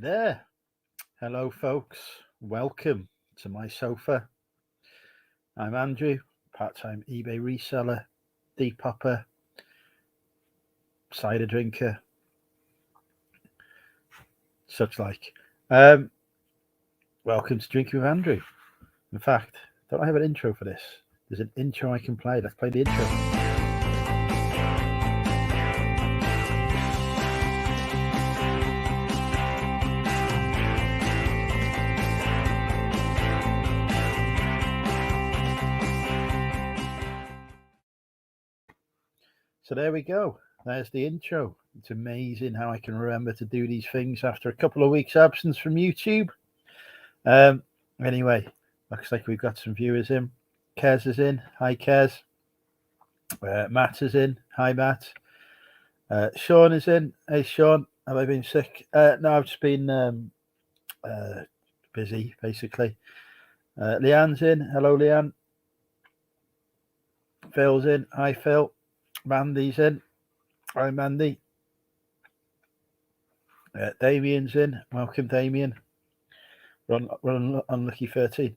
there. Hello, folks. Welcome to my sofa. I'm Andrew, part-time eBay reseller, depopper, cider drinker, such like. Welcome to Drinking with Andrew. In fact, don't I have an intro for this? There's an intro I can play. Let's play the intro. So there we go. There's the intro. It's amazing how I can remember to do these things after a couple of weeks' absence from YouTube. Anyway, looks like we've got some viewers in. Kez is in. Hi, Kez. Matt is in. Hi, Matt. Sean is in. Hey, Sean. Have I been sick? No, I've just been busy, basically. Leanne's in. Hello, Leanne. Phil's in. Hi, Phil. Mandy's in. Hi, Mandy. Damien's in. Welcome, Damien. Run Unlucky 13.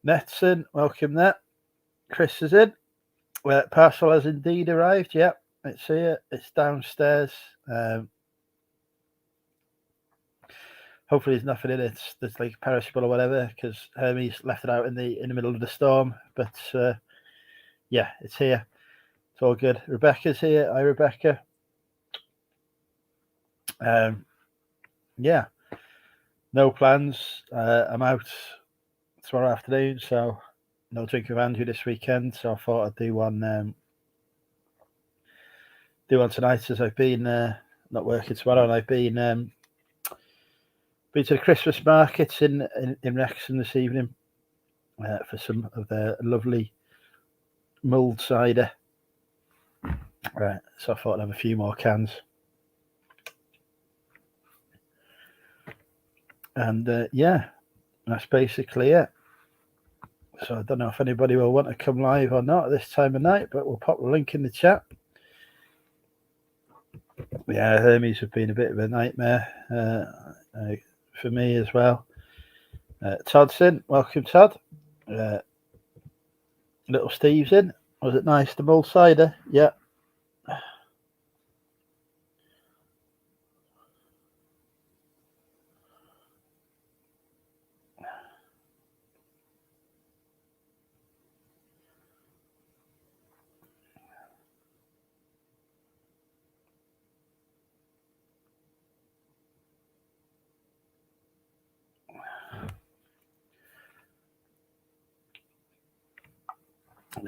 Net's in. Welcome, Net. Chris is in. Parcel has indeed arrived. Yep, it's here. It's downstairs. Hopefully there's nothing in it that's like perishable or whatever, because Hermes left it out in the middle of the storm. But yeah, it's here. It's all good. Rebecca's here. Hi, Rebecca. Yeah, no plans. I'm out tomorrow afternoon, so no drinking with Andrew this weekend. So I thought I'd do one tonight, as I've been not working tomorrow, and I've been to the Christmas markets in Wrexham this evening for some of their lovely mulled cider. Right, so I thought I'd have a few more cans. And yeah, that's basically it. So I don't know if anybody will want to come live or not at this time of night, but we'll pop the link in the chat. Yeah, Hermes have been a bit of a nightmare for me as well. Todd's in. Welcome, Todd. Little Steve's in. Was it nice, the mulled cider? Yeah.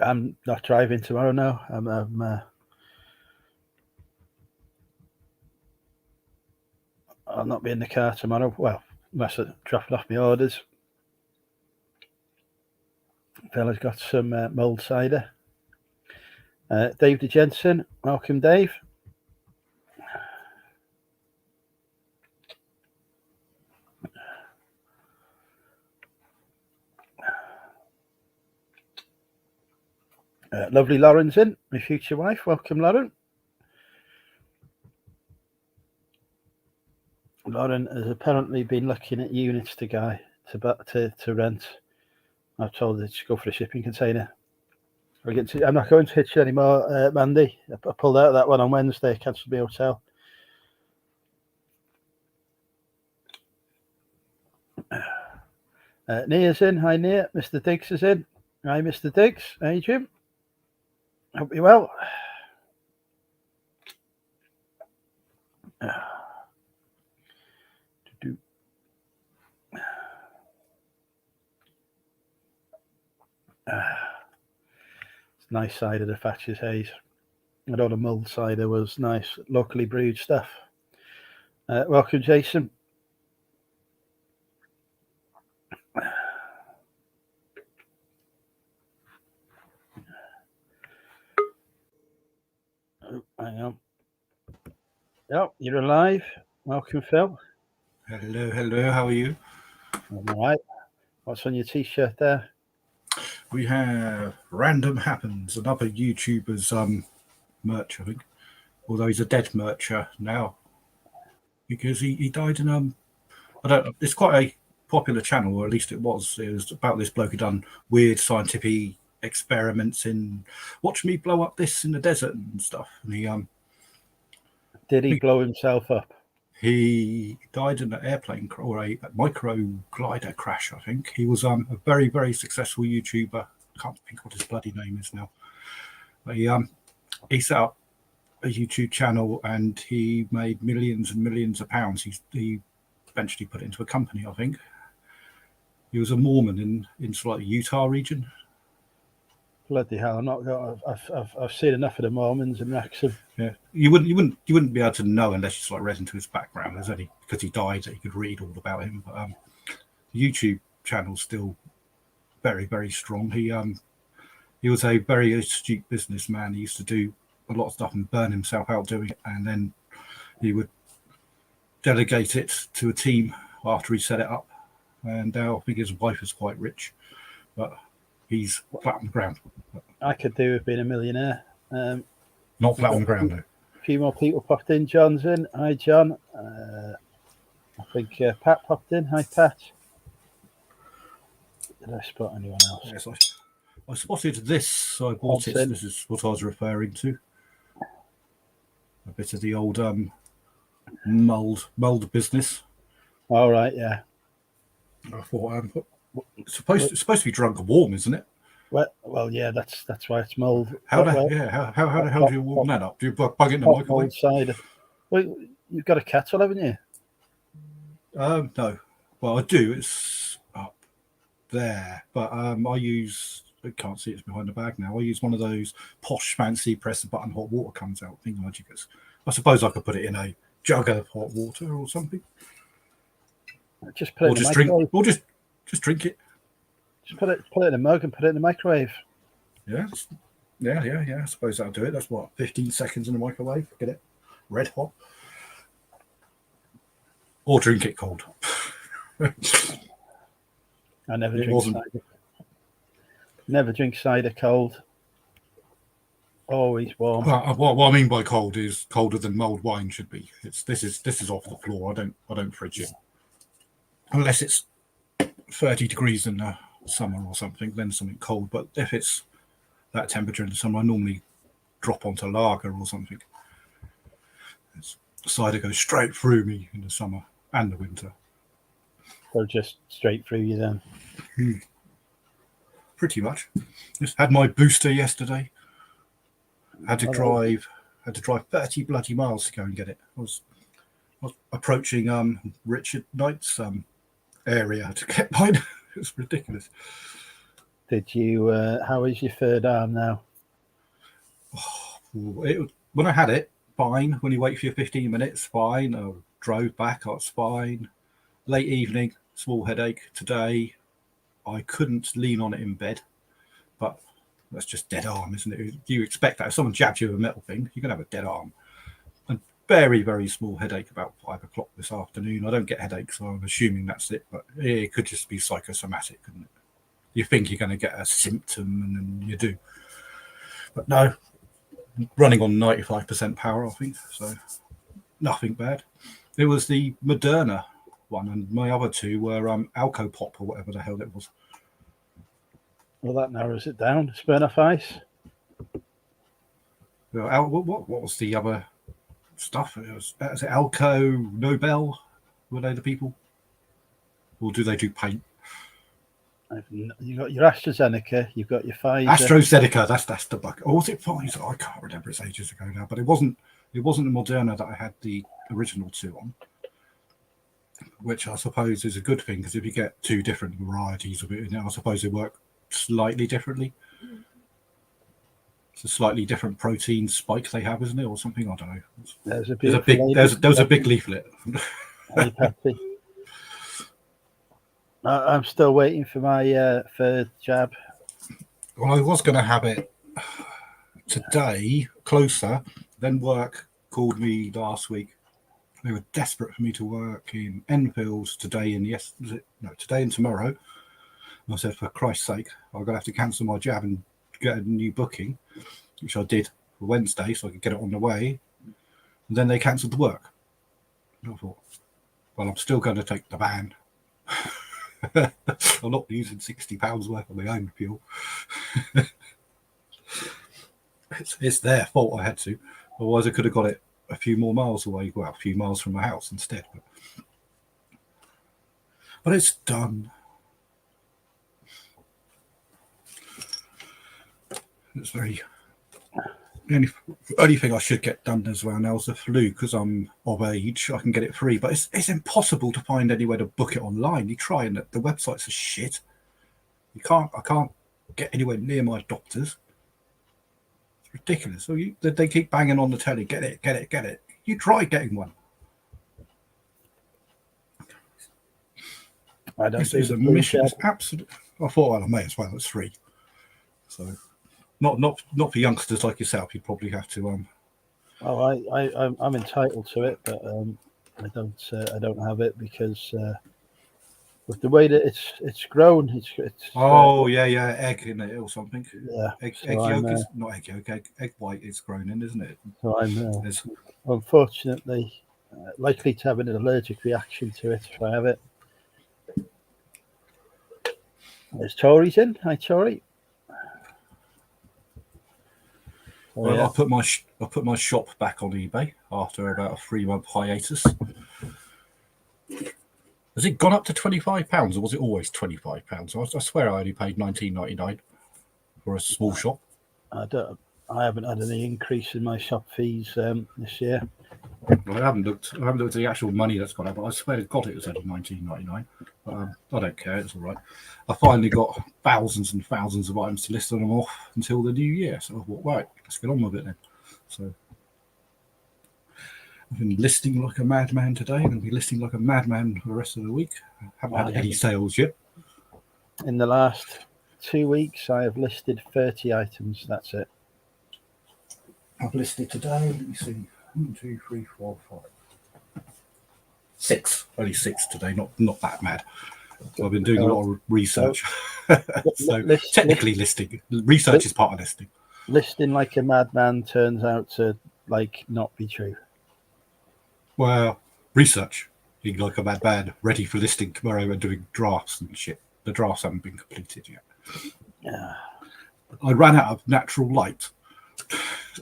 I'm not driving tomorrow now. I'll not be in the car tomorrow. Well, unless I'm dropping off my orders. Fella's got some mulled cider. Dave Jensen, welcome, Dave. Lovely Lauren's in, my future wife. Welcome, Lauren. Lauren has apparently been looking at units to rent. I've told her to go for a shipping container. I'm not going to Hitch anymore, Mandy. I pulled out of that one on Wednesday. Cancelled my hotel. Nia's in. Hi, Nia. Mr. Diggs is in. Hi, Mr. Diggs. Hey, Jim. Hope you're well. It's nice cider, the Thatcher's Haze. I know the mulled cider was nice, locally brewed stuff. Welcome, Jason. Oh, hang on. Oh, you're alive. Welcome, Phil. Hello. How are you? I'm all right. What's on your T-shirt there? We have Random Happens, another YouTuber's merch, I think. Although he's a dead mercher now, because he died in I don't. It's quite a popular channel, or at least it was. It was about this bloke who done weird scientific experiments in watch me blow up this in the desert and stuff. And Did he blow himself up? he died in an airplane or a micro glider crash. I think he was a very very successful YouTuber. I can't think what his bloody name is now. But he set up a YouTube channel and he made millions and millions of pounds. He eventually put it into a company, I think. He was a Mormon in sort of like Utah region. Bloody hell! I've seen enough of the Mormons in Wrexham. Yeah, you wouldn't be able to know unless you sort of read into his background. There's only because he died that you could read all about him. But the YouTube channel's still very very strong. He was a very astute businessman. He used to do a lot of stuff and burn himself out doing it, and then he would delegate it to a team after he set it up. And now I think his wife is quite rich, but he's flat on the ground. I could do with being a millionaire. Not flat on the ground though. A few more people popped in. John's in. Hi, John. I think Pat popped in. Hi, Pat. Did I spot anyone else? Yes, I spotted this, so I bought it. This is what I was referring to. A bit of the old mulled business. All right, yeah. I thought it's supposed to be drunk and warm, isn't it? Well, yeah. That's why it's mulled. How the hell do you warm that up? Do you plug it in the microwave? Mulled cider. Well, you've got a kettle, haven't you? No. Well, I do. It's up there, but I can't see it's behind the bag now. I use one of those posh, fancy, press the button, hot water comes out thingamajiggas. I suppose I could put it in a jug of hot water or something. Just put it in the microwave. Or just drink it. Just put it in a mug and put it in the microwave. Yeah. I suppose that'll do it. That's what, 15 seconds in the microwave. Get it red hot. Or drink it cold. I never drink cider. Never drink cider cold. Always warm. What I mean by cold is colder than mulled wine should be. This is off the floor. I don't fridge it unless it's 30 degrees in the summer or something. Then something cold. But if it's that temperature in the summer, I normally drop onto lager or something. Cider goes straight through me in the summer and the winter. So just straight through you then. Pretty much. Just had my booster yesterday. Had to drive 30 bloody miles to go and get it. I was approaching Richard Knight's area to get mine. It was ridiculous. Did you? How is your third arm now? When I had it, fine. When you wait for your 15 minutes, fine. I drove back, I was fine. Late evening, small headache. Today, I couldn't lean on it in bed, but that's just dead arm, isn't it? You expect that if someone jabs you with a metal thing, you're going to have a dead arm. And very, very small headache about 5 o'clock this afternoon. I don't get headaches, so I'm assuming that's it, but it could just be psychosomatic, couldn't it? You think you're going to get a symptom, and then you do. But no, running on 95% power, I think, so nothing bad. It was the Moderna one, and my other two were Alcopop or whatever the hell it was. Well, that narrows it down. Smirnoff Ice. What was the other stuff? Was it Alco, Nobel? Were they the people? Or do they do paint? You've got your AstraZeneca, you've got your Pfizer. AstraZeneca, that's the bucket. Or was it Pfizer? I can't remember. It's ages ago now. But it wasn't the Moderna that I had the original two on, which I suppose is a good thing, because if you get two different varieties of it, I suppose they work slightly differently. It's a slightly different protein spike they have, isn't it, or something? I don't know. There was a big leaflet. Hey, Patsy. I'm still waiting for my third jab. Well, I was going to have it today, closer. Then work called me last week. They were desperate for me to work in Enfield today and tomorrow. And I said, for Christ's sake, I'm going to have to cancel my jab and get a new booking, which I did for Wednesday, so I could get it on the way. And then they cancelled the work. And I thought, Well, I'm still going to take the van. I'm not using £60 worth of my own fuel. It's their fault I had to. Otherwise, I could have got it a few more miles away. Well, a few miles from my house instead. But it's done. It's very... The only thing I should get done as well now is the flu, because I'm of age. I can get it free, but it's impossible to find anywhere to book it online. You try, and the websites are shit. I can't get anywhere near my doctors. It's ridiculous. So they keep banging on the telly, get it. You try getting one. I don't This do is the a flu mission. jab. It's absolute. I thought, well, I may as well. It's free. So, not for youngsters like yourself. You probably have to. Oh, I'm entitled to it, but I don't have it because with the way that it's grown, it's yeah, egg in it or something. yeah. Egg So yolk is not egg yolk. Egg white is grown in, isn't it? So I'm unfortunately likely to have an allergic reaction to it if I have it. There's Tory's in. Hi, Tory. Well, yeah. I put my shop back on eBay after about a 3-month hiatus. Has it gone up to £25, or was it always £25? I swear I only paid £19.99 for a small shop. I haven't had any increase in my shop fees this year. Well, I haven't looked at the actual money that's gone up, but I swear to God it was only £19.99. I don't care. It's all right. I finally got thousands and thousands of items to list on them off until the new year. So I thought, right, let's get on with it then. So I've been listing like a madman today. I'm going to be listing like a madman for the rest of the week. I haven't had any sales yet. In the last 2 weeks, I have listed 30 items. That's it. I've listed today. Let me see. 1, 2, 3, 4, 5, 6. Only 6 today. Not that mad. So I've been doing a lot of research. So technically listing. Research is part of listing. Listing like a madman turns out to not be true. Well, research. Being like a madman, ready for listing tomorrow and doing drafts and shit. The drafts haven't been completed yet. Yeah. I ran out of natural light.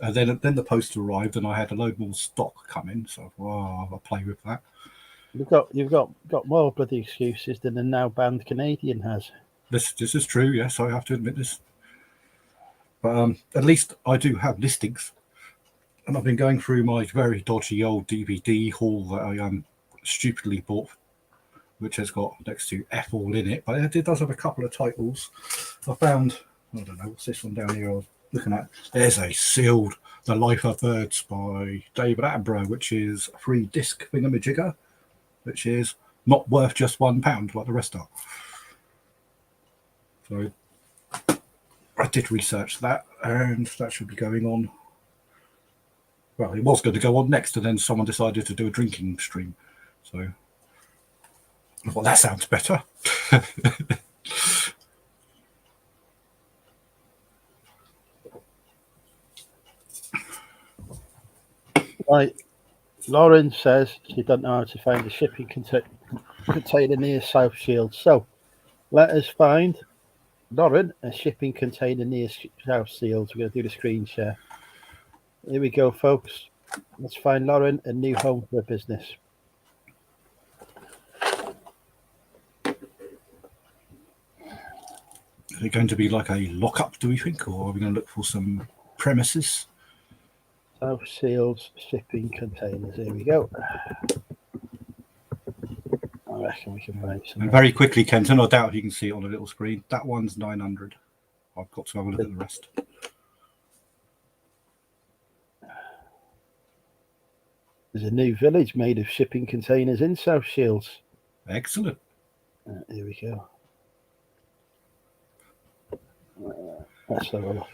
And then the post arrived, and I had a load more stock coming. So I'll play with that. You've got more bloody excuses than a now banned Canadian has. This is true. Yes, I have to admit this. But at least I do have listings, and I've been going through my very dodgy old DVD haul that I stupidly bought, which has got next to F all in it. But it does have a couple of titles. I found. I don't know what's this one down here. I was looking at. There's a sealed The Life of Birds by David Attenborough, which is a 3-disc thingamajigger, which is not worth just £1 like the rest are. So I did research that, and that should be going on. Well, it was going to go on next, and then someone decided to do a drinking stream. So I thought that sounds better. Right. Lauren says she doesn't know how to find a shipping container near South Shields. So let us find Lauren a shipping container near South Shields. We're going to do the screen share. Here we go, folks. Let's find Lauren a new home for her business. Is it going to be like a lockup, do we think, or are we going to look for some premises? South Shields shipping containers. Here we go. I reckon we can find some. And very quickly, Kenton, I doubt if you can see it on a little screen. That one's 900. I've got to have a look at the rest. There's a new village made of shipping containers in South Shields. Excellent. Here we go. Let's have a look.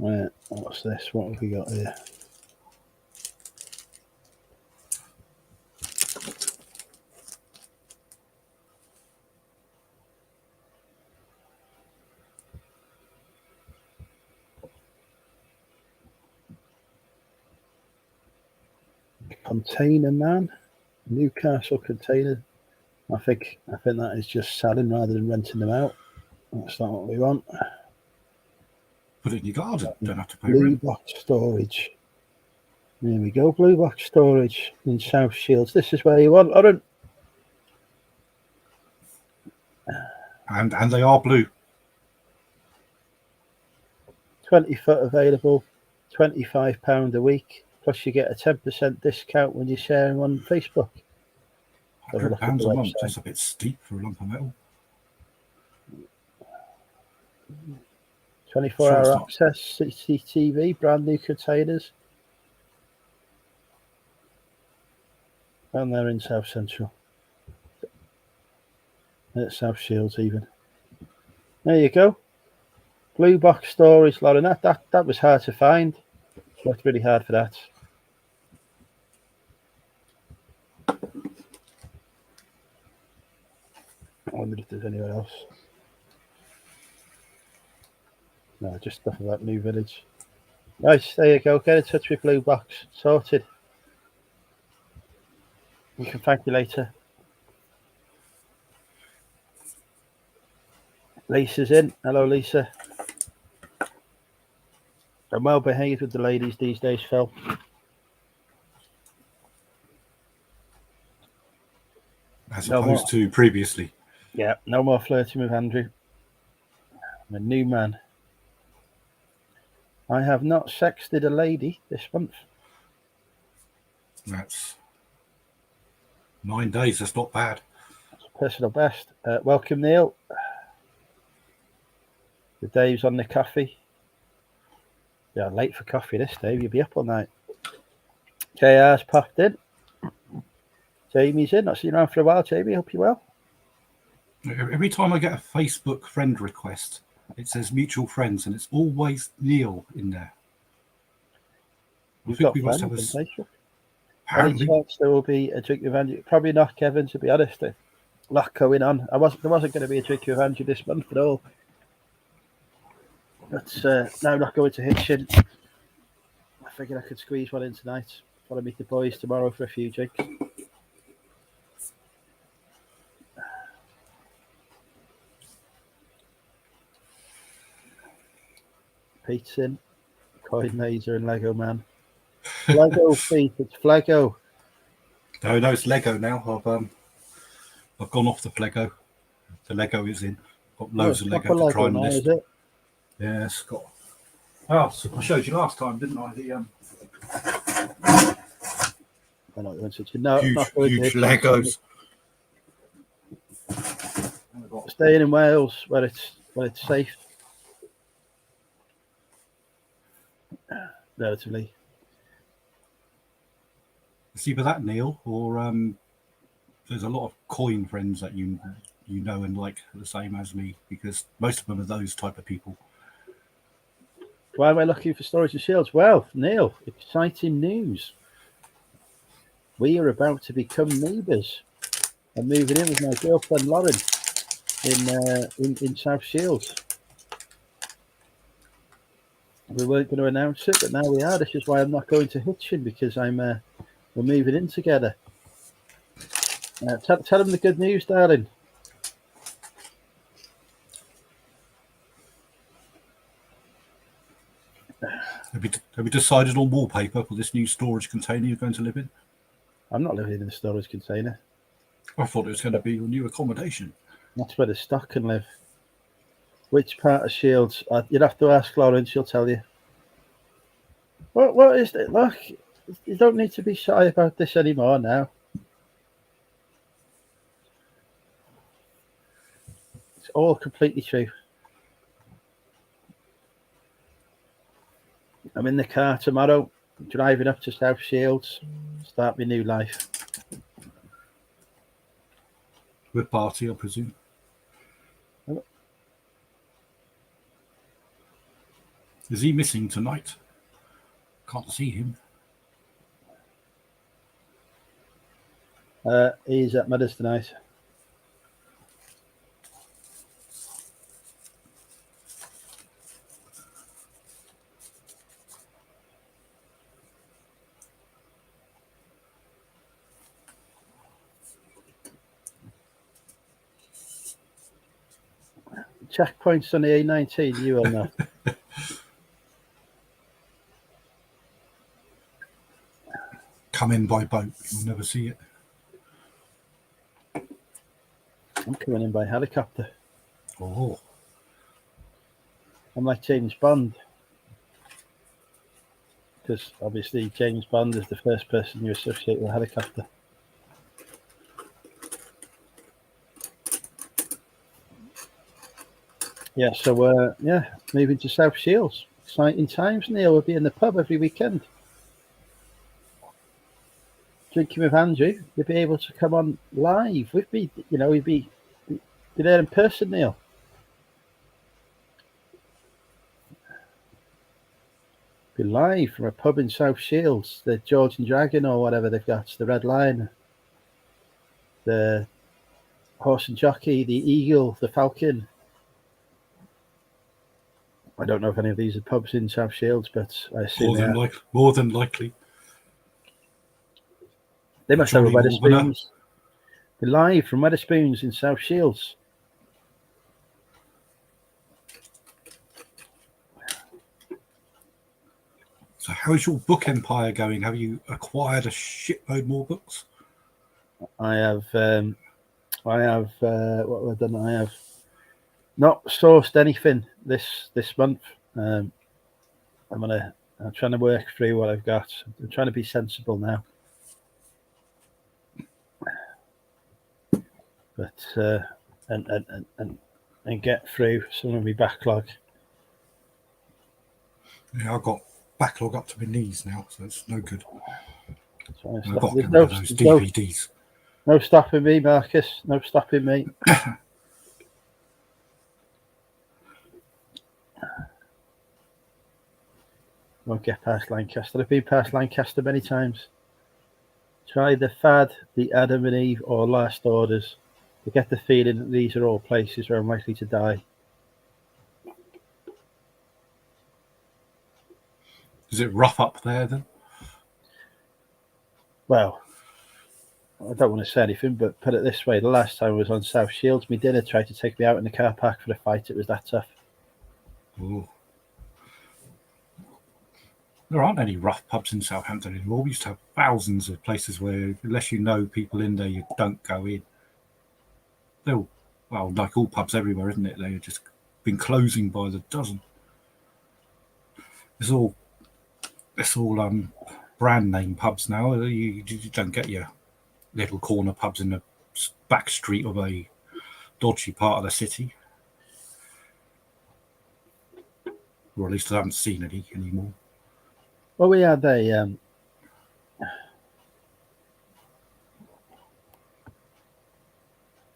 Right, what's this? What have we got here? Container man, Newcastle container. I think that is just selling rather than renting them out. That's not what we want. Put it in your garden. Don't have to pay Blue rent. box storage. There we go. Blue box storage in South Shields. This is where you want, Lauren. And they are blue. 20 foot available. £25 a week. Plus you get a 10% discount when you're sharing on Facebook. £100 a month. That's a bit steep for a lump of metal. 24-hour access, CCTV, brand new containers. And they're in South Central. At South Shields even. There you go. Blue box storage, Lauren. That was hard to find. Worked really hard for that. I wonder if there's anywhere else. No, just stuff about New Village. Right, there you go. Get in touch with Blue Box. Sorted. We can thank you later. Lisa's in. Hello, Lisa. I'm well behaved with the ladies these days, Phil. As opposed to previously. Yeah, no more flirting with Andrew. I'm a new man. I have not sexted a lady this month. That's 9 days. That's not bad. That's a personal best. Welcome, Neil. The Dave's on the coffee. Yeah, late for coffee this, Dave. You'll be up all night. JR's popped in. Jamie's in. Not seen you around for a while, Jamie. Hope you're well. Every time I get a Facebook friend request, it says mutual friends, and it's always Neil in there. We've got friends on Facebook. Any chance there will be a drink with Andrew? Probably not, Kevin, to be honest. A lot going on. There wasn't going to be a drink with Andrew this month at all. But now I'm not going to Hitchin. I figured I could squeeze one in tonight. Follow meet the boys tomorrow for a few drinks. Pete's in. Coin Laser and Lego Man. Lego, Pete. It's Flego. No, it's Lego now. I've gone off the Flego. The Lego is in. Got loads of Lego to try and list. Is it? Yeah, it's got. Oh, so I showed you last time, didn't I? The huge Legos. Staying in Wales where it's safe. Relatively. It's either that, Neil, or there's a lot of coin friends that you know and like the same as me, because most of them are those type of people. Why am I looking for storage and shields? Well, Neil, exciting news. We are about to become neighbours. I'm moving in with my girlfriend Lauren in South Shields. We weren't going to announce it, but now we are. This is why I'm not going to Hitchin, because we're moving in together. Tell them the good news, darling. Have you decided on wallpaper for this new storage container you're going to live in? I'm not living in a storage container. I thought it was going to be your new accommodation. That's where the stock can live. Which part of Shields? You'd have to ask Lauren, she'll tell you. What is it? Look, you don't need to be shy about this anymore now. It's all completely true. I'm in the car tomorrow, driving up to South Shields, start my new life. With party, I presume. Is he missing tonight? Can't see him. He's at Meadows tonight. Checkpoints on the A19, you will know. Come in by boat. You'll never see it. I'm coming in by helicopter. Oh. I'm like James Bond. Because obviously James Bond is the first person you associate with a helicopter. Yeah, so moving to South Shields. Exciting times, Neil. We'll be in the pub every weekend. Drinking with Andrew. You'll be able to come on live with me. You know, we'd be there in person, Neil. Be live from a pub in South Shields, the George and Dragon or whatever they've got, the Red Lion, the Horse and Jockey, the Eagle, the Falcon. I don't know if any of these are pubs in South Shields, but I assume more than likely. They must have a Wetherspoons. We're live from Wetherspoons in South Shields. So how's your book empire going? Have you acquired a shitload more books? I have what have I done? I have not sourced anything this month. I'm trying to work through what I've got. I'm trying to be sensible now. But and get through some of my backlog. Yeah, I've got backlog up to my knees now, so it's no good. So I've got to get rid of those DVDs. No stopping me, Marcus. No stopping me. Won't get past Lancaster. I've been past Lancaster many times. Try the Fad, the Adam and Eve, or Last Orders. I get the feeling that these are all places where I'm likely to die. Is it rough up there then? Well, I don't want to say anything, but put it this way: the last time I was on South Shields, my dinner tried to take me out in the car park for a fight. It was that tough. Ooh. There aren't any rough pubs in Southampton anymore. We used to have thousands of places where, unless you know people in there, you don't go in. They're all, well, like all pubs everywhere, isn't it? They've just been closing by the dozen. It's all brand name pubs now. You don't get your little corner pubs in the back street of a dodgy part of the city. Or at least I haven't seen any anymore. Well, we had a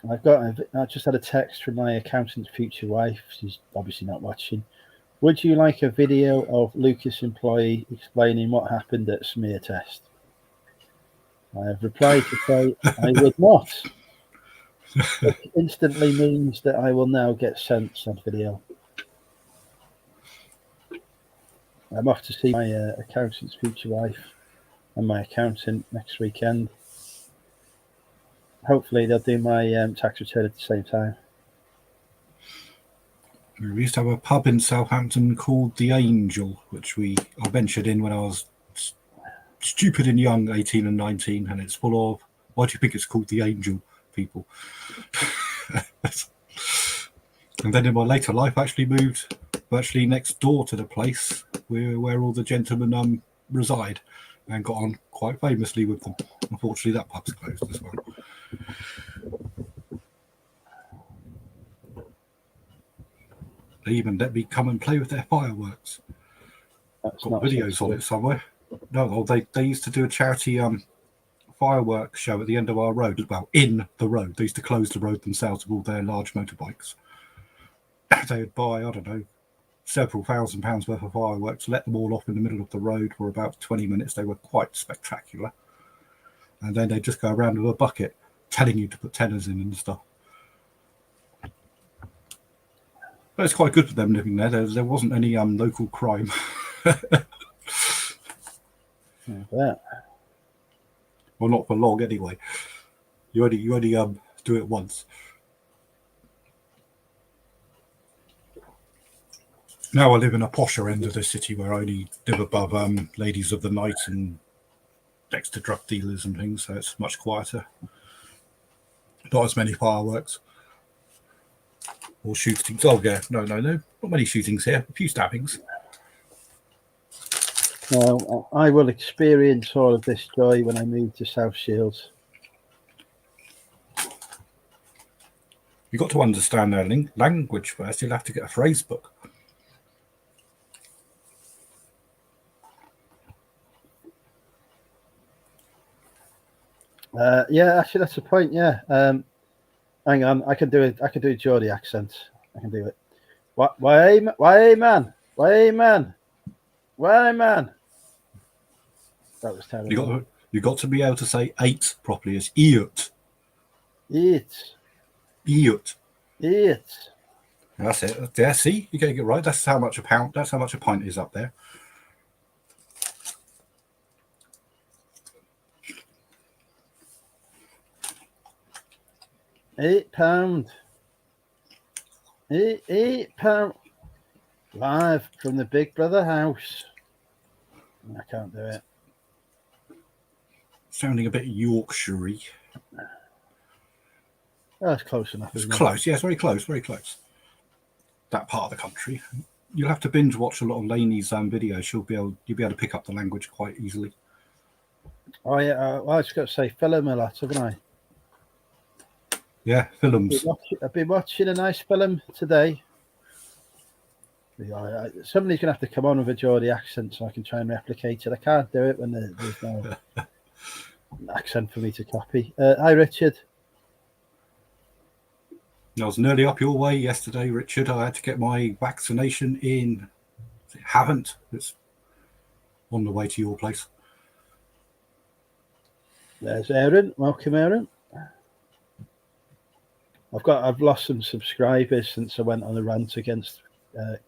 I just had a text from my accountant's future wife. She's obviously not watching. Would you like a video of Lucas employee explaining what happened at smear test? I have replied to say I would not. It instantly means that I will now get sent some video. I'm off to see my accountant's future wife and my accountant next weekend. Hopefully they'll do my tax return at the same time. We used to have a pub in Southampton called The Angel, which I ventured in when I was stupid and young, 18 and 19, and it's full of, why do you think it's called The Angel, people? And then in my later life, I actually moved virtually next door to the place where all the gentlemen reside, and got on quite famously with them. Unfortunately, that pub's closed as well. They even let me come and play with their fireworks. That's got videos on it somewhere. No, they used to do a charity fireworks show at the end of our road. Well, in the road. They used to close the road themselves with all their large motorbikes. They would buy, I don't know, several £1,000s worth of fireworks, let them all off in the middle of the road for about 20 minutes. They were quite spectacular. And then they just go around with a bucket telling you to put tenors in and stuff. But it's quite good for them living there. There wasn't any local crime. Yeah. Well, not for long anyway. You only do it once. Now I live in a posher end of the city where I only live above ladies of the night and next to drug dealers and things, so it's much quieter. Not as many fireworks or shootings. Oh yeah, no, not many shootings here. A few stabbings. Well, I will experience all of this joy when I move to South Shields. You've got to understand their language first. You'll have to get a phrase book. Yeah, actually, that's the point. Yeah. Hang on, I can do it. I can do a Geordie accent. I can do it. Why, man? That was terrible. You got to be able to say 8 properly. It's eat. That's it. Yeah, see, you get it right. That's how much a pound. That's how much a pint is up there. £8. £8. Live from the Big Brother house. I can't do it. Sounding a bit Yorkshire-y. That's close enough. It's close. Yes, very close. Very close. That part of the country. You'll have to binge watch a lot of Lainey's videos. You'll be able to pick up the language quite easily. Oh yeah. Well, I just got to say film a lot, haven't I? Yeah, films. I've been watching a nice film today. Somebody's going to have to come on with a Geordie accent so I can try and replicate it. I can't do it when there's no accent for me to copy. Hi, Richard. I was nearly up your way yesterday, Richard. I had to get my vaccination in. Haven't. It's on the way to your place. There's Aaron. Welcome, Aaron. I've lost some subscribers since I went on a rant against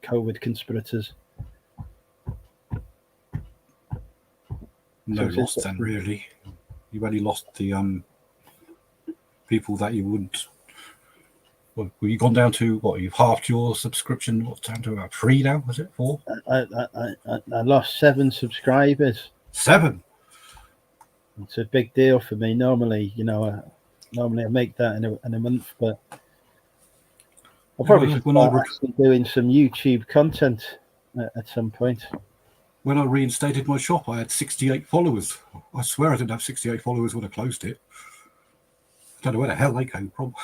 COVID conspirators. No loss then, really. You've only lost the people that you wouldn't. Well, you've gone down to what? You've halved your subscription. What's down to about 3 now? Was it 4? I lost 7 subscribers. 7. It's a big deal for me. Normally, normally I make that in a month, but I'll probably start actually doing some YouTube content at some point. When I reinstated my shop, I had 68 followers. I swear I didn't have 68 followers when I closed it. I don't know where the hell they came from.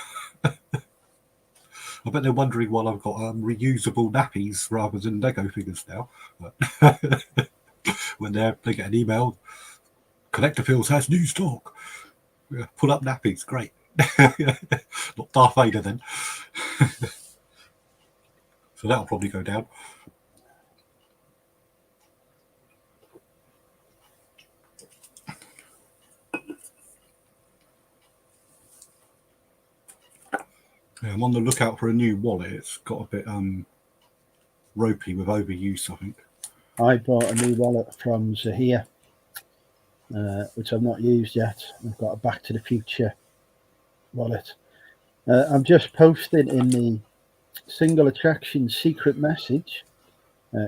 I bet they're wondering why I've got reusable nappies rather than Lego figures now. But when they get an email, Collector Fields has new stock. Yeah, pull up nappies, great. Not Darth Vader then. So that'll probably go down. Yeah, I'm on the lookout for a new wallet. It's got a bit ropey with overuse, I think. I bought a new wallet from Zahir, which I've not used yet. I've got a Back to the Future wallet. I'm just posting in the Single Attraction Secret Message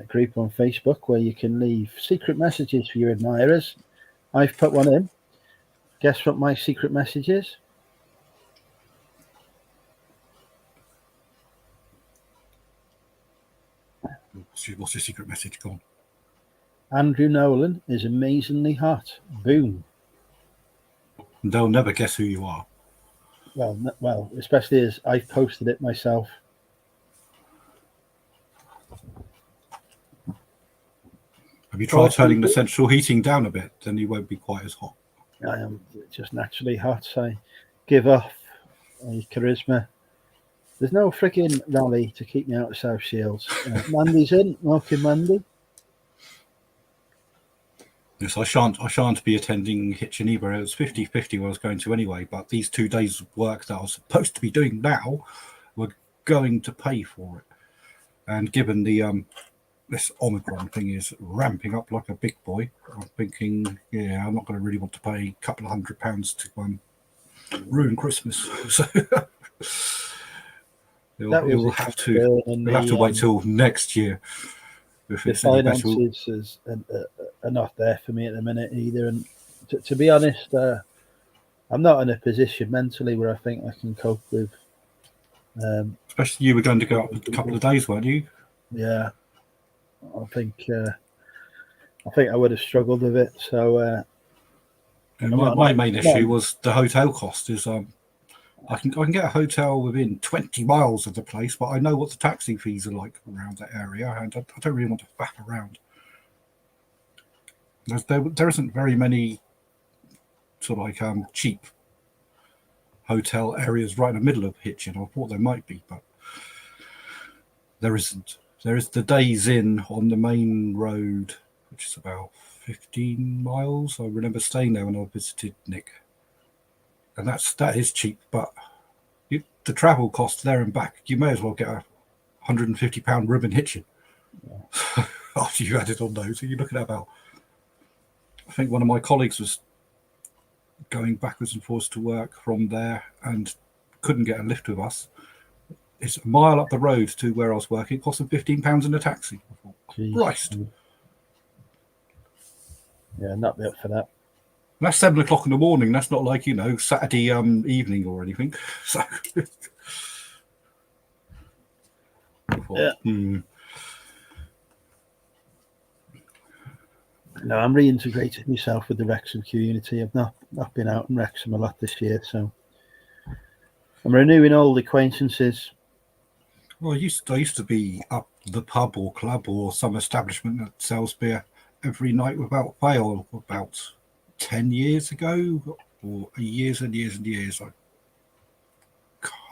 group on Facebook where you can leave secret messages for your admirers. I've put one in. Guess what my secret message is? What's your secret message gone? Andrew Nolan is amazingly hot. Boom. They'll never guess who you are. Well, especially as I've posted it myself. Have you tried turning the central heating down a bit? Then you won't be quite as hot. I am just naturally hot. I give off a charisma There's no freaking rally to keep me out of South Shields. Mandy's in. Welcome, Mandy. Yes, I shan't be attending Hitchin either. It was 50-50 where I was going to anyway, but these 2 days of work that I was supposed to be doing now were going to pay for it. And given the this Omicron thing is ramping up like a big boy, I'm thinking, yeah, I'm not going to really want to pay a couple of £100 to ruin Christmas. So you'll have to wait till next year. If the finances are not there for me at the minute either, and to be honest, I'm not in a position mentally where I think I can cope with. Especially you were going to go up a couple of days, weren't you? Yeah, I think I would have struggled with it. So my main issue was the hotel cost. Is I can get a hotel within 20 miles of the place, but I know what the taxi fees are like around that area, and I don't really want to faff around. There isn't very many sort of like cheap hotel areas right in the middle of Hitchin. I thought there might be, but there isn't. There is the Days Inn on the main road, which is about 15 miles. I remember staying there when I visited Nick. And that is cheap, but the travel cost there and back, you may as well get a £150 room in Hitchin. Yeah. After you added on those, so you're looking at about, I think one of my colleagues was going backwards and forwards to work from there and couldn't get a lift with us. It's a mile up the road to where I was working. It cost them £15 in a taxi. I thought, Christ. Yeah, not up for that. And that's 7 o'clock in the morning. That's not like, Saturday evening or anything. So, yeah. No, I'm reintegrating myself with the Wrexham community. I've not been out in Wrexham a lot this year, so I'm renewing old acquaintances. Well, I used to be up the pub or club or some establishment that sells beer every night without fail about 10 years ago, or years and years and years. I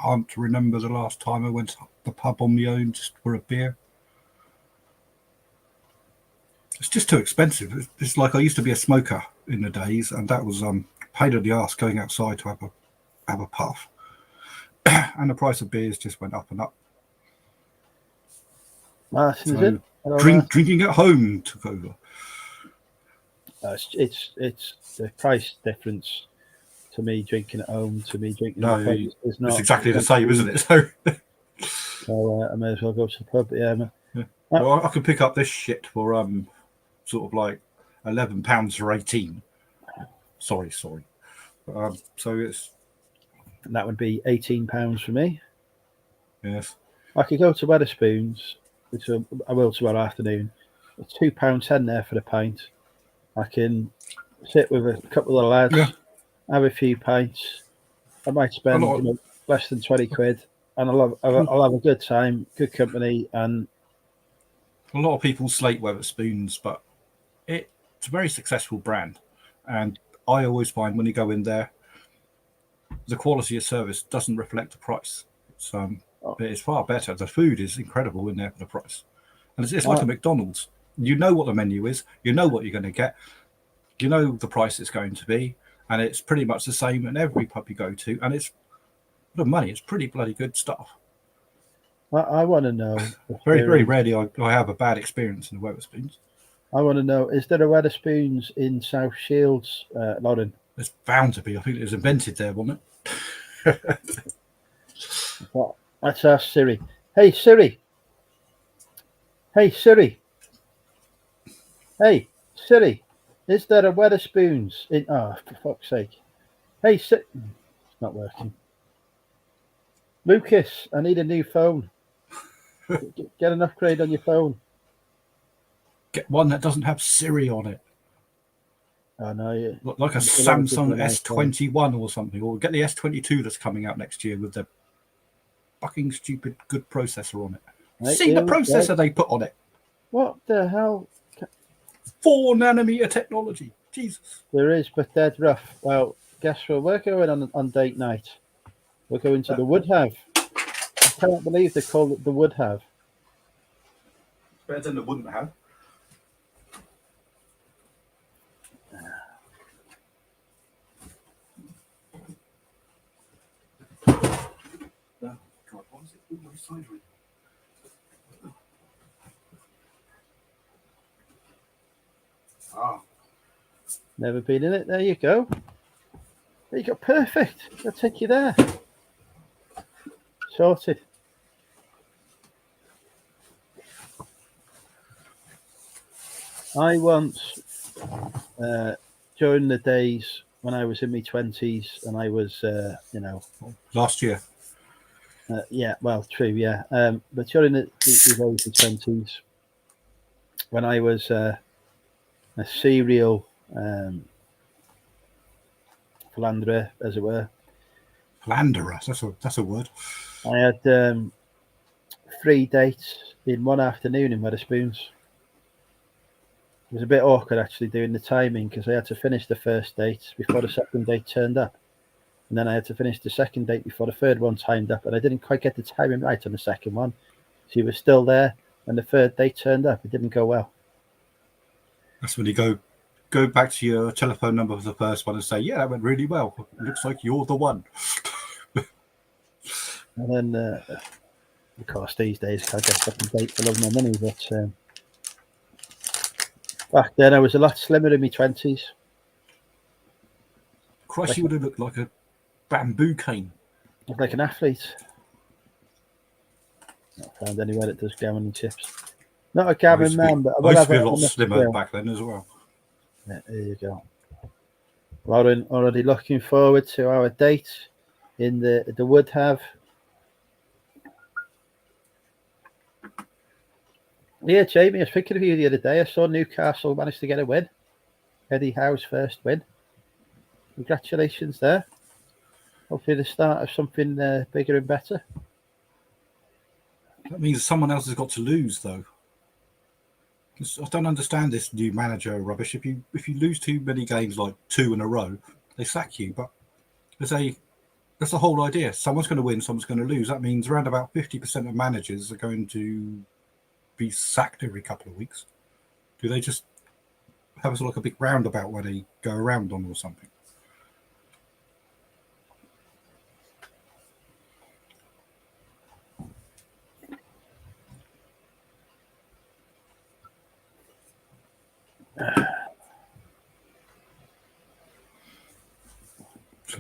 can't remember the last time I went to the pub on my own just for a beer. It's just too expensive. It's like I used to be a smoker in the days, and that was pain in the arse going outside to have a puff. And the price of beers just went up and up. Martin, so drinking at home took over. It's the price difference to me drinking at home to me drinking at the pub is not. It's exactly the same, isn't it? So I may as well go to the pub. Yeah. Well, I could pick up this shit for sort of like £11 for 18. Sorry. So it's. And that would be £18 for me. Yes. I could go to Wetherspoons, which I will tomorrow afternoon. It's £2.10 there for the pint. I can sit with a couple of lads, have a few pints. I might spend less than 20 quid, and I'll have a good time, good company. And a lot of people slate Wetherspoons, but it's a very successful brand. And I always find when you go in there, the quality of service doesn't reflect the price. It's far better. The food is incredible in there for the price. And it's like a McDonald's. You know what the menu is. You know what you're going to get. You know the price it's going to be. And it's pretty much the same in every pub you go to. And it's the money. It's pretty bloody good stuff. I want to know. Very rarely I have a bad experience in the Wetherspoons. I want to know, is there a Wetherspoons in South Shields, Lauren? There's bound to be. I think it was invented there, wasn't it? Let's ask Siri. Hey, Siri. Hey, Siri. Hey, Siri. Is there a Wetherspoons in... Oh, for fuck's sake. Hey, Siri. It's not working. Lucas, I need a new phone. Get an upgrade on your phone. Get one that doesn't have Siri on it. Oh, no, yeah. Like a Samsung S21 or something. Or get the S22 that's coming out next year with the fucking stupid good processor on it. Right, see the processor they put on it. What the hell? 4 nanometer technology. Jesus. There is, but dead rough. Well, guess what? We're going on date night. We're going to the Woodhave. cannot believe they called it the would have. Better than they wouldn't have. Oh, God, why is it always cidery? Ah, Never been in it. There you go. There you go. Perfect. I'll take you there. Sorted. I once, during the days when I was in my 20s and I was, last year. yeah, well, true, yeah. But during the early 20s, when I was a serial philanderer, as it were, Philanderer, that's a word. I had 3 dates in one afternoon in Wetherspoons. It was a bit awkward actually doing the timing because I had to finish the first date before the second date turned up. And then I had to finish the second date before the third one timed up. And I didn't quite get the timing right on the second one. She was still there and the third date turned up. It didn't go well. That's when you go back to your telephone number for the first one and say, yeah, that went really well. It looks like you're the one. And then, of course, these days I can't get a second date for love nor money. But back then I was a lot slimmer in my 20s. Christ, you would have looked like a bamboo cane. I was like an athlete. Not found anywhere that does gammon and chips. Not a gammon man, but I used to be a lot slimmer back then as well. Yeah, there you go. Lauren, already looking forward to our date in the would have. Yeah, Jamie, I was thinking of you the other day. I saw Newcastle managed to get a win. Eddie Howe's first win. Congratulations there. Hopefully the start of something bigger and better. That means someone else has got to lose, though. I don't understand this new manager rubbish. If you lose too many games, like 2 in a row, they sack you. But that's the whole idea. Someone's going to win, someone's going to lose. That means around about 50% of managers are going to be sacked every couple of weeks. Do they just have a sort of like a big roundabout where they go around on or something?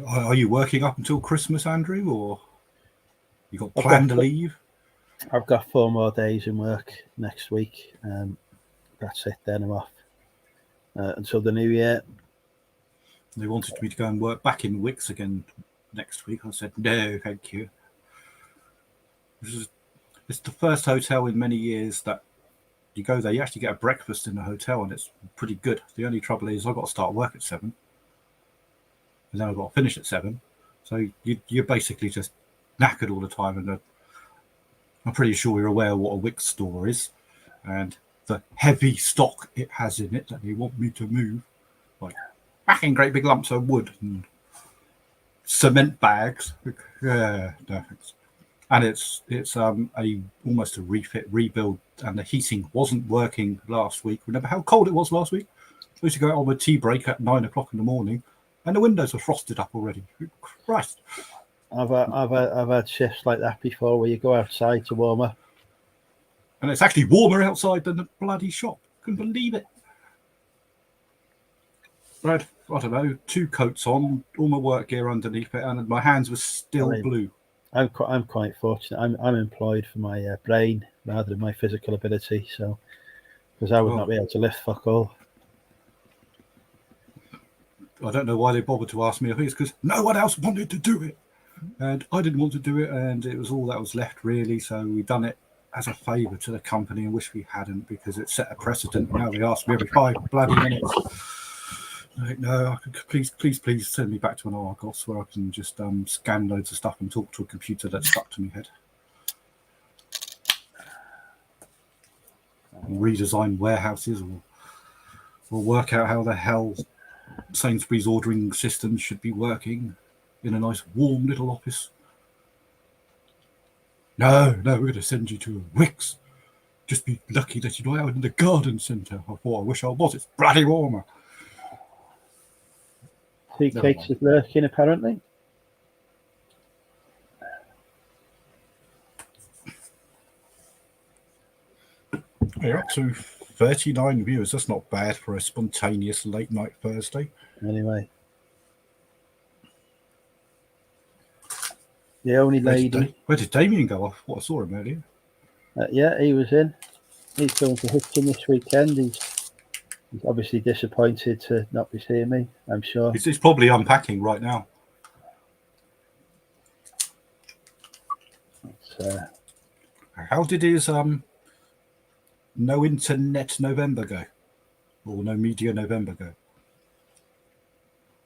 Are you working up until Christmas, Andrew, or you got planned to leave? I've got 4 more days in work next week. That's it. Then I'm off until the new year. They wanted me to go and work back in Wicks again next week. I said no, thank you. It's the first hotel in many years that you go there, you actually get a breakfast in the hotel, and it's pretty good. The only trouble is I've got to start work at 7. And then I've got to finish at 7. So you're basically just knackered all the time. And I'm pretty sure you're aware what a Wicks store is and the heavy stock it has in it that they want me to move. Like packing great big lumps of wood and cement bags. Yeah, no thanks. And it's almost a rebuild, and the heating wasn't working last week. Remember how cold it was last week? I used to go out on a tea break at 9 o'clock in the morning, and the windows were frosted up already. Christ! I've had shifts like that before, where you go outside to warm up, and it's actually warmer outside than the bloody shop. Couldn't believe it. I had, I don't know, 2 coats on, all my work gear underneath it, and my hands were still blue. I'm quite fortunate. I'm employed for my brain rather than my physical ability. So, because I would not be able to lift fuck all. I don't know why they bothered to ask me. I think it's because no one else wanted to do it, and I didn't want to do it, and it was all that was left really. So we done it as a favour to the company, and wish we hadn't, because it set a precedent. Now they ask me every 5 bloody minutes. Like, no, please send me back to an Argos where I can just scan loads of stuff and talk to a computer that's stuck to my head. And redesign warehouses, or work out how the hell Sainsbury's ordering systems should be working in a nice warm little office. No, we're going to send you to Wicks. Just be lucky that you're out in the garden centre. I thought, I wish I was. It's bloody warmer. Tea Never Cakes mind. is lurking, apparently. You're up to 39 viewers. That's not bad for a spontaneous late night Thursday. Anyway. The only lady. Where did Damien go off? What, I saw him earlier. Yeah, he was in. He's going to Hitchin this weekend. He's obviously disappointed to not be seeing me, I'm sure. He's probably unpacking right now. How did his no internet November go? Or no media November go?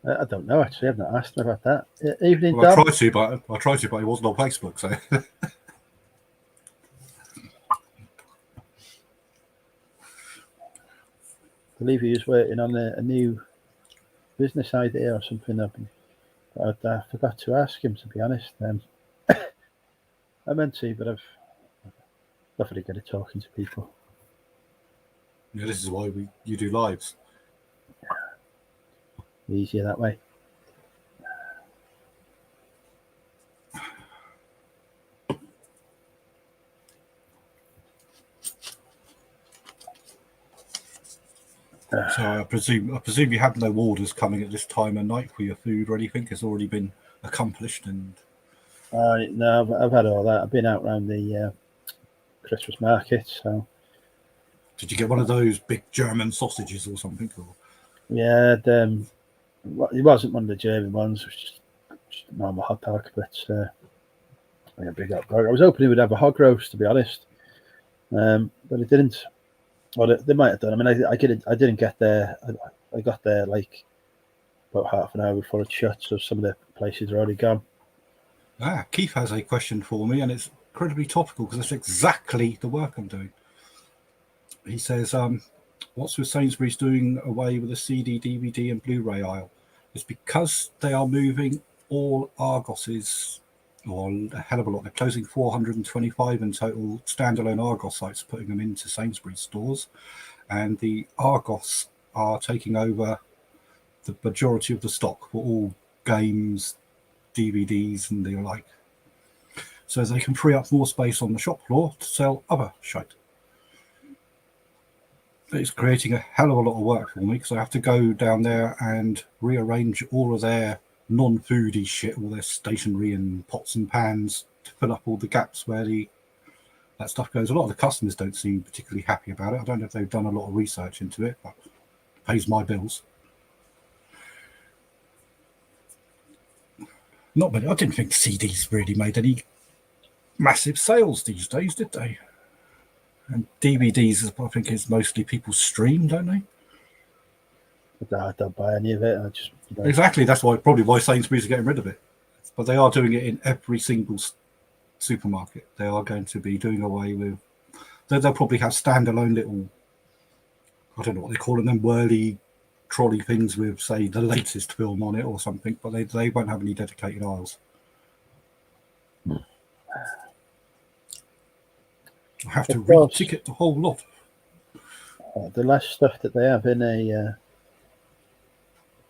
I don't know, actually. I've not asked him about that. Evening, well, Dom. I tried to, but he wasn't on Facebook, so... I believe he was working on a new business idea or something. I forgot to ask him, to be honest. I meant to, but I've not really good at talking to people. Yeah, this is why you do lives. Easier that way. So I presume you have no orders coming at this time of night for your food or anything. It's already been accomplished. And no, I've had all that. I've been out around the Christmas market. So did you get one of those big German sausages or something? Or? Yeah, it wasn't one of the German ones. It was just a normal hot dog, but a big hot dog. I was hoping he would have a hog roast, to be honest, but it didn't. Well, they might have done. I mean, I didn't get there. I got there like about half an hour before it shut, so some of the places are already gone. Keith has a question for me, and it's incredibly topical because it's exactly the work I'm doing. He says, what's with Sainsbury's doing away with the CD, DVD, and Blu-ray aisle? It's because they are moving all Argos's, or a hell of a lot. They're closing 425 in total standalone Argos sites, putting them into Sainsbury's stores. And the Argos are taking over the majority of the stock for all games, DVDs, and the like. So they can free up more space on the shop floor to sell other shite. It's creating a hell of a lot of work for me because I have to go down there and rearrange all of their non-foodie shit, all their stationery and pots and pans to fill up all the gaps where that stuff goes. A lot of the customers don't seem particularly happy about it. I don't know if they've done a lot of research into it, but it pays my bills. Not many. I didn't think CDs really made any massive sales these days, did they? And DVDs, I think, is mostly people stream, don't they? I don't buy any of it. Exactly. That's probably why Sainsbury's are getting rid of it. But they are doing it in every single supermarket. They are going to be doing away with. They'll probably have standalone little, I don't know what they call them, whirly trolley things with, say, the latest film on it or something. But they won't have any dedicated aisles. I have to re-ticket the whole lot. The less stuff that they have in a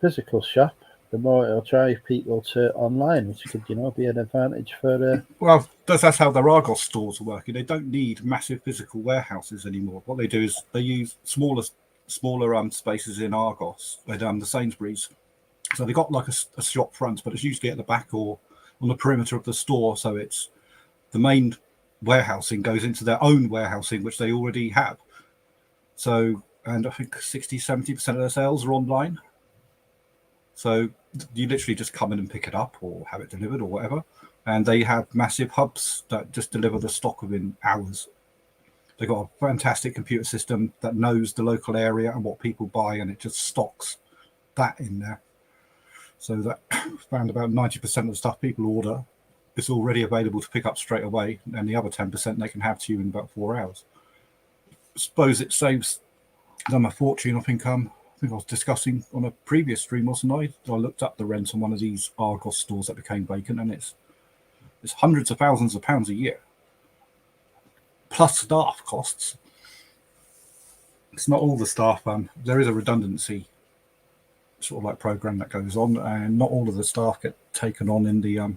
physical shop, the more it'll drive people to online, which could, be an advantage for. Well, that's how their Argos stores are working. They don't need massive physical warehouses anymore. What they do is they use smaller spaces in Argos, the Sainsbury's. So they've got like a shop front, but it's usually at the back or on the perimeter of the store. So it's the main warehousing goes into their own warehousing, which they already have. So, and I think 60-70% of their sales are online. So you literally just come in and pick it up or have it delivered or whatever. And they have massive hubs that just deliver the stock within hours. They've got a fantastic computer system that knows the local area and what people buy, and it just stocks that in there. So that found about 90% of the stuff people order is already available to pick up straight away, and the other 10% they can have to you in about 4 hours. I suppose it saves them a fortune. I think I was discussing on a previous stream, wasn't I? I looked up the rent on one of these Argos stores that became vacant, and it's hundreds of thousands of pounds a year. plus staff costs. It's not all the staff. There is a redundancy sort of like program that goes on, and not all of the staff get taken on in the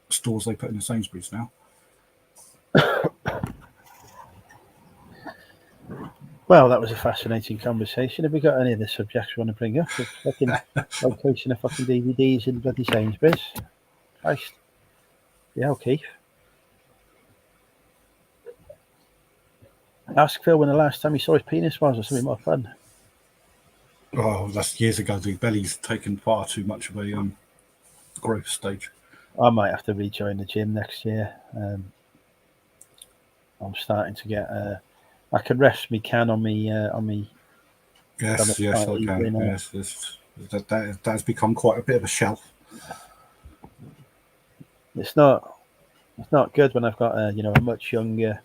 stores they put in the Sainsbury's now. Well, that was a fascinating conversation. Have we got any of the subjects we want to bring up? The fucking location of fucking DVDs in bloody Sainsbury's. Christ. Yeah, Keith. Ask Phil when the last time he saw his penis was, or something more fun. Oh, that's years ago. The belly's taken far too much of a growth stage. I might have to rejoin the gym next year. I'm starting to get. I can rest me can on me. Yes, I can. Yes, that has become quite a bit of a shelf. It's not good when I've got a much younger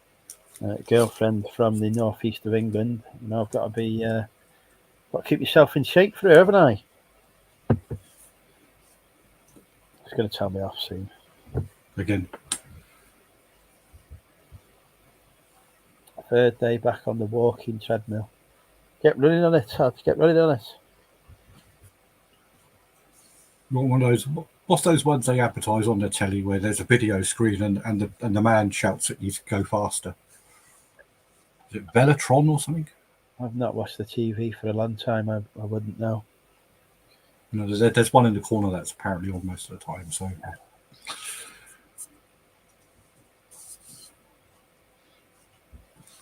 girlfriend from the northeast of England. I've got to be. Got to keep yourself in shape for her, haven't I? It's going to tell me off soon. Again. Third day back on the walking treadmill. Get running on it, Todd. Get running on it. One of those. What's those ones they advertise on the telly where there's a video screen and the man shouts at you to go faster? Is it Velotron or something? I've not watched the TV for a long time. I wouldn't know. There's one in the corner that's apparently on most of the time. So.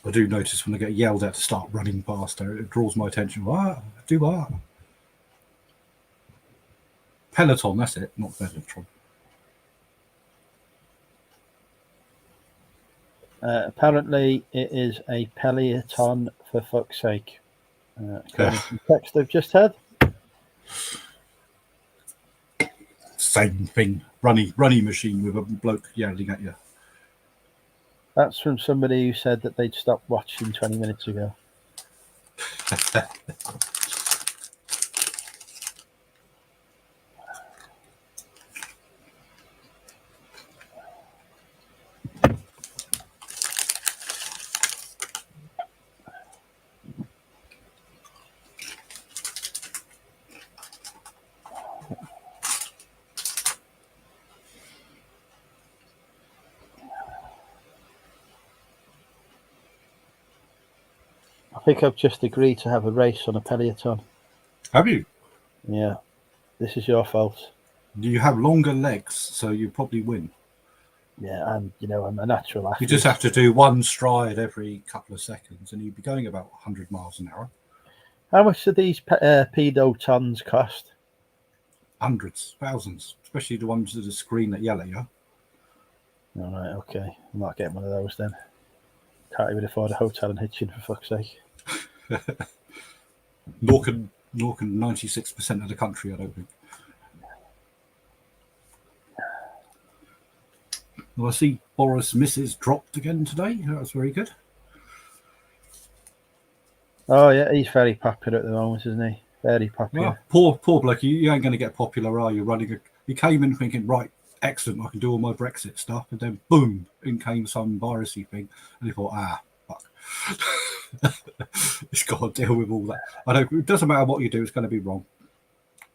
I do notice when I get yelled at to start running faster, it draws my attention. Do what? Peloton, that's it, not Velotron. Apparently, it is a Peloton, for fuck's sake. Text I've just had. Same thing. Running machine with a bloke yelling at you. That's from somebody who said that they'd stopped watching 20 minutes ago. I think I've just agreed to have a race on a Peloton. Have you? Yeah. This is your fault. You have longer legs, so you probably win. Yeah, and I'm a natural athlete. You just have to do one stride every couple of seconds, and you'd be going about 100 miles an hour. How much do these pedotons cost? Hundreds, thousands, especially the ones with the screen that yell at you. All right, okay. I'm not getting one of those then. Can't even afford a hotel in Hitchin, for fuck's sake. Nor can 96% of the country, I don't think. Well, I see Boris Mrs. dropped again today. That was very good. Oh, yeah, he's very popular at the moment, isn't he? Very popular. Well, poor bloke. You ain't going to get popular, are you? You came in thinking, right, excellent, I can do all my Brexit stuff. And then, boom, in came some virusy thing. And he thought, fuck. It's got to deal with all that. It doesn't matter what you do, it's going to be wrong.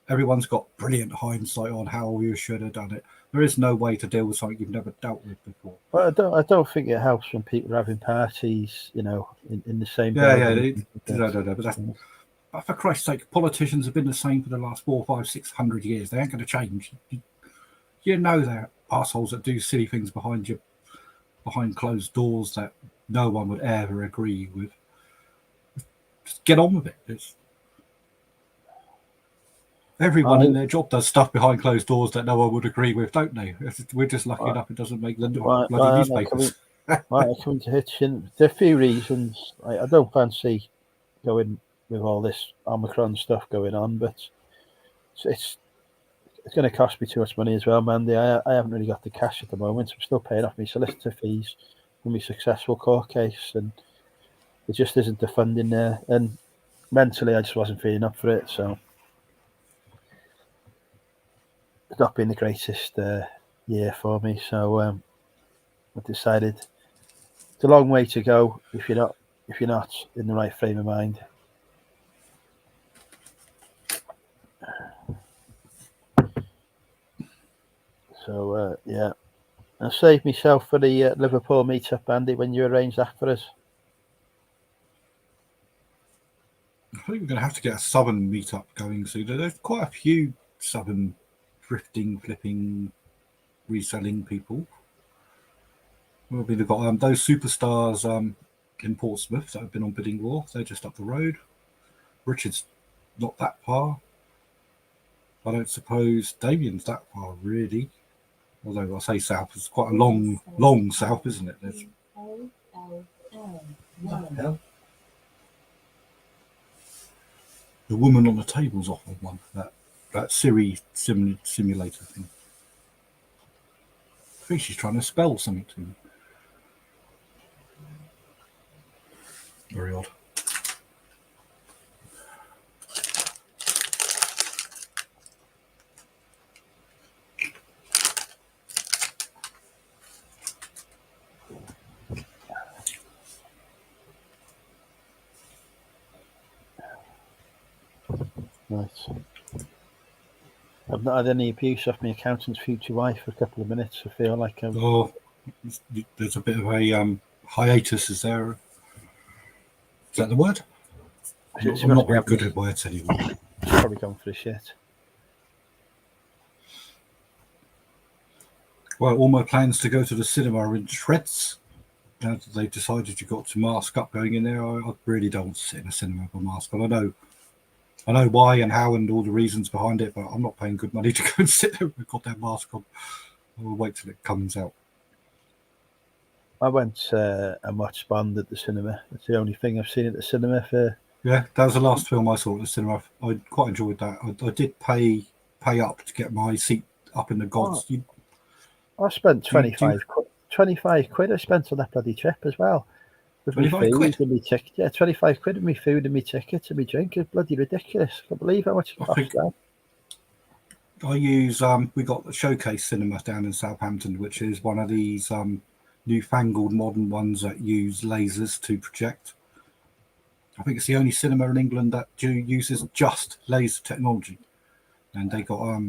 Everyone's got brilliant hindsight on how you should have done it. There is no way to deal with something you've never dealt with before. Well, I don't think it helps when people are having parties, in the same. No, but for Christ's sake, politicians have been the same for the last 400, 500, 600 years. They ain't going to change. You know they're assholes that do silly things behind closed doors that no one would ever agree with. Just get on with it. Everyone in their job does stuff behind closed doors that no one would agree with, don't they? We're just lucky enough it doesn't make the bloody newspapers. Why coming to Hitchin? There are a few reasons. I don't fancy going with all this Omicron stuff going on, but it's going to cost me too much money as well, Mandy. I haven't really got the cash at the moment. I'm still paying off my solicitor fees for my successful court case, and there just isn't the funding there. And mentally, I just wasn't feeling up for it, so it's not been the greatest year for me. So I decided It's a long way to go if you're not in the right frame of mind. So yeah, I'll save myself for the Liverpool meetup, Andy, when you arrange that for us. I think we're going to have to get a Southern meetup going soon. There's quite a few Southern thrifting, flipping, reselling people. We've got those superstars in Portsmouth that have been on bidding war. They're just up the road. Richard's not that far. I don't suppose Damien's that far, really. Although I say south, it's quite a long south, isn't it? There's... The woman on the table's off of one, that Siri simulator thing. I think she's trying to spell something to me. Very odd. Nice. I've not had any abuse off my accountant's future wife for a couple of minutes. I feel like I'm... Oh, there's a bit of a hiatus, is there? Is that the word? I'm not very good at words anymore. She's probably gone for the shit. Well, all my plans to go to the cinema are in shreds. Now that they've decided you've got to mask up going in there, I really don't want to sit in a cinema with a mask on. I know why and how and all the reasons behind it, but I'm not paying good money to go and sit there with a goddamn mask on. I'll wait till it comes out. I went and watched Bond at the cinema. It's the only thing I've seen at the cinema for... Yeah, that was the last film I saw at the cinema. I quite enjoyed that. I did pay up to get my seat up in the gods. I spent 25 quid I spent on that bloody trip as well. With my food and my ticket. Yeah, 25 quid with my food and my ticket and my drink. It's bloody ridiculous. I can't believe how much it costs now. I use we got the Showcase Cinema down in Southampton, which is one of these newfangled modern ones that use lasers to project. I think it's the only cinema in England that uses just laser technology, and they got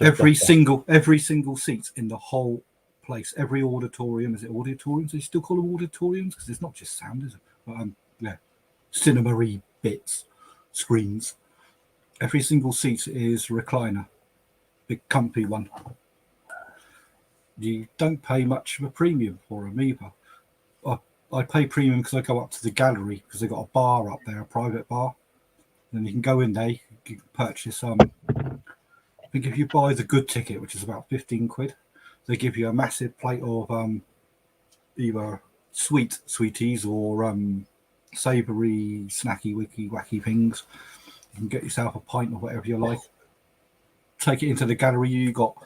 every single seat in the whole place, every auditorium. Is it auditoriums? They still call them auditoriums because it's not just sound, is it? But yeah, cinema-y bits, screens. Every single seat is recliner, big comfy one. You don't pay much of a premium for them either. I pay premium because I go up to the gallery because they've got a bar up there, a private bar. And you can go in there, you can purchase I think if you buy the good ticket, which is about 15 quid, they give you a massive plate of either sweeties or savoury, snacky, wacky things. You can get yourself a pint or whatever you like. Take it into the gallery, you got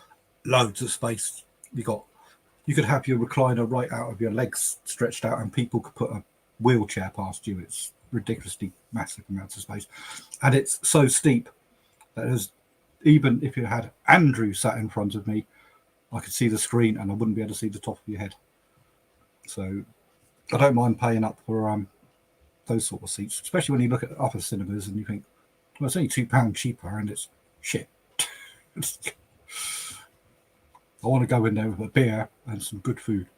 loads of space. You could have your recliner right out of your legs stretched out and people could put a wheelchair past you. It's ridiculously massive amounts of space. And it's so steep that even if you had Andrew sat in front of me, I could see the screen and I wouldn't be able to see the top of your head. So I don't mind paying up for those sort of seats, especially when you look at other cinemas and you think, well, it's only £2 cheaper and it's shit. I want to go in there with a beer and some good food.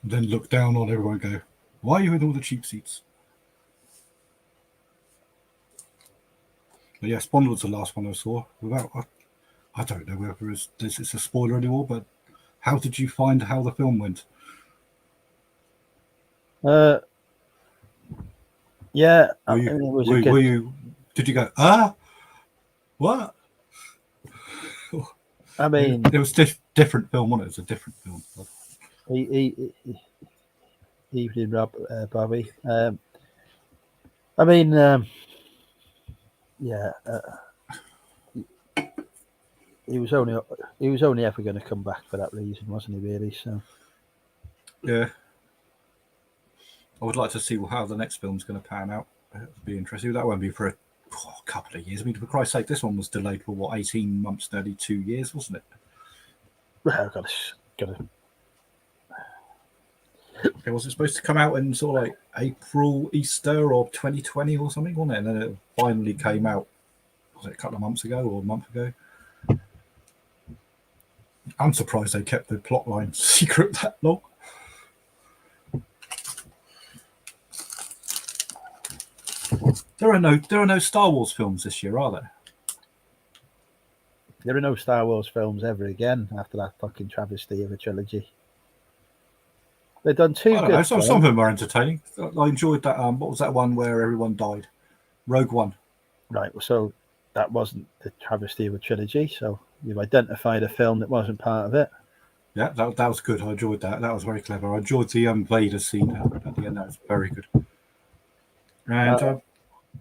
And then look down on everyone and go, why are you in all the cheap seats? But yes, Bond was the last one I saw. I don't know whether it's a spoiler anymore, but how did you find how the film went? Yeah. Did you go, what? I mean, it was different film, wasn't it? It's a different film. Evening, Bobby. I mean, yeah. He was only ever going to come back for that reason, wasn't he? Really? So. Yeah. I would like to see how the next film's going to pan out. It'll be interesting. That won't be for a couple of years. I mean, for Christ's sake, this one was delayed for 18 months, nearly 2 years, wasn't it? Well, I've got to. Okay, was it supposed to come out in sort of like April, Easter, or 2020 or something, wasn't it? And then it finally came out. Was it a couple of months ago or a month ago? I'm surprised they kept the plot line secret that long. There are no Star Wars films this year, are there? There are no Star Wars films ever again after that fucking travesty of a trilogy. They've done two I don't good know. films. Some of them are entertaining. I enjoyed that. What was that one where everyone died? Rogue One. Right, so that wasn't the travesty of a trilogy. So you've identified a film that wasn't part of it. Yeah, that was good. I enjoyed that. That was very clever. I enjoyed the Vader scene at the end. That was very good. And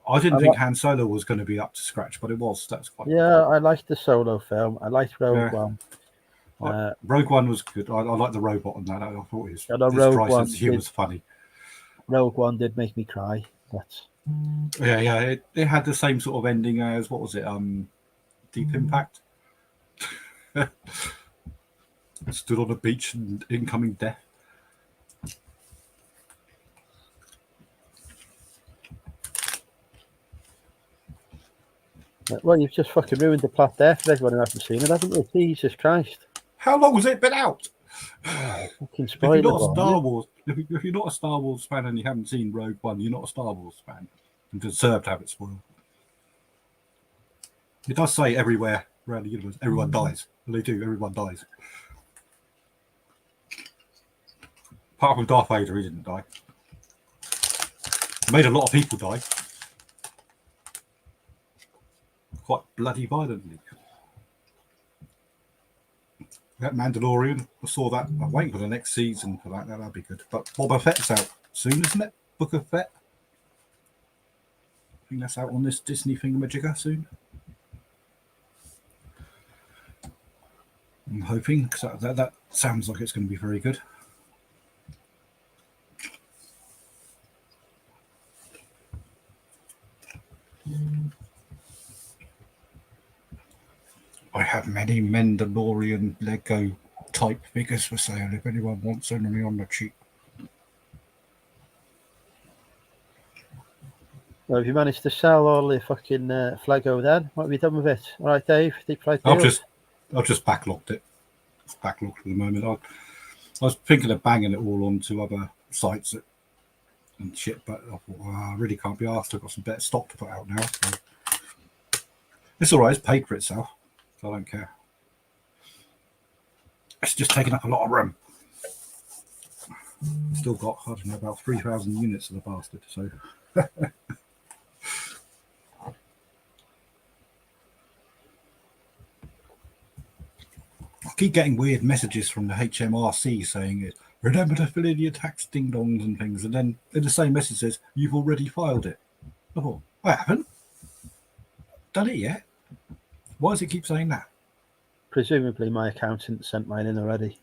I didn't think Han Solo was going to be up to scratch, but it was. That's quite. Yeah, I liked the Solo film. I liked Rogue One. Rogue One was good. I liked the robot on that. I thought his Rogue dry sense of humor was funny. Rogue One did make me cry. But yeah. It had the same sort of ending as what was it? Deep Impact. Stood on a beach and incoming death. Well, you've just fucking ruined the plot there for everyone who hasn't seen it, haven't you? Jesus Christ! How long has it been out? Fucking If you're not a Star spoiler. Wars, if you're not a Star Wars fan and you haven't seen Rogue One, you're not a Star Wars fan. You deserve to have it spoiled. It does say everywhere around the universe, everyone dies. And they do, everyone dies. Apart from Darth Vader, he didn't die. He made a lot of people die. Quite bloody violently. That Mandalorian, I saw that. I'm waiting for the next season for that. That'll be good. But Boba Fett's out soon, isn't it? Book of Fett. I think that's out on this Disney thingamajigger soon. I'm hoping, because that sounds like it's going to be very good. I have many Mandalorian Lego type figures for sale if anyone wants any on the cheap. Well, have you managed to sell all the fucking Flego then? What have you done with it? All right, Dave. Deep fried I've deals? just backlogged it. It's backlogged for the moment. I was thinking of banging it all onto other sites and shit, but I thought, I really can't be asked. I've got some better stock to put out now. So. It's all right. It's paid for itself. So I don't care. It's just taking up a lot of room. Still got, I don't know, about 3,000 units of the bastard. So. I keep getting weird messages from the HMRC saying, remember to fill in your tax ding-dongs and things. And then in the same message says, you've already filed it. I thought, I haven't done it yet. Why does it keep saying that? Presumably my accountant sent mine in already.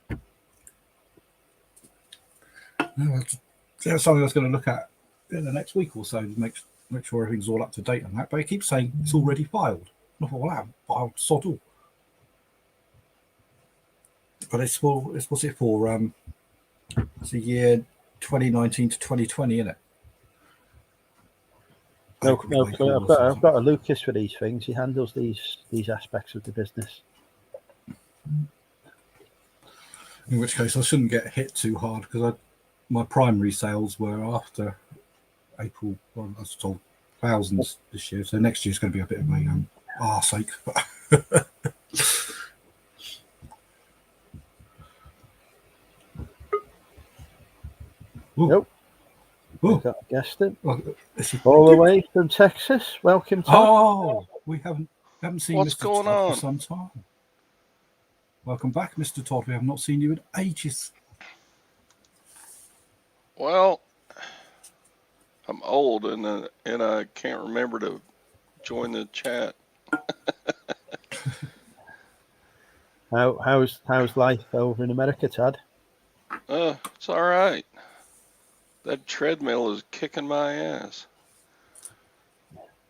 No, that's something I was going to look at in the next week or so to make sure everything's all up to date on that. But it keeps saying it's already filed. And I thought, well, I haven't filed sod all. But it's what's it for? It's the year 2019 to 2020, isn't it? No clue. I've got a Lucas for these things. He handles these aspects of the business. In which case, I shouldn't get hit too hard because my primary sales were after April. Well, I was told thousands this year, so next year's going to be a bit of a arseache. Nope. Oh, I guessed it. All the way from Texas. Welcome, Todd. Oh, we haven't seen What's Mr. going Todd on? for some time. Welcome back, Mr. Todd. We have not seen you in ages. Well, I'm old and I can't remember to join the chat. How's life over in America, Todd? It's all right. That treadmill is kicking my ass.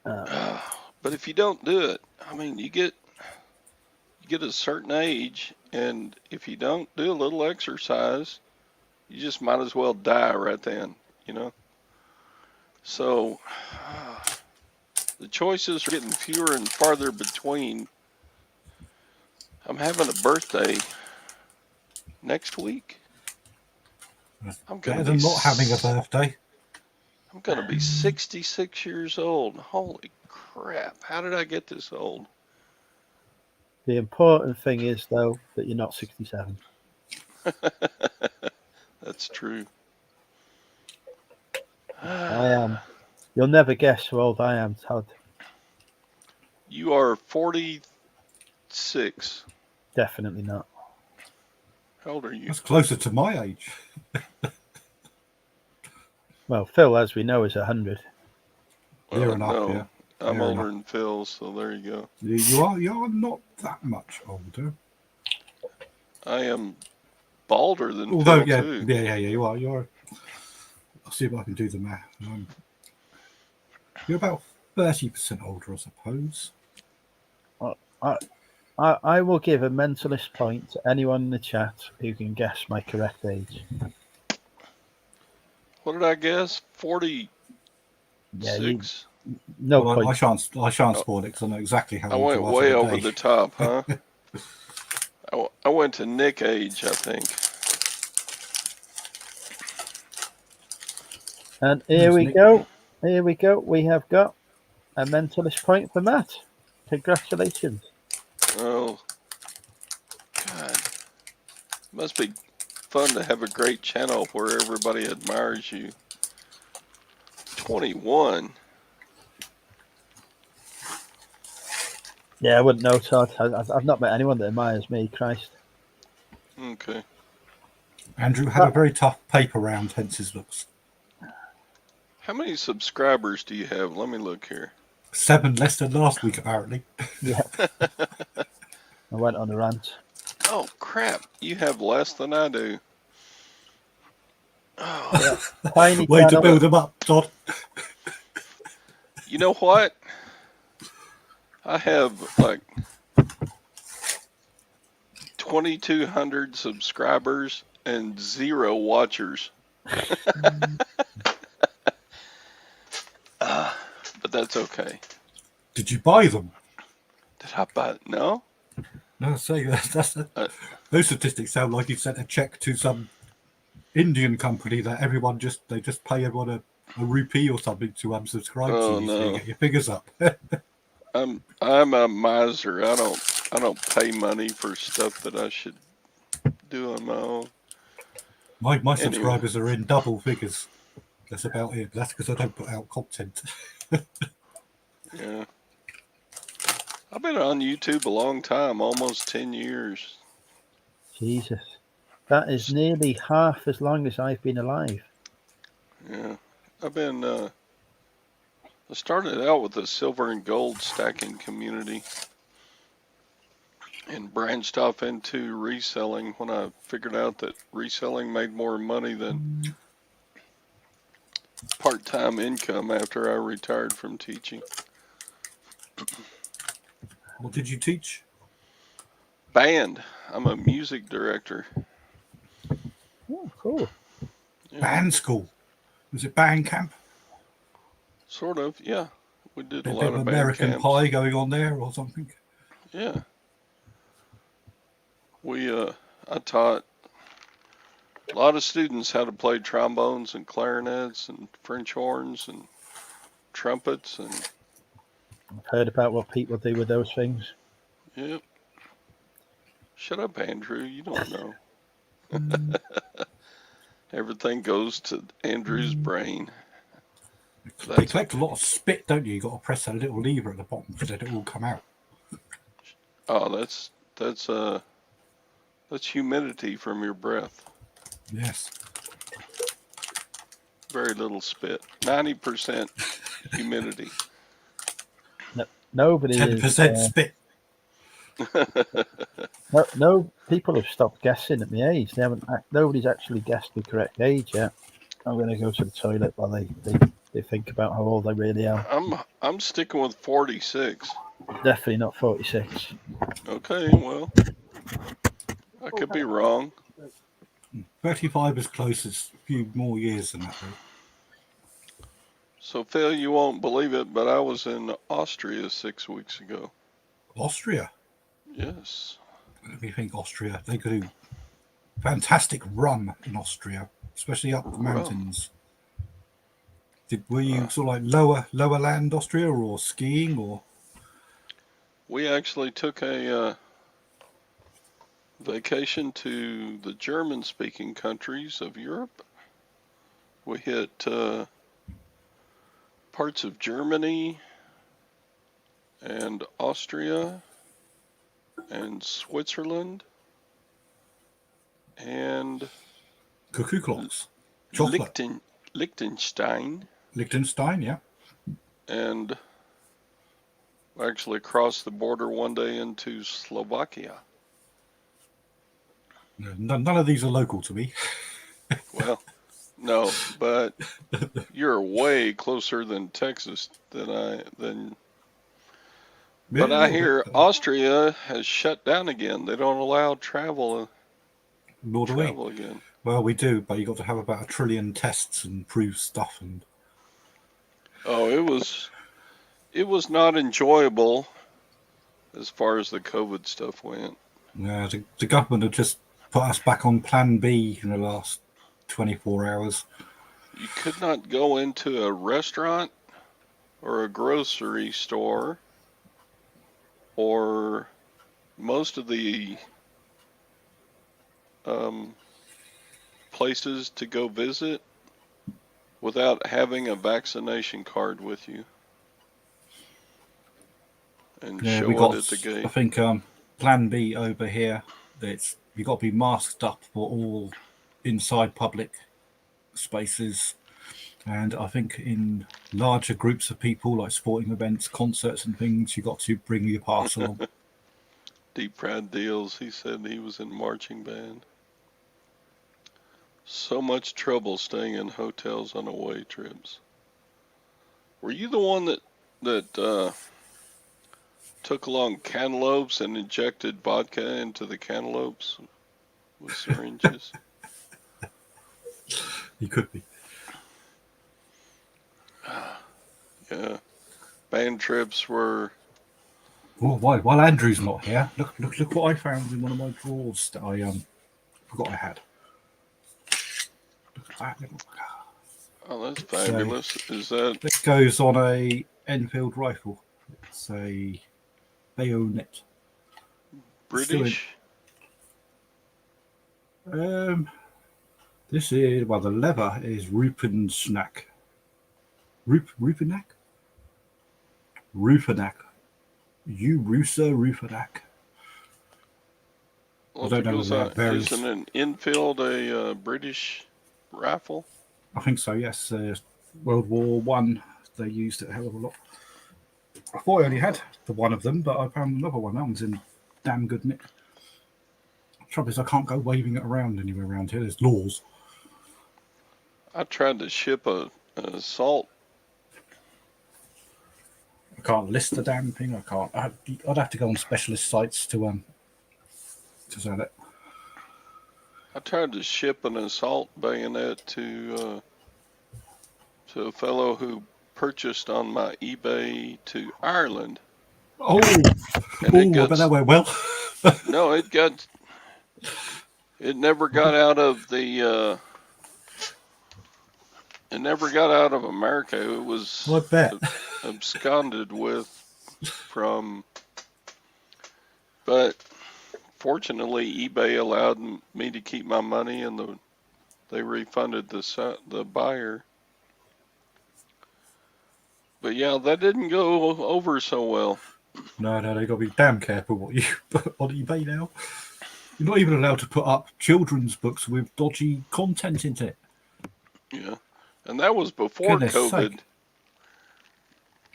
But if you don't do it, I mean, you get get a certain age, and if you don't do a little exercise, you just might as well die right then, you know? So the choices are getting fewer and farther between. I'm having a birthday next week. I'm Better gonna than be not having a birthday. I'm gonna be 66 years old. Holy crap! How did I get this old? The important thing is, though, that you're not 67. That's true. I am. You'll never guess how old I am, Todd. You are 46. Definitely not. How old are you? That's closer to my age. Well, Phil, as we know, is 100. Near enough, no, yeah. I'm Near older enough. than Phil, so there you go. You are not that much older. I am balder than Although, Phil too. yeah, you are. I'll see if I can do the math. You're about 30% older, I suppose. I will give a mentalist point to anyone in the chat who can guess my correct age. What did I guess? 46. Yeah, no Well, point. I shan't spoil it because I know exactly how I old went you are way for the over day. the top, huh? I went to Nick age, I think. And here we go. Here we go. We have got a mentalist point for Matt. Congratulations. Oh, God. Must be fun to have a great channel where everybody admires you. 21. Yeah, I wouldn't know, Todd. I've not met anyone that admires me, Christ. Okay. Andrew had a very tough paper round, hence his looks. How many subscribers do you have? Let me look here. 7 less than last week, apparently. Yeah. I went on a rant. Oh, crap. You have less than I do. Oh. Yeah. Tiny Way to channel. build them up, Todd. You know what? I have like 2,200 subscribers and 0 watchers. But that's okay. Did you buy them? Did I buy it? No? No, say those statistics sound like you sent a check to some Indian company that they just pay everyone a rupee or something to unsubscribe to you so you get your figures up. I'm a miser. I don't pay money for stuff that I should do on my own. My subscribers are in double figures. That's about it. That's because I don't put out content. Yeah. I've been on YouTube a long time, almost 10 years. Jesus. That is nearly half as long as I've been alive. Yeah. I started out with a silver and gold stacking community and branched off into reselling when I figured out that reselling made more money than part-time income after I retired from teaching. What did you teach? Band. I'm a music director. Oh, cool. Yeah. Band school. Was it band camp? Sort of, yeah. We did a Bit lot of of band American camps. Pie going on there or something? Yeah. I taught a lot of students how to play trombones and clarinets and French horns and trumpets and I've heard about what people do with those things. yep. Shut up, Andrew. You don't know. Everything goes to Andrew's brain. They collect a lot of spit, don't you? You got to press a little lever at the bottom to let it all come out. Oh, that's humidity from your breath. Yes. Very little spit. 90% humidity. Nobody 10% is. spit. No, people have stopped guessing at my age. Nobody's actually guessed the correct age yet. I'm going to go to the toilet while they think about how old I really am. I'm sticking with 46. Definitely not 46. Okay, well, I could be wrong. 35 is close. It's a few more years than that, though. So, Phil, you won't believe it, but I was in Austria 6 weeks ago. Austria. Yes. Let me think. Austria. They could do fantastic rum in Austria, especially up the Rum. mountains. Were you sort of like lower land Austria or skiing or? We actually took a vacation to the German-speaking countries of Europe. We hit parts of Germany and Austria and Switzerland and Cuckoo clocks. Chocolate. Liechtenstein, Liechtenstein, yeah. and actually crossed the border one day into Slovakia. None of these are local to me. Well, no, but you're way closer than Texas than. But I hear Austria has shut down again. They don't allow travel again. Well, we do, but you got to have about 1 trillion tests and prove stuff. And Oh, it was not enjoyable as far as the COVID stuff went. the government had just put us back on Plan B in the last 24 hours. You could not go into a restaurant or a grocery store or most of the places to go visit without having a vaccination card with you and show it at the gate. I think Plan B over here, you got to be masked up for all inside public spaces. And I think in larger groups of people, like sporting events, concerts and things, you got to bring your pass along. Deep fried deals. He said he was in marching band. So much trouble staying in hotels on away trips. Were you the one that took along cantaloupes and injected vodka into the cantaloupes with syringes? You could be. Yeah. Band trips were. Oh, while Andrew's not here, look what I found in one of my drawers that I forgot I had. Look at that. Oh, that's fabulous. Is that? This goes on a Enfield rifle. It's a bayonet. British? This is, well, the leather is Rupenack. Rupenack? Rupenack. Rupenack. Well, I don't know that varies. Isn't an Enfield a British rifle? I think so, yes. World War One, they used it a hell of a lot. I thought I only had the one of them, but I found another one. That one's in damn good nick. The trouble is I can't go waving it around anywhere around here. There's laws. I tried to ship an assault. I can't list the damn thing. I can't. I'd have to go on specialist sites to sell it. I tried to ship an assault bayonet to a fellow who purchased on my eBay to Ireland. Oh, I bet that went well. No, it never got out of the. It never got out of America. It was absconded with from. But fortunately, eBay allowed me to keep my money, and they refunded the buyer. But yeah, that didn't go over so well. No, they got to be damn careful what you put on eBay now. You're not even allowed to put up children's books with dodgy content in it. Yeah. And that was before COVID. Sake.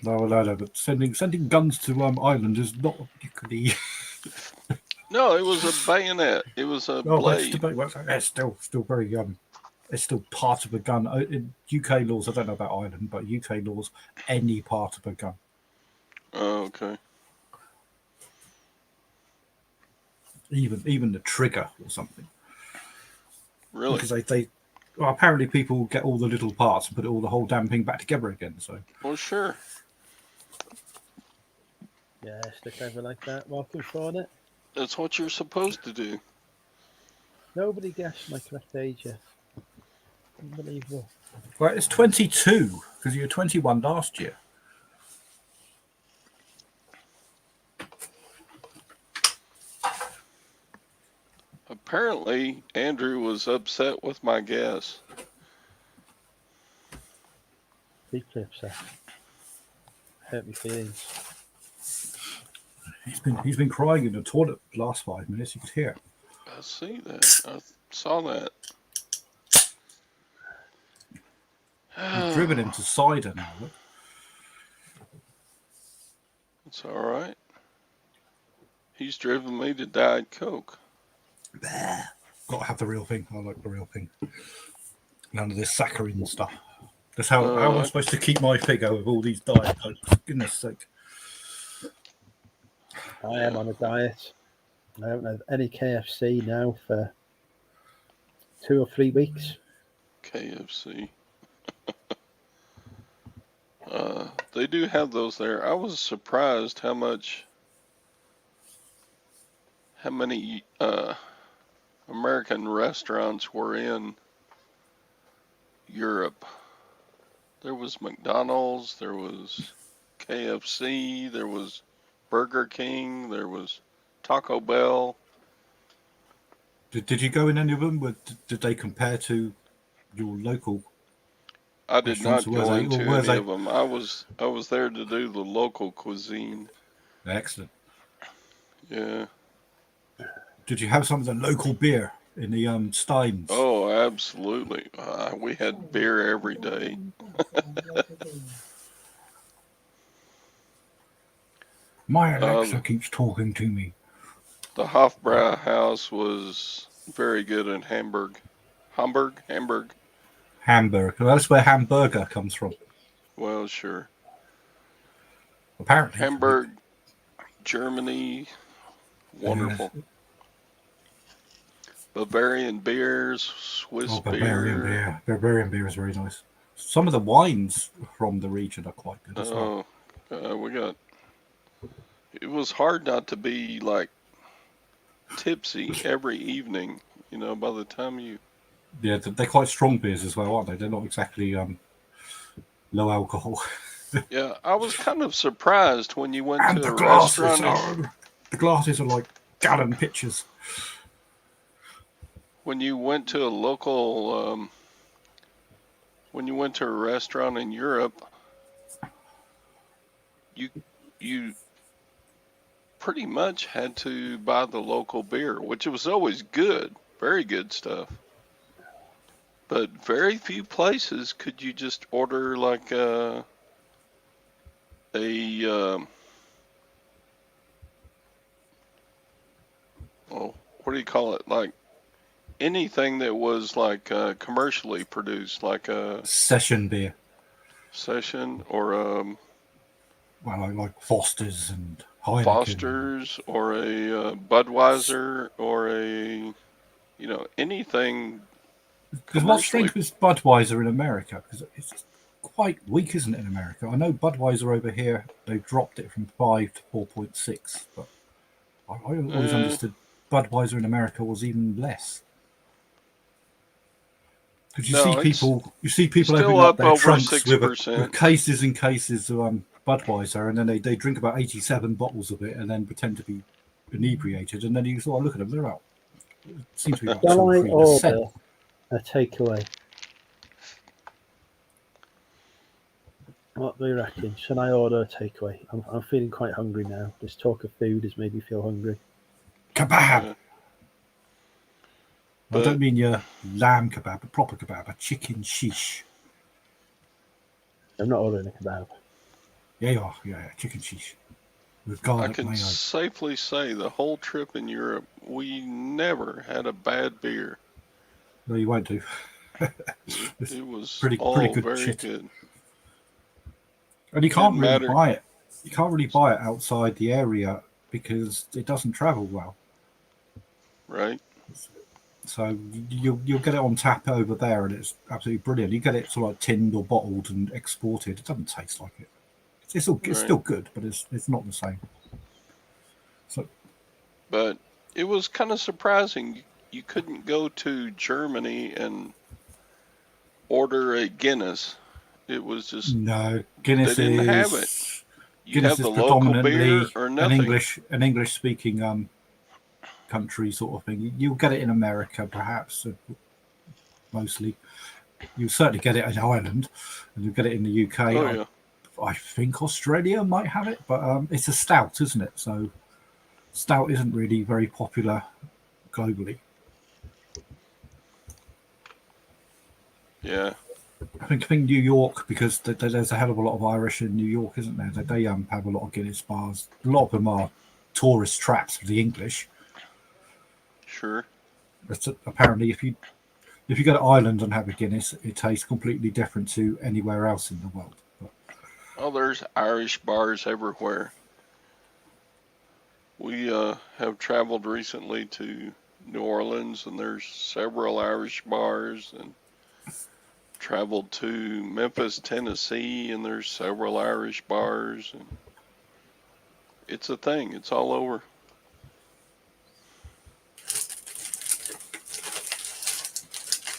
No, but sending guns to Ireland is not particularly. No, it was a bayonet. It was a blade. It's still very it's still part of a gun. In UK laws, I don't know about Ireland, but UK laws, any part of a gun. Oh, okay. even the trigger or something. Really? Because well, apparently people get all the little parts and put all the whole damn thing back together again. So Well, sure. Yeah, stick over like that. Welcome, Shauna. That's what you're supposed to do. Nobody guessed my correct age yet. Unbelievable. well, it's 22 because you were 21 last year. Apparently, Andrew was upset with my guess. Deeply upset. Hurt my feelings. He's been crying in the toilet the last 5 minutes. You could hear it. I see that. I saw that. You've driven him to cider now. Look. It's all right. He's driven me to Diet Coke. Got to have the real thing. I like the real thing. None of this saccharine stuff. That's how I'm supposed to keep my figure with all these diet cokes. Goodness sake. I am on a diet. I haven't had any KFC now for 2 or 3 weeks. KFC. They do have those there. I was surprised how many American restaurants were in Europe. There was McDonald's, there was KFC, there was Burger King, there was Taco Bell. Did you go in any of them? Did they compare to your local? I did not go into any of them. I was there to do the local cuisine. Excellent. Yeah. Did you have some of the local beer in the Steins? Oh, absolutely. We had beer every day. My Alexa keeps talking to me. The Hofbrau House was very good in Hamburg. Hamburg. Hamburg. Well, that's where hamburger comes from. Well, sure. Apparently. Hamburg, Germany. Wonderful. Bavarian beers, Swiss beer. Bavarian beer is very nice. Some of the wines from the region are quite good as well. It was hard not to be like tipsy every evening, by the time you... Yeah, they're quite strong beers as well, aren't they? They're not exactly low alcohol. Yeah, I was kind of surprised when you went to a restaurant. The glasses are like gallon pitchers. When you went to a local, when you went to a restaurant in Europe, you pretty much had to buy the local beer, which was always good, very good stuff. But very few places could you just order like what do you call it? Like anything that was like commercially produced, like a session beer. Session or well, like Foster's and Heineken. Foster's or a Budweiser or a anything. Because what's strange with Budweiser in America, because it's quite weak, isn't it, in America? I know Budweiser over here, they dropped it from 5 to 4.6, but I always understood Budweiser in America was even less. Because you see people opening up their trunks with cases and cases of Budweiser, and then they drink about 87 bottles of it and then pretend to be inebriated, and then you sort of look at them, they're out. It seems to be about 2 or 3%. A takeaway. What do you reckon? Should I order a takeaway? I'm feeling quite hungry now. This talk of food has made me feel hungry. Kebab! I don't mean your lamb kebab, a proper kebab, a chicken shish. I'm not ordering a kebab. Yeah, you are. Yeah, chicken shish. With garlic I can mayo. safely say the whole trip in Europe, we never had a bad beer. No, you won't do. It was pretty good very shit. good. And you can't really buy it. You can't really buy it outside the area because it doesn't travel well. Right. So you'll get it on tap over there, and it's absolutely brilliant. You get it sort of like tinned or bottled and exported. It doesn't taste like it. It's still good, but it's not the same. So, But it was kind of surprising. You couldn't go to Germany and order a Guinness. It was just no, they Guinness didn't have it. is You have the local beer or an nothing. English speaking country sort of thing. You'll get it in America, perhaps, mostly. You'll certainly get it in Ireland, and you'll get it in the UK. Oh yeah. I think Australia might have it, but it's a stout, isn't it? So stout isn't really very popular globally. Yeah. I think New York, because there's a hell of a lot of Irish in New York, isn't there? They have a lot of Guinness bars. A lot of them are tourist traps for the English. Sure. But apparently, if you go to Ireland and have a Guinness, it tastes completely different to anywhere else in the world. But, Oh, there's Irish bars everywhere. We have traveled recently to New Orleans, and there's several Irish bars, and traveled to Memphis, Tennessee, and there's several Irish bars, and it's a thing. It's all over.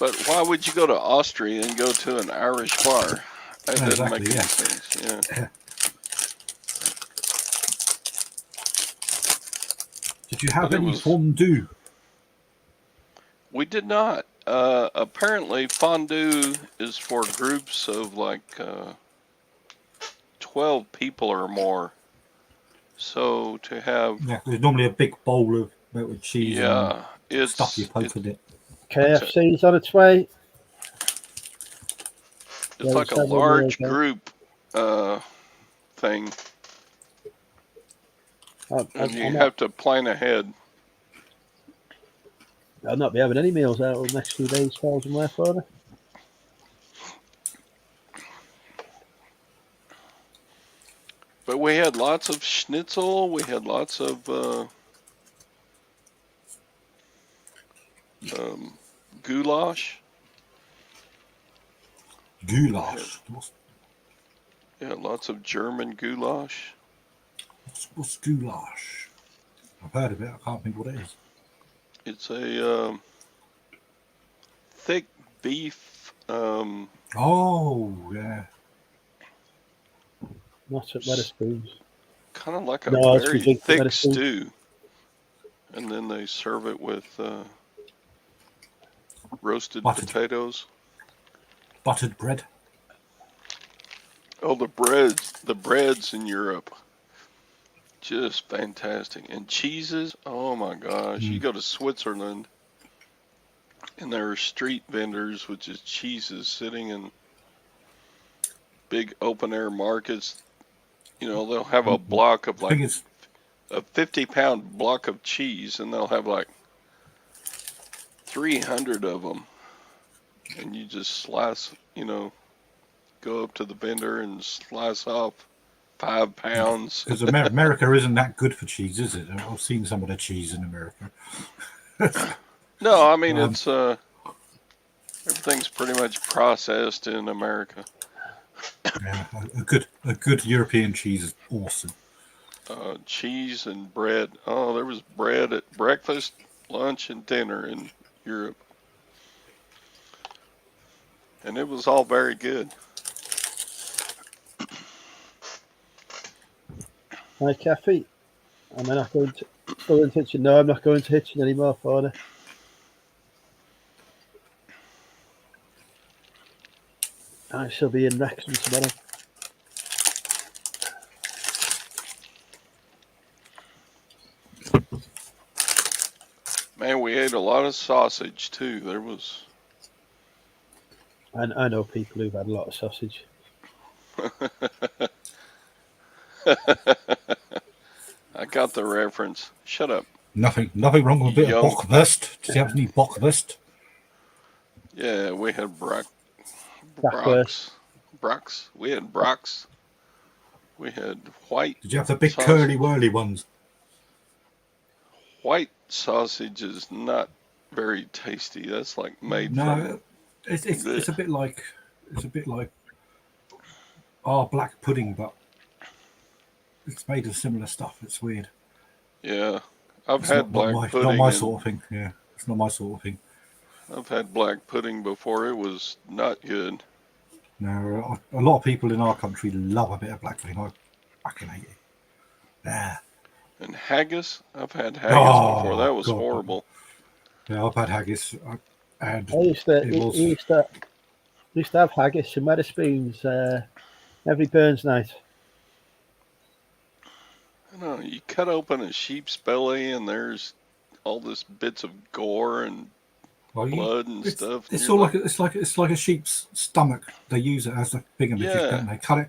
But why would you go to Austria and go to an Irish bar? That doesn't make any sense. Yeah. Did you have any fondue? We did not. Apparently, fondue is for groups of like 12 people or more. So to have there's normally a big bowl of melted cheese and it's stuff you poke in it. KFC's on its way. It's like a large group thing. And you have to plan ahead. I'll not be having any meals out over the next few days, as far as I'm aware, for it. But we had lots of schnitzel. We had lots of goulash. Goulash. Yeah, lots of German goulash. What's goulash? I've heard of it. I can't think what it is. It's a thick beef. Oh, yeah. Not at Wetherspoons. Kind of like a very thick stew. And then they serve it with roasted potatoes. Buttered bread. Oh, the breads in Europe. Just fantastic. And cheeses, oh my gosh. You go to Switzerland and there are street vendors with just cheeses sitting in big open air markets. You know, they'll have a block of like a 50-pound block of cheese, and they'll have like 300 of them. And you just slice, you know, go up to the vendor and slice off 5 pounds. Because America isn't that good for cheese, is it? I've seen some of the cheese in America. No, I mean, it's everything's pretty much processed in America. Yeah, a good European cheese is awesome. Cheese and bread. Oh, there was bread at breakfast, lunch, and dinner in Europe. And it was all very good. Hi, Kathy. Am I not going to Hitchin? No, I'm not going to Hitchin anymore, for it. I shall be in Wrexham tomorrow. Man, we ate a lot of sausage too. There was. I know people who've had a lot of sausage. I got the reference. Shut up. Nothing wrong with a bit of bockwurst. Did you have any bockwurst? Yeah, we had Brocks. We had Brocks. We had white. Did you have the big sausage. curly whirly ones? white sausage is not very tasty. That's like made from. No, it's a bit like black pudding, but it's made of similar stuff. It's weird. Yeah, I've It's had black not pudding. my sort of thing. Yeah, it's not my sort of thing. I've had black pudding before. It was not good. No, a lot of people in our country love a bit of black pudding. I fucking hate it. Yeah. And haggis, I've had haggis before. That was God. horrible. Yeah, I've had haggis, and I used to, it was. used to have haggis and Wetherspoons every Burns night. I don't know, you cut open a sheep's belly and there's all this bits of gore and blood and stuff. It's all like it's like a sheep's stomach. They use it as a thingamajig, don't they? Cut it,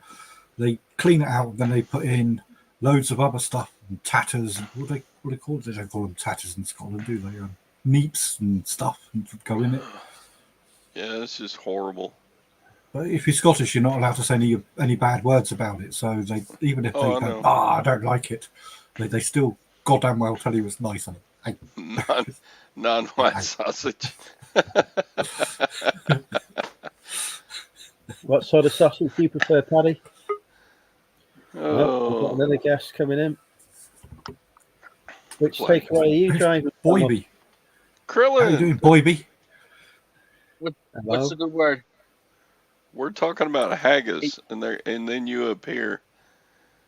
they clean it out, then they put in loads of other stuff and tatters. What do they call it? They don't call them tatters in Scotland, do they? Neeps and stuff and go in it. Yeah, it's just horrible. But if you're Scottish, you're not allowed to say any bad words about it. So even if they go, I don't like it, they still goddamn well tell you it's nice on it. Non-white sausage. What sort of sausage do you prefer, Paddy? Oh. We've got another guest coming in. Which takeaway are you driving? Boyby. Krillin. How you doing, Boyby? What's the good word? We're talking about haggis, and then you appear.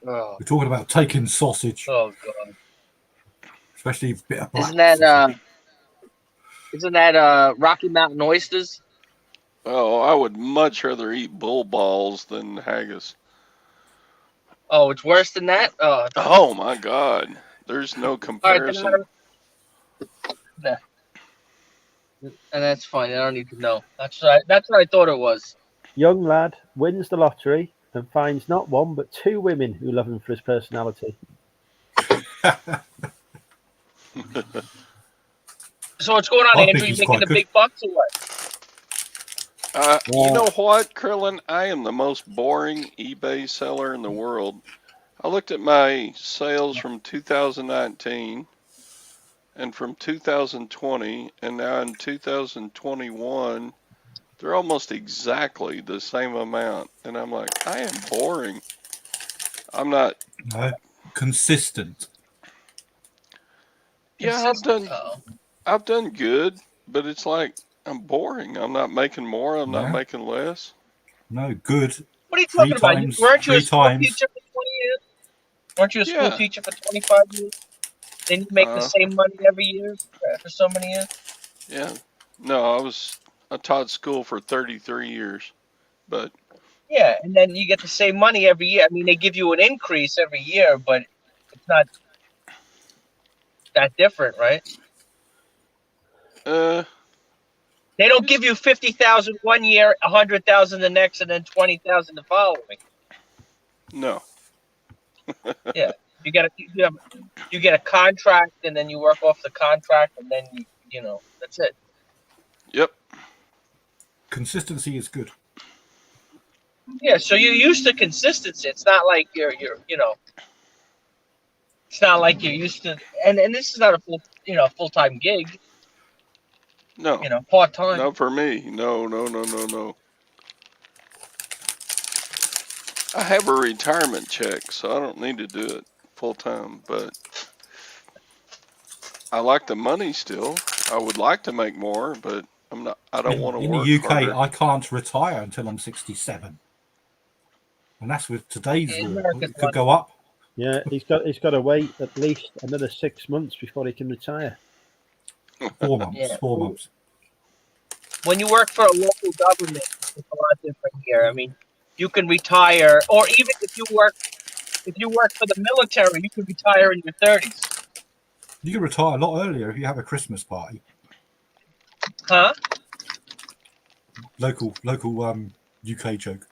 Oh. We're talking about taking sausage. Oh God. Especially a bit of black. Isn't that Rocky Mountain oysters? Oh, I would much rather eat bull balls than haggis. Oh, it's worse than that? Oh my God. There's no comparison. All right, and that's fine. I don't need to know. That's what I thought it was. Young lad wins the lottery and finds not one but two women who love him for his personality. So what's going on, Andrew? You making the big bucks or what? You know what, Krillin? I am the most boring eBay seller in the world. I looked at my sales from 2019 and from 2020, and now in 2021, they're almost exactly the same amount. And I'm like, I am boring. I'm not... No, consistent. Yeah, I've done good, but it's like, I'm boring. I'm not making more. I'm not making less. No, good. What are you talking about? Weren't you a school teacher for 20 years? Weren't you a school teacher for 25 years? Didn't you make the same money every year for so many years? Yeah. No, I taught school for 33 years, but... Yeah, and then you get the same money every year. I mean, they give you an increase every year, but it's not that different, right? They don't give you 50,000 one year, 100,000 the next, and then 20,000 the following. No. Yeah, you get a contract, and then you work off the contract, and then you know that's it. Yep. Consistency is good. Yeah, so you're used to consistency. It's not like you're it's not like you're used to, and this is not a full-time gig. No. Part time. Not for me. No. I have a retirement check, so I don't need to do it full time, but I like the money still. I would like to make more, but I don't want to work in the UK, harder. I can't retire until I'm 67. And that's with today's law. It could go up. Yeah, he's got to wait at least another 6 months before he can retire. 4 months. Yeah. 4 months. When you work for a local government, it's a lot different here. I mean, you can retire, or even if you work for the military, you can retire in your 30s. You can retire a lot earlier if you have a Christmas party. Huh? Local UK joke.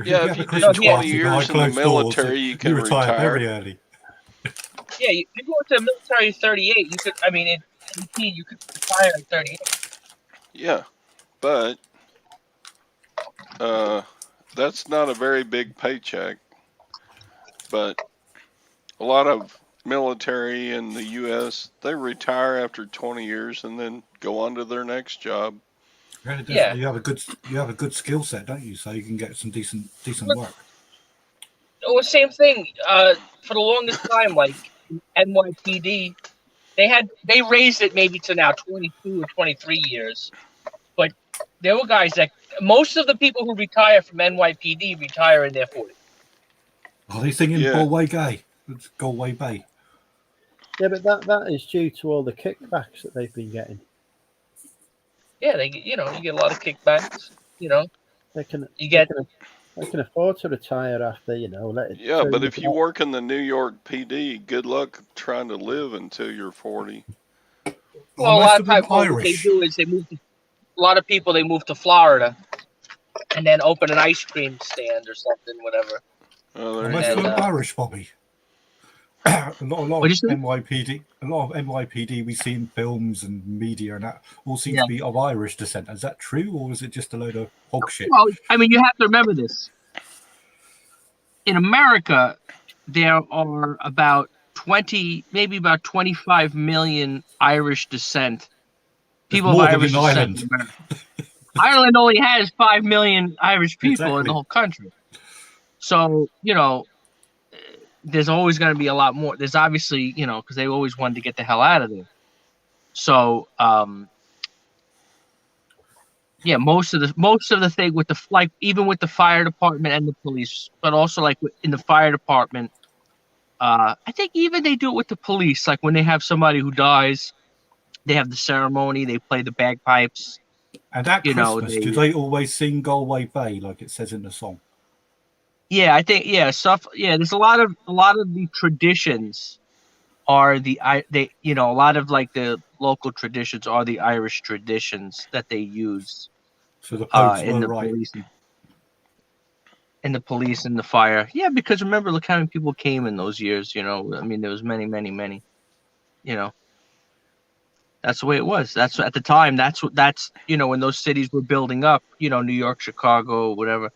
Yeah, if you do 20 years in the military, you can retire very early. Yeah, you go to the military at 38. You could, I mean, you could retire at 38. Yeah, but that's not a very big paycheck. But a lot of military in the U.S., they retire after 20 years and then go on to their next job. Yeah, Yeah. you have a good skill set, don't you? So you can get some decent work. Well, same thing. For the longest time, like NYPD, they raised it maybe to now 22 or 23 years. But there were guys that most of the people who retire from NYPD retire in their 40s. Are they singing Yeah. Galway Gay? It's Galway Bay. Yeah, but that is due to all the kickbacks that they've been getting. Yeah, you get a lot of kickbacks. They can You get they can afford to retire after let it. Yeah, but if you work in the New York PD, good luck trying to live until you're 40. well, a most lot of of them times what they Irish. do is a lot of people they move to Florida and then open an ice cream stand or something, whatever. Oh, there Most you of go. them Irish, Bobby. a lot What'd of you say? NYPD we see in films and media and that all seems to be of Irish descent. Is that true, or is it just a load of hog shit? Well, I mean, you have to remember this. In America, there are about 25 million Irish descent. People of more than Irish in descent Ireland. in America. Ireland only has 5 million Irish people in Exactly. the whole country. So, there's always going to be a lot more. There's obviously, because they always wanted to get the hell out of there. So, yeah, most of the thing with even with the fire department and the police, but also like in the fire department, I think even they do it with the police. Like when they have somebody who dies, they have the ceremony, they play the bagpipes. And at Christmas, do they always sing Galway Bay like it says in the song? Yeah, I think stuff. Yeah, there's a lot of the traditions are a lot of like the local traditions are the Irish traditions that they use. So the Popes in were the right. police. And the police and the fire. Yeah, because remember, look how many people came in those years, I mean, there was many, many, many, That's the way it was. That's at the time, that's when those cities were building up, New York, Chicago, whatever.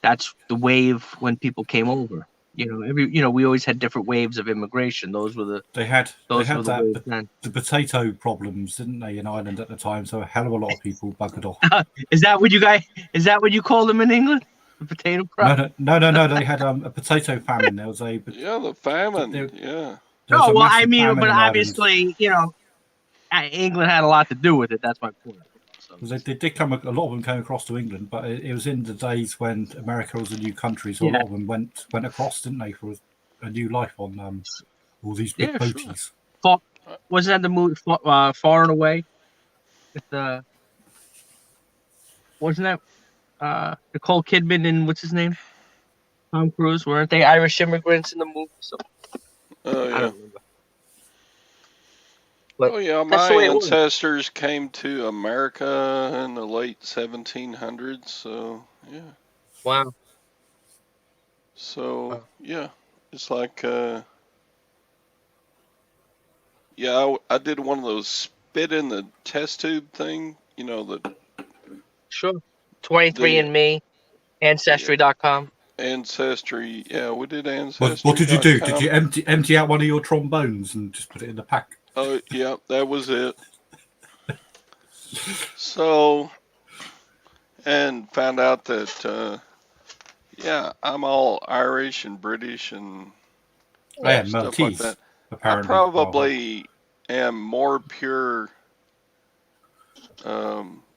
That's the wave when people came over. We always had different waves of immigration. Those were the waves then. The potato problems, didn't they, in Ireland at the time? So a hell of a lot of people buggered off. Is that what you call them in England? The potato crop? No. They had a potato famine. There was the famine. Yeah. No, well, I mean, but obviously, England had a lot to do with it. That's my point. So. They did come. A lot of them came across to England, but it was in the days when America was a new country, so a lot of them went across, didn't they, for a new life on all these big boaties. Sure. Wasn't that the movie Far and Away? With wasn't that Nicole Kidman and what's his name? Tom Cruise. Weren't they Irish immigrants in the movie? So, oh yeah. I don't remember. But my ancestors came to America in the late 1700s, so yeah. Wow. So yeah, it's like I did one of those spit in the test tube thing, Sure. 23andMe, Ancestry.com. Ancestry, yeah, we did Ancestry. What did you do? Did you empty out one of your trombones and just put it in the pack? Oh, yeah, that was it. So, and found out that, I'm all Irish and British and stuff Maltese, like that. apparently. I probably am more pure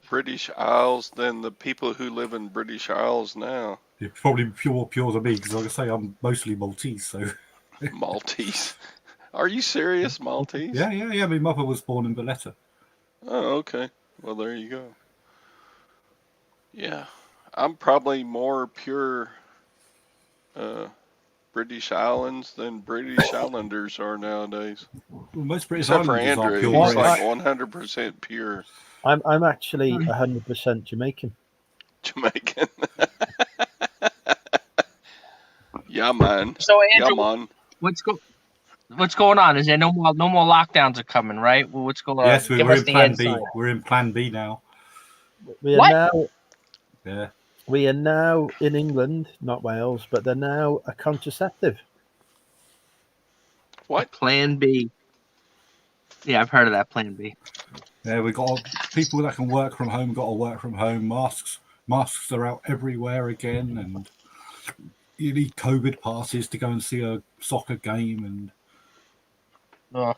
British Isles than the people who live in British Isles now. You're probably pure than me, because like I say, I'm mostly Maltese, so... Maltese? Are you serious, Maltese? Yeah. My mother was born in Valletta. Oh, okay. Well, there you go. Yeah. I'm probably more pure British Islands than British Islanders are nowadays. Well, most British Except for Islanders Andrew, are pure he's British. like 100% pure I'm actually 100% Jamaican. Jamaican. Yeah, man. So Andrew, yeah, man. What's going on? Is there no more lockdowns are coming, right? Well, what's going on? Yes, we're in Plan B. We're in Plan B now. We are now. Yeah. We are now in England, not Wales, but they're now a contraceptive. What? Plan B. Yeah, I've heard of that Plan B. Yeah, we got people that can work from home. Got to work from home. Masks are out everywhere again, and you need COVID passes to go and see a soccer game, and Oh.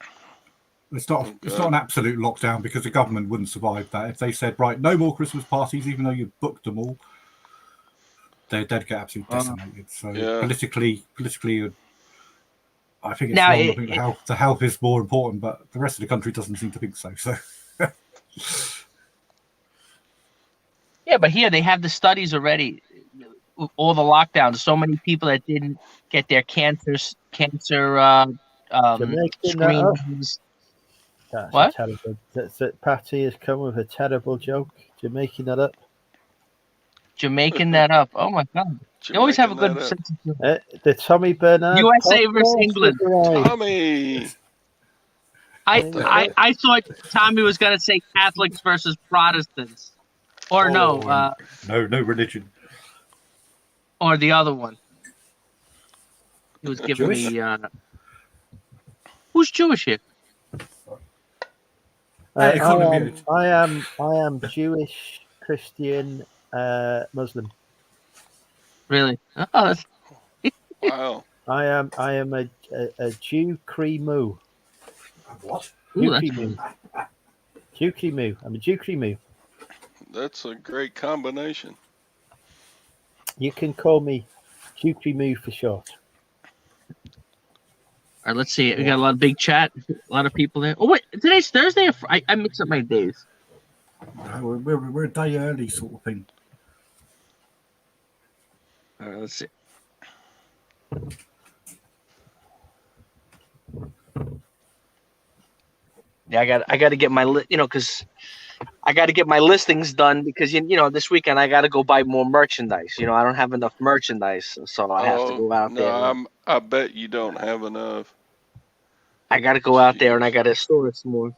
it's not an absolute lockdown because the government wouldn't survive that. If they said, right, no more Christmas parties, even though you booked them all, they'd get absolutely decimated. So politically, I think it's Now, wrong. I think the health is more important, but the rest of the country doesn't seem to think so. So yeah, but here they have the studies already. All the lockdowns. So many people that didn't get their cancer Jamaican screenings. That's What? a terrible. That Patty has come with a terrible joke. You're making that up. Jamaican that up. Oh my God! You always have a good Jamaican sense of humor. The Tommy Bernard USA versus podcast England. has arrived. Tommy. I thought Tommy was gonna say Catholics versus Protestants, or no religion, or the other one. He was giving Jewish? me. Who's Jewish here? Hey, I am Jewish, Christian, Muslim. Really? Oh, that's Wow. I am a Jew Creamoo. what? Ooh, that's Jew Creamoo. I'm a Jew Creamoo. That's a great combination. You can call me Jew Creamoo for short. All right, let's see. We got a lot of big chat. A lot of people there. Oh wait, today's Thursday. I mix up my days. No, we're a day early, sort of thing. All right, let's see. Yeah, I got to get my because I got to get my listings done because this weekend I got to go buy more merchandise. I don't have enough merchandise, so I have to go out there. I bet you don't have enough. I got to go out there and I got to store some more.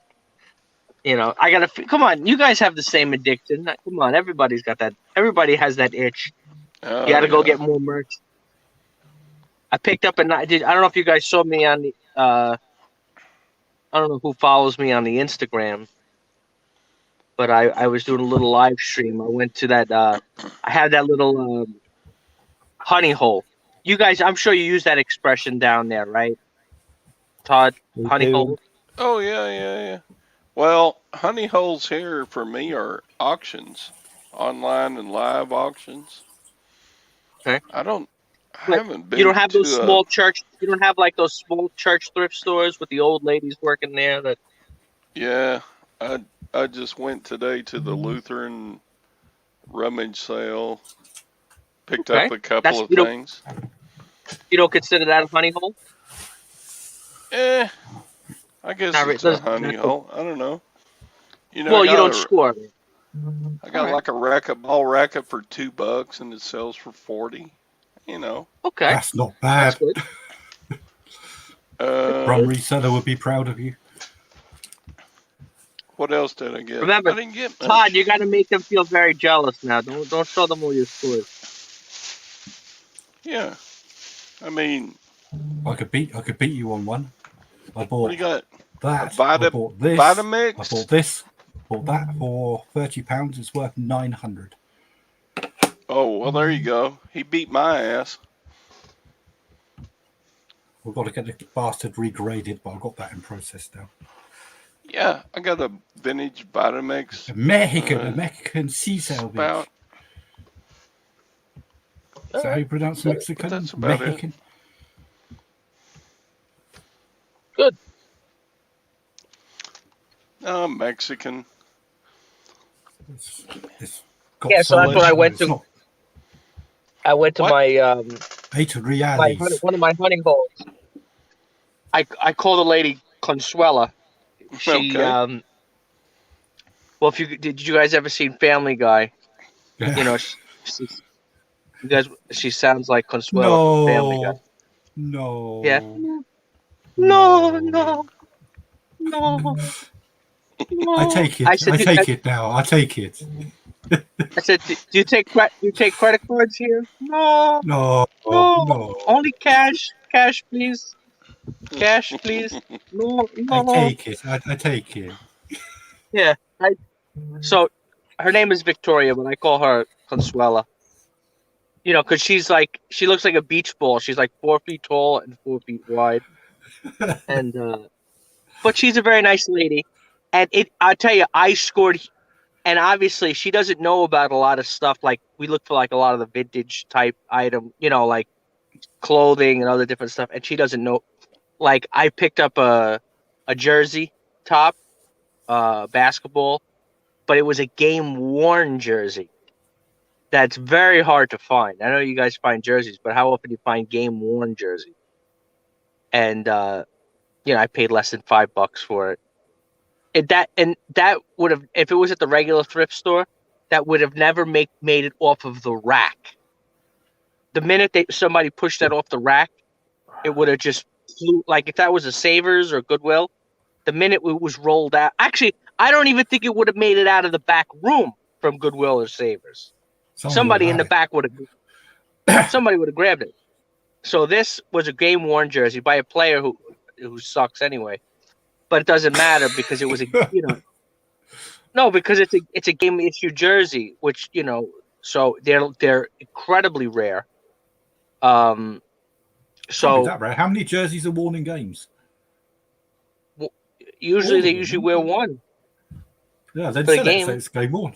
I got to come on. You guys have the same addiction. Come on, everybody's got that. Everybody has that itch. You got to go get more merch. I picked up I don't know if you guys saw me on the. I don't know who follows me on the Instagram, but I was doing a little live stream. I went to that. I had that little honey hole. You guys, I'm sure you use that expression down there, right? Todd, honey hole. Oh yeah. Well, honey holes here for me are auctions, online and live auctions. Okay. I haven't been. You don't have those to small church. You don't have like those small church thrift stores with the old ladies working there. That. Yeah, I just went today to the Lutheran rummage sale. Picked up a couple of things. You don't consider that a honey hole? I guess it's a honey hole. I don't know. Well, you don't score. I got like a ball racket for $2 and it sells for $40. Okay. That's not bad. That's good. Rum reseller would be proud of you. What else did I get? Remember, I didn't get much. Todd, you got to make them feel very jealous now. Don't show them all your scores. Yeah, I mean, I could beat you on one. I bought what do you got? that. I bought this. Vitamix? I bought this. Bought that for £30. It's worth $900. Oh well, there you go. He beat my ass. We've got to get the bastard regraded, but I've got that in process now. Yeah, I got a vintage Vitamix. Mexican sea salvage. Spout. Is that how you pronounce Mexican? That's about Mexican. Good. Mexican. It's Yeah, so that's what I went to. I went to What? my 8 reales. one of my hunting holes. I called the lady Consuela. She Okay. well, did you guys ever seen Family Guy? She sounds like Consuela from Family Guy. No. Yeah. No. I take it. I take it now. I take it. I said, do you take credit cards here? No. No. Only cash. Cash, please. Cash, please. No, I no, no. take it. I take it. Yeah. So her name is Victoria, but I call her Consuela. You know, because she looks like a beach ball. She's like 4 feet tall and 4 feet wide, and but she's a very nice lady. And I tell you, I scored, and obviously she doesn't know about a lot of stuff. Like we look for like a lot of the vintage type item, you know, like clothing and other different stuff, and she doesn't know. Like I picked up a jersey top, basketball, but it was a game worn jersey. That's very hard to find. I know you guys find jerseys, but how often do you find game worn jersey? And you know, I paid less than $5 for it. And that would have, if it was at the regular thrift store, that would have never made it off of the rack. The minute somebody pushed that off the rack, it would have just flew. Like if that was a Savers or Goodwill, the minute it was rolled out, actually, I don't even think it would have made it out of the back room from Goodwill or Savers. Somebody in the back somebody would have grabbed it. So this was a game worn jersey by a player who sucks anyway. But it doesn't matter because it was no, because it's a game issue jersey, which so they're incredibly rare. Can't be So that rare. How many jerseys are worn in games? usually All they of them, usually huh? wear one Yeah, they'd for the sell it, game. so it's game worn.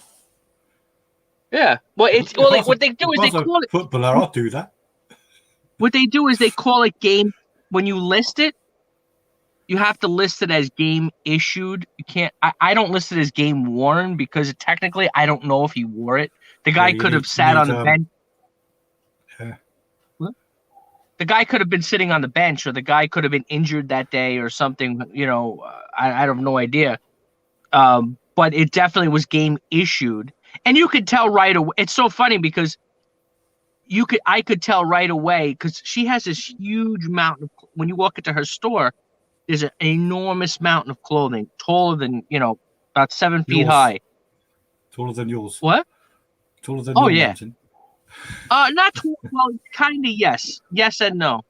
Yeah. Well, If I was what they do if is I they was a call it. footballer, I'd do that. What they do is they call it game. When you list it, you have to list it as game issued. You can't. I don't list it as game worn because technically I don't know if he wore it. The guy Yeah, could have sat on the bench. Yeah. The guy could have been sitting on the bench, or the guy could have been injured that day, or something. I have no idea. But it definitely was game issued, and you could tell right away. It's so funny because I could tell right away because she has this huge mountain. When you walk into her store, there's an enormous mountain of clothing, taller than about 7 feet Yours. high. Taller than yours. What? Taller than Oh your yeah. mountain. Not well, kind of yes and no.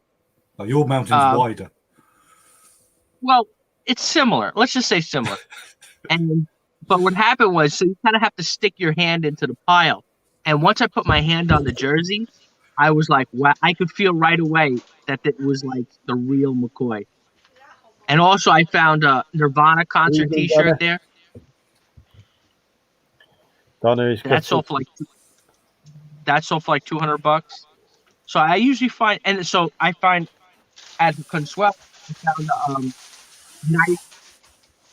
Oh, your mountain's wider. Well, it's similar. Let's just say similar. But what happened was, so you kind of have to stick your hand into the pile. And once I put my hand on the jersey, I was like, wow, I could feel right away that it was like the real McCoy. And also, I found a Nirvana concert Evening, T-shirt Donna. there. Donna is That's sold for like $200. So I usually find, and so I find at Consuelo, I found nice.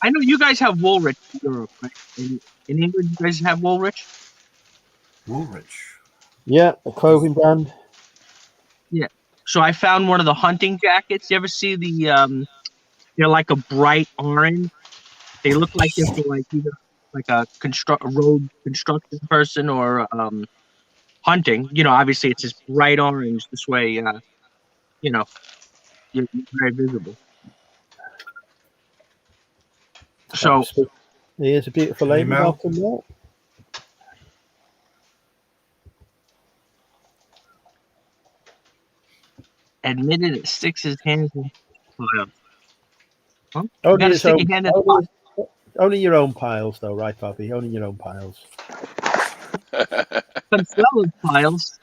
I know you guys have Woolrich in Europe, right? In England, you guys have Woolrich. Woolrich. Yeah, a clothing brand. Yeah. So I found one of the hunting jackets. You ever see they're like a bright orange. They look like they're for like either like a road construction person or hunting. Obviously it's this bright orange. This way, you're very visible. So Here's a beautiful Hey, lady. Mel. Welcome there. admitted it sticks his hands in the pile. Huh? You Only, gotta its stick own, your hand in the pile. only your own piles, though, right, Bobby? Only your own piles. Consuelo's piles.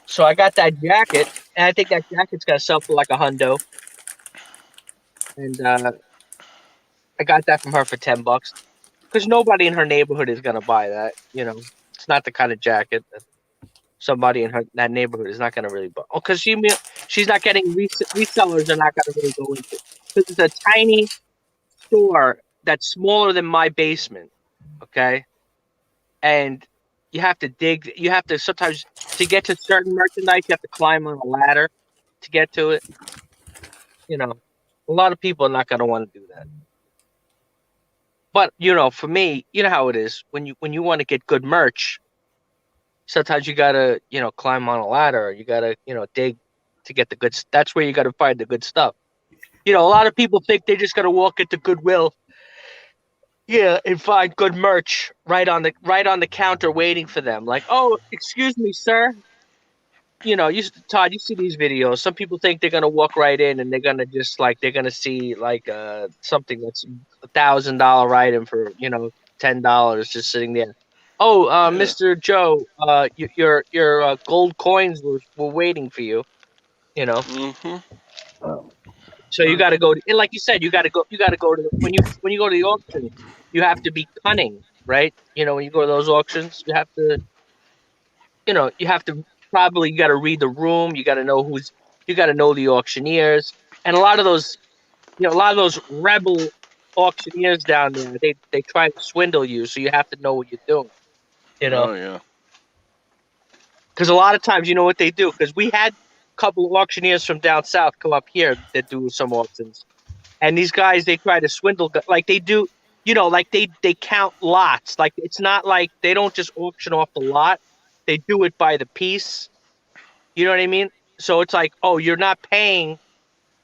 So I got that jacket, and I think that jacket's gonna sell for like $100. And I got that from her for $10 because nobody in her neighborhood is gonna buy that. It's not the kind of jacket that somebody in that neighborhood is not gonna really buy. Oh, because she's not getting resellers are not gonna really go into it because it's a tiny store that's smaller than my basement. Okay, and you have to dig. You have to sometimes to get to certain merchandise. You have to climb on a ladder to get to it. A lot of people are not gonna want to do that. But for me, you know how it is when you want to get good merch. Sometimes you gotta climb on a ladder. Or you gotta dig to get the good. That's where you gotta find the good stuff. A lot of people think they just gotta walk into Goodwill, and find good merch right on the counter waiting for them. Like, oh, excuse me, sir, Todd, you see these videos. Some people think they're gonna walk right in and they're gonna just they're gonna see something that's $1,000 item for $10 just sitting there. Oh, Yeah. Mr. Joe, your gold coins were waiting for you. Mm-hmm. So you got to go, and like you said, you got to go to when you go to the auction, you have to be cunning, right? When you go to those auctions, you have to probably, you got to read the room. You got to know the auctioneers, and a lot of those rebel auctioneers down there, they try to swindle you, so you have to know what you're doing. Oh yeah. Because a lot of times, you know what they do. Because we had a couple of auctioneers from down south come up here that do some auctions, and these guys, they try to swindle, like they do. Like they count lots. Like, it's not like they don't just auction off the lot; they do it by the piece. You know what I mean? So it's like, oh, you're not paying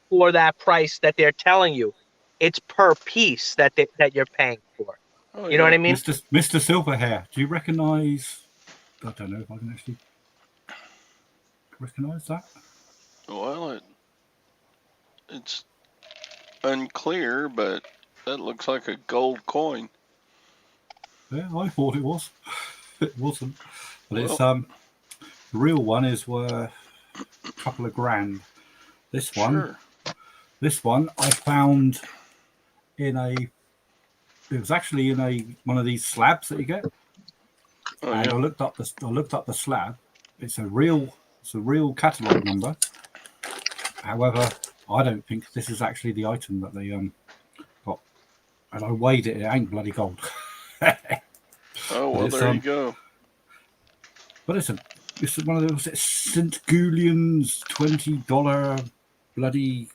for that price that they're telling you. It's per piece that you're paying for. Oh You know what yeah. I mean? Mr. Silverhair, do you recognise? I don't know if I can actually recognise that. Well, it's unclear, but that looks like a gold coin. Yeah, I thought it was. It wasn't. But it's Well, the real one is worth a couple of grand. This one, sure. I found it was actually in one of these slabs that you get. Oh And yeah. I looked up the slab. It's a real catalogue number. However, I don't think this is actually the item that they got. And I weighed it. It ain't bloody gold. Oh well, there you go. But it's one of those St. Julian's $20 bloody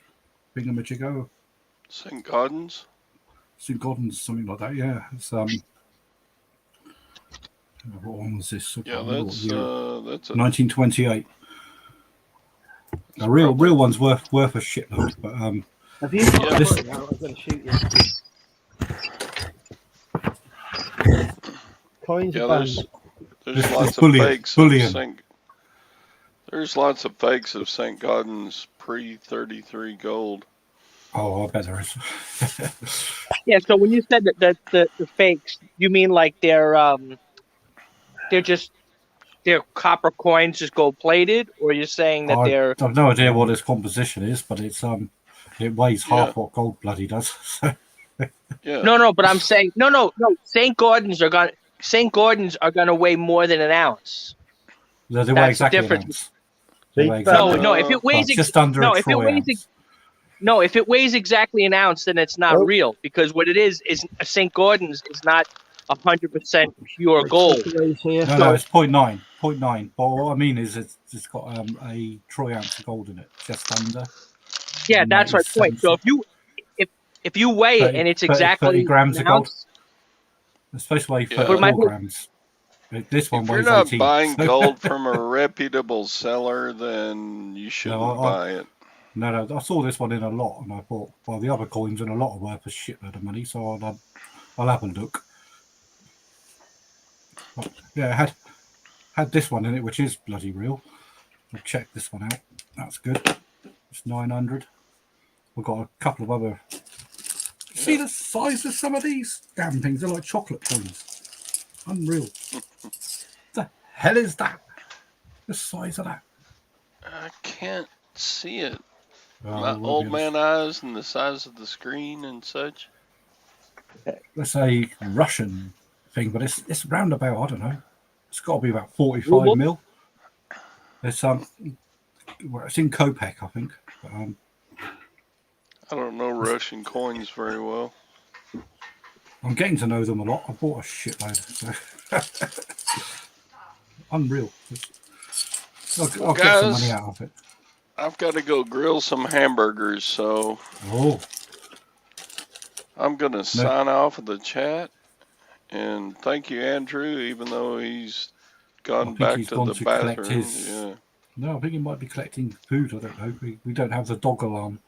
thingamajigo. St. Gaudens. St. Gordon's, something like that. Yeah, it's what one was this? Yeah, that's a 1928. The real one's worth a shitload. But Have you got this? a gun now? I'm going to shoot you. Coins Yeah, are banned. there's This lots of bullion. fakes Bullion. of There's lots of fakes of St. Gaudens pre-33 gold. Oh, I bet there is. Yeah. So when you said that the fakes, you mean like they're copper coins, just gold plated, or you're saying that they're? I've no idea what its composition is, but it weighs half what gold bloody does. Yeah. No, but I'm saying no. St. Gordon's are gonna weigh more than an ounce. They weigh That's exactly the an difference. ounce. They weigh No, exactly No. If it weighs just under a troy ounce. if it weighs exactly an ounce, then it's not real, because what it is St. Gordon's is not 100% pure gold. No, it's 0.9. 0.9. But what I mean is it's got a troy ounce of gold in it, just under. Yeah, that's my point. So if you weigh it and it's exactly 30 grams an of gold, ounce, it's supposed to weigh Yeah. 34 grams. This one If you're weighs not 18. buying gold from a reputable seller, then you shouldn't buy it. No, I saw this one in a lot, and I thought, well, the other coins in a lot are worth a shitload of money, so I'll have a look. But, yeah, it had this one in it, which is bloody real. I'll check this one out. That's good. It's 900. We've got a couple of other. See the size of some of these damn things? They're like chocolate coins. Unreal. What the hell is that? The size of that? I can't see it. Oh, My old man eyes and the size of the screen and such. Let's say Russian thing, but it's round about, I don't know. It's got to be about 45 mil. It's it's in Kopek, I think. But, I don't know Russian coins very well. I'm getting to know them a lot. I bought a shitload. So. Unreal. I'll get some money out of it. I've got to go grill some hamburgers, so I'm going to sign off of the chat. And thank you, Andrew, even though he's gone back to the bathroom. Yeah. No, I think he might be collecting food. I don't know. We don't have the dog alarm.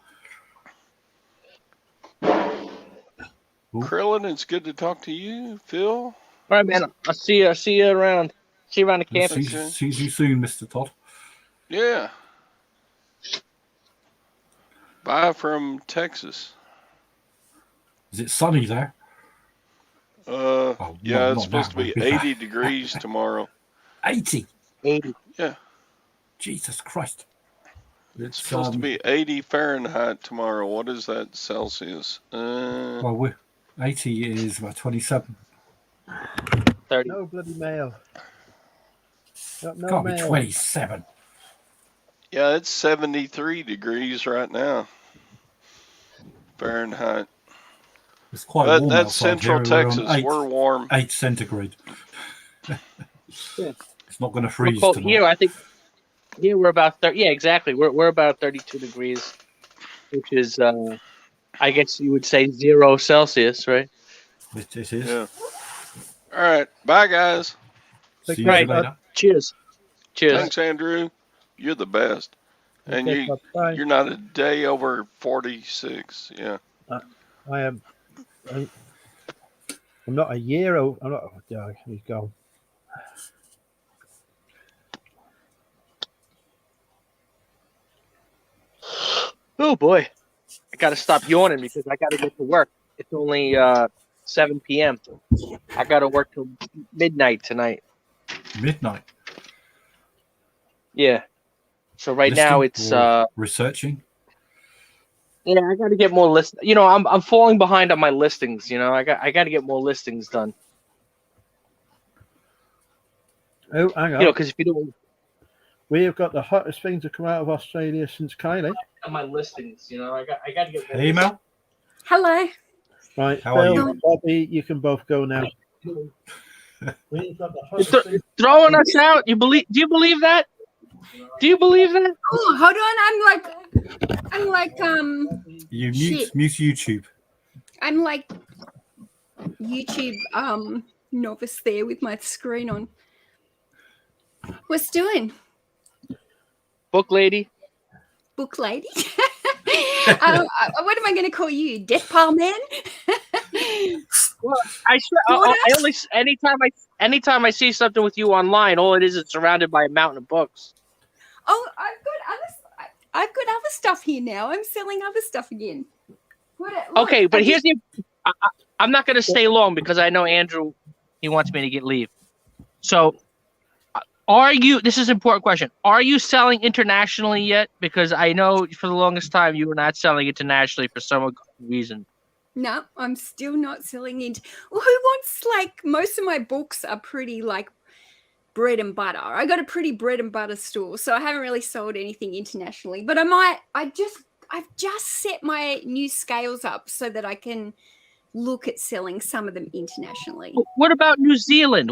Krillin, it's good to talk to you. Phil? All right, man. I'll see you around. See you around the campus. See you soon, Mr. Todd. Yeah. Bye from Texas. Is it sunny there? Yeah, it's not supposed to now, be but 80 degrees tomorrow. 80. 80. Yeah. Jesus Christ. It's supposed to be 80 Fahrenheit tomorrow. What is that Celsius? Well, 80 is about 27. 30. No bloody mail. Got no Can't be mail. 27. Yeah, it's 73 degrees right now. Fahrenheit. It's quite But warm that's outside Central here. We're on Texas. We're warm. 8 centigrade. Yeah. It's not going to We're freeze cold. tonight. Here, I think. Here we're about 30. Yeah, exactly. We're about 32 degrees, which is, I guess you would say 0 Celsius, right? It is. Yeah. All right. Bye, guys. See you Right. later. Cheers. Cheers. Thanks, Andrew. You're the best. And Okay, bye. you're not a day over 46. Yeah. I am. I'm not a year old. I'm not. Oh, God, he's gone. Oh boy, I gotta stop yawning because I gotta get to work. It's only 7 p.m. I gotta work till midnight tonight. Midnight. Yeah. So right now it's researching. yeah, I gotta get more list. You know, I'm falling behind on my listings. You know, I gotta get more listings done. Oh, hang on. You know, because if you don't We have got the hottest thing to come out of Australia since Kylie. on my listings, you know, I gotta get more Hey, Mel. Hello. Right, How are Phil, you? and Bobby, you can both go now. We've got the You're hottest thing. throwing us out. Do you believe that? Do you believe that? Oh, hold on. I'm like You Shit. mute YouTube. I'm like YouTube novice there with my screen on. What's doing? Book lady. Book lady? What am I going to call you? Death pile man? Well, I only anytime I see something with you online, all it is surrounded by a mountain of books. Oh, I've got other stuff here now. I'm selling other stuff again. Look, Okay, but here's the. I'm not going to stay long because I know Andrew. He wants me to get leave. So, are you? This is an important question. Are you selling internationally yet? Because I know for the longest time you were not selling internationally for some reason. No, I'm still not selling it. Well, who wants, like, most of my books are pretty like bread and butter. I got a pretty bread and butter store, so I haven't really sold anything internationally. But I've just set my new scales up so that I can look at selling some of them internationally. What about New Zealand?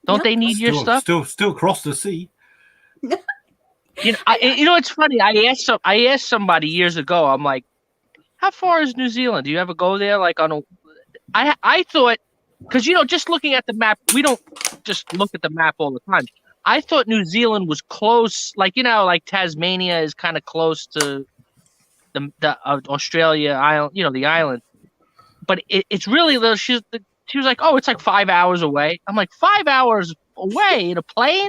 Don't they need your stuff? Still across the sea. You know, it's funny. I asked somebody years ago. I'm like, how far is New Zealand? Do you ever go there? Like I thought, because just looking at the map, we don't just look at the map all the time. I thought New Zealand was close, like like Tasmania is kind of close to the Australia island, the island. But it's really little. She was like, oh, it's like 5 hours away. I'm like, 5 hours away in a plane?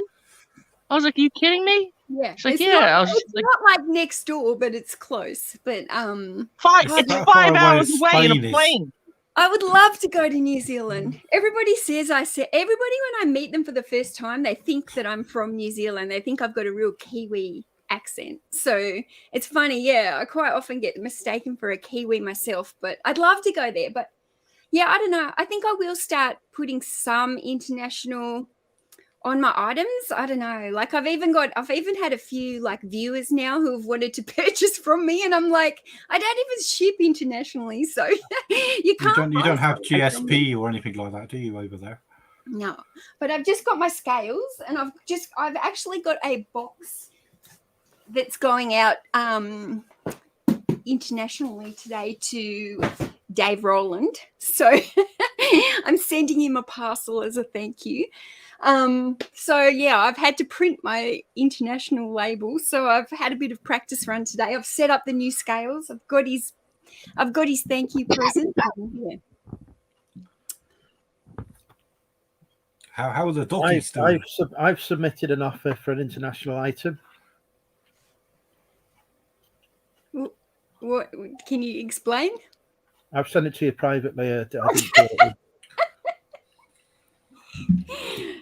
I was like, are you kidding me? Yeah, She's like, it's yeah. Not, I was just it's like, not like next door, but it's close. But It's How 5 far away hours is away in Spain a is? plane. I would love to go to New Zealand. Everybody when I meet them for the first time, they think that I'm from New Zealand. They think I've got a real Kiwi accent. So it's funny. Yeah, I quite often get mistaken for a Kiwi myself, but I'd love to go there. But yeah, I don't know. I think I will start putting some international on my items. I don't know. Like I've even had a few like viewers now who have wanted to purchase from me, and I'm like, I don't even ship internationally, so you can't. You don't have buy something from me. GSP or anything like that, do you, over there? No, but I've just got my scales, and I've actually got a box that's going out internationally today to Dave Rowland. So I'm sending him a parcel as a thank you. So yeah, I've had to print my international label. So I've had a bit of practice run today. I've set up the new scales. I've got his thank you present. Yeah. How are the doggies doing? I've submitted an offer for an international item. What can you explain? I've sent it to you privately. I didn't do it.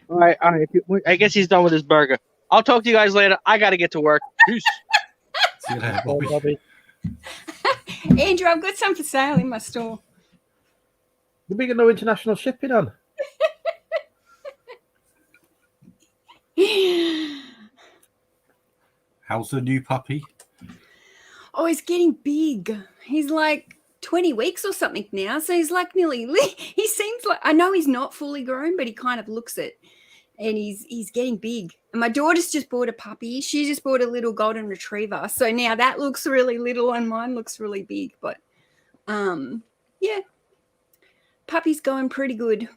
All right. I guess he's done with his burger. I'll talk to you guys later. I got to get to work. Peace. See you later, Oh, Bobby. Bobby. Andrew, I've got some for sale in my store. Did we get no international shipping on? How's the new puppy? Oh, he's getting big. He's like 20 weeks or something now. So he's like he seems like, I know he's not fully grown, but he kind of looks it. And he's getting big. And my daughter's just bought a puppy. She just bought a little golden retriever. So now that looks really little and mine looks really big. But yeah, puppy's going pretty good.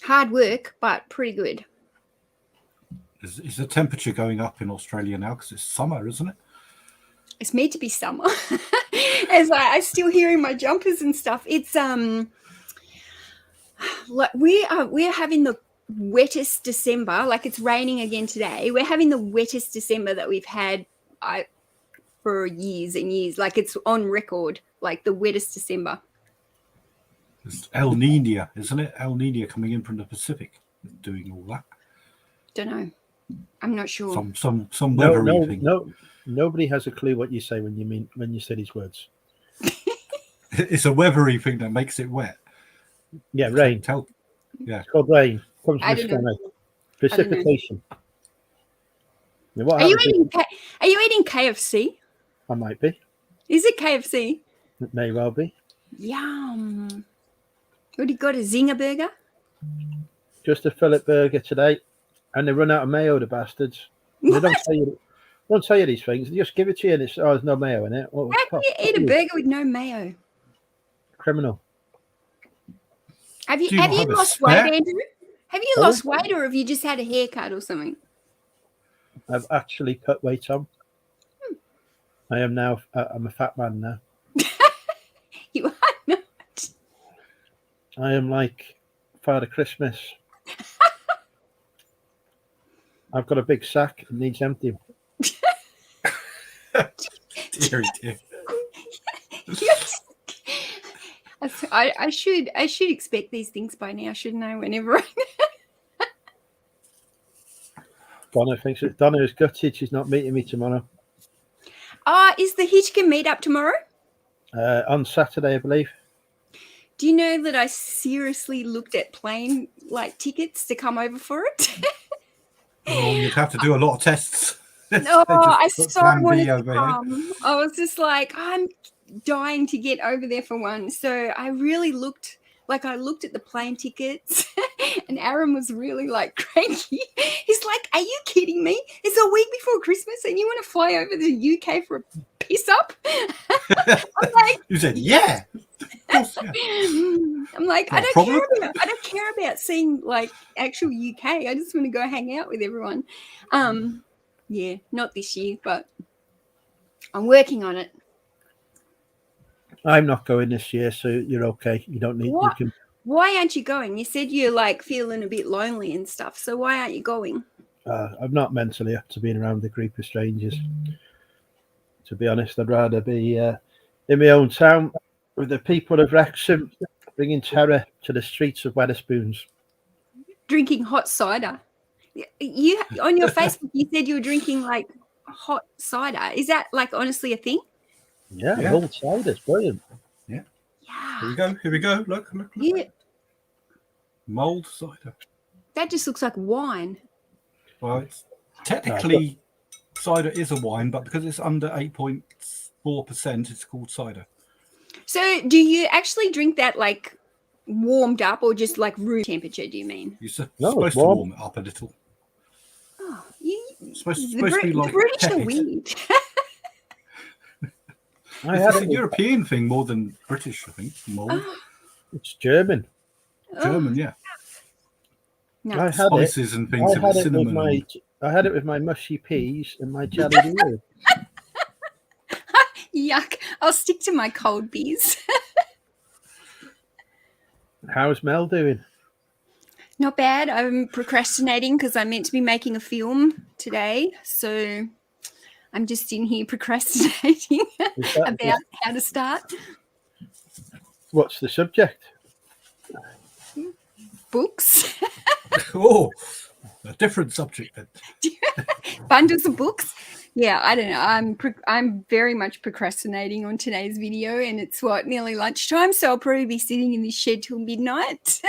Hard work, but pretty good. Is the temperature going up in Australia now? Because it's summer, isn't it? It's meant to be summer. As I still hearing my jumpers and stuff. It's like we're having the wettest December. Like it's raining again today. We're having the wettest December that we've had for years and years. Like it's on record. Like the wettest December. It's El Nino, isn't it? El Nino coming in from the Pacific, doing all that. Don't know. I'm not sure. Some weathery thing. No, nobody has a clue what you say when you say these words. It's a weathery thing that makes it wet. Yeah, rain. Yeah, It's called rain. Comes I from don't know. sky. Precipitation. Now, what Are you happens eating KFC? I might be. Is it KFC? It may well be. Yum. What, you got a zinger burger? Just a fillet burger today, and they run out of mayo, the bastards. They don't tell you these things. They just give it to you, and there's no mayo in it. Well, How can you eat a burger with no mayo? criminal. Have you Do you not have a lost spare? weight, Andrew? Have you Sorry? lost weight, or have you just had a haircut or something? I've actually put weight on. I am now. I'm a fat man now. You are not. I am like Father Christmas. I've got a big sack. It needs emptying. dear, dear. Yes. I should expect these things by now, shouldn't I? Whenever Donna is gutted. She's not meeting me tomorrow. is the Hitchkin meetup tomorrow? On Saturday, I believe. Do you know that I seriously looked at plane tickets to come over for it? Oh, you'd have to do a lot of tests. No, I so Plan B wanted to over here. come. I was just like, I'm dying to get over there for one. So I really looked at the plane tickets and Aaron was really cranky. He's like, are you kidding me? It's a week before Christmas and you want to fly over to the UK for a piss up? I'm like, You said, yeah. Of course, yeah. I'm like, Not I a don't care about seeing actual UK. I just want to go hang out with everyone. Yeah, not this year, but I'm working on it. I'm not going this year, so you're okay. You don't need. What? You can. Why aren't you going? You said you're feeling a bit lonely and stuff. So why aren't you going? I'm not mentally up to being around a group of strangers. To be honest, I'd rather be in my own town with the people of Wrexham, bringing terror to the streets of Wetherspoons. Drinking hot cider. You on your Facebook, you said you were drinking hot cider. Is that honestly a thing? Yeah, Yeah. mulled cider, it's brilliant. Yeah. Here we go. Look. Yeah. Mulled cider. That just looks like wine. Well, it's technically cider is a wine, but because it's under 8.4%, it's called cider. So do you actually drink that warmed up or just room temperature, do you mean? You're No, supposed it's to warm. warm it up a little. Oh, It's supposed to be the British are tepid. weird. I had It's a it. European thing more than British, I think. Mulled. Oh, It's German. German, yeah. no. I had it. Spices and things, and cinnamon. I had it with my mushy peas and my jelly beer. Yuck. I'll stick to my cold beers. How's Mel doing? Not bad. I'm procrastinating because I'm meant to be making a film today. So I'm just in here procrastinating about how to start. What's the subject? Books. Oh, a different subject then. Bundles of books. Yeah, I don't know. I'm very much procrastinating on today's video, and it's nearly lunchtime, so I'll probably be sitting in this shed till midnight.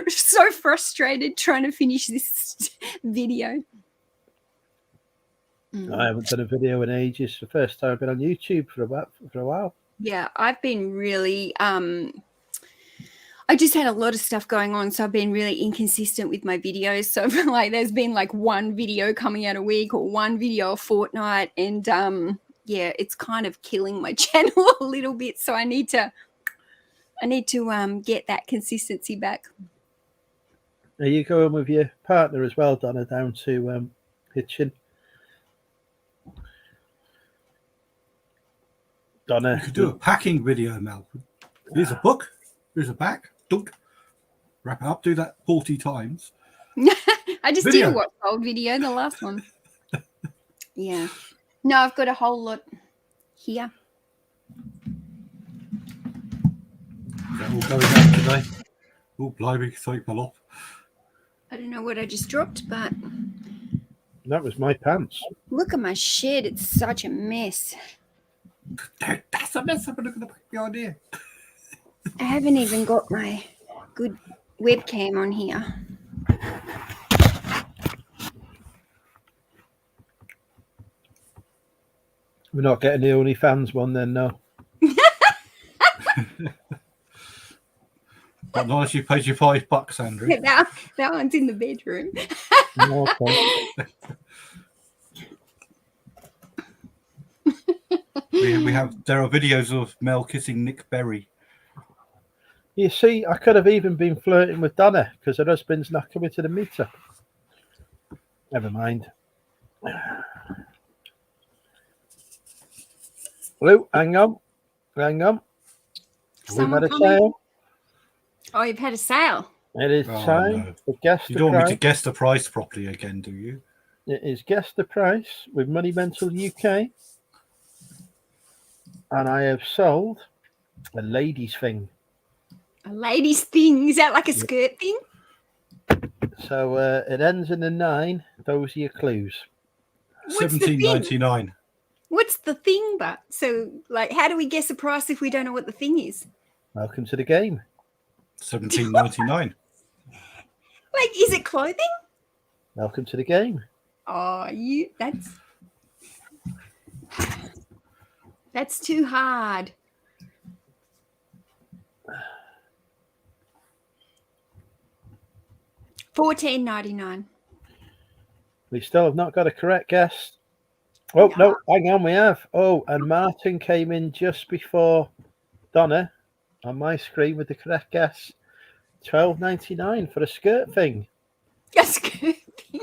So frustrated trying to finish this video. I haven't done a video in ages. It's the first time I've been on YouTube for a while. Yeah, I've been really I just had a lot of stuff going on, so I've been really inconsistent with my videos. So like there's been like one video coming out a week or one video a fortnight, and yeah, it's kind of killing my channel a little bit. So I need to get that consistency back. Are you going with your partner as well, Donna, down to Hitchin? Donna, You could do a packing video, Mel. Here's a book. Here's a bag. Dunk. Wrap it up. Do that 40 times. I just did a watch old video, the last one. Yeah. No, I've got a whole lot here. Is that all going out today? Oh, blimey, something fell off. I don't know what I just dropped, but that was my pants. look at my shed. It's such a mess. That's a mess. I'm looking at the idea. I haven't even got my good webcam on here. We're not getting the OnlyFans one then, no. But not as you paid your $5, Andrew. that one's in the bedroom. Okay. There are videos of Mel kissing Nick Berry. You see, I could have even been flirting with Donna because her husband's not coming to the meetup. Never mind. Lou, hang on. We've had a sale. Oh, you've had a sale. It is time to guess the price. You don't want me to guess the price properly again, do you? It is Guess the Price with Money Mental UK. And I have sold a ladies' thing. A ladies' thing? Is that like a skirt thing? So it ends in a 9. Those are your clues. $17.99. What's the thing, but? So, like, how do we guess the price if we don't know what the thing is? Welcome to the game. $17.99. Like, is it clothing? Welcome to the game. Oh, that's too hard. $14.99. We still have not got a correct guess. Oh, no, hang on, we have. Oh, and Martin came in just before Donna on my screen with the correct guess. $12.99 for a skirt thing. A skirt thing.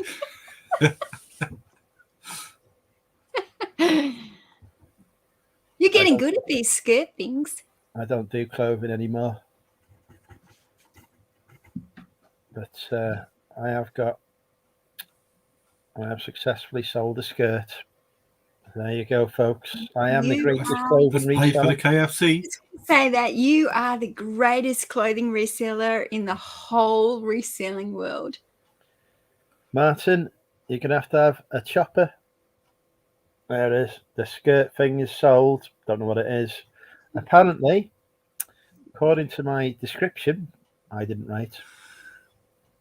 You're getting good at these skirt things. I don't do clothing anymore. But I have successfully sold a skirt. There you go, folks. I am the greatest clothing Pay for the reseller. KFC. Say that you are the greatest clothing reseller in the whole reselling world. Martin, you're going to have a chopper. There it is. The skirt thing is sold. Don't know what it is. Apparently, according to my description, I didn't write.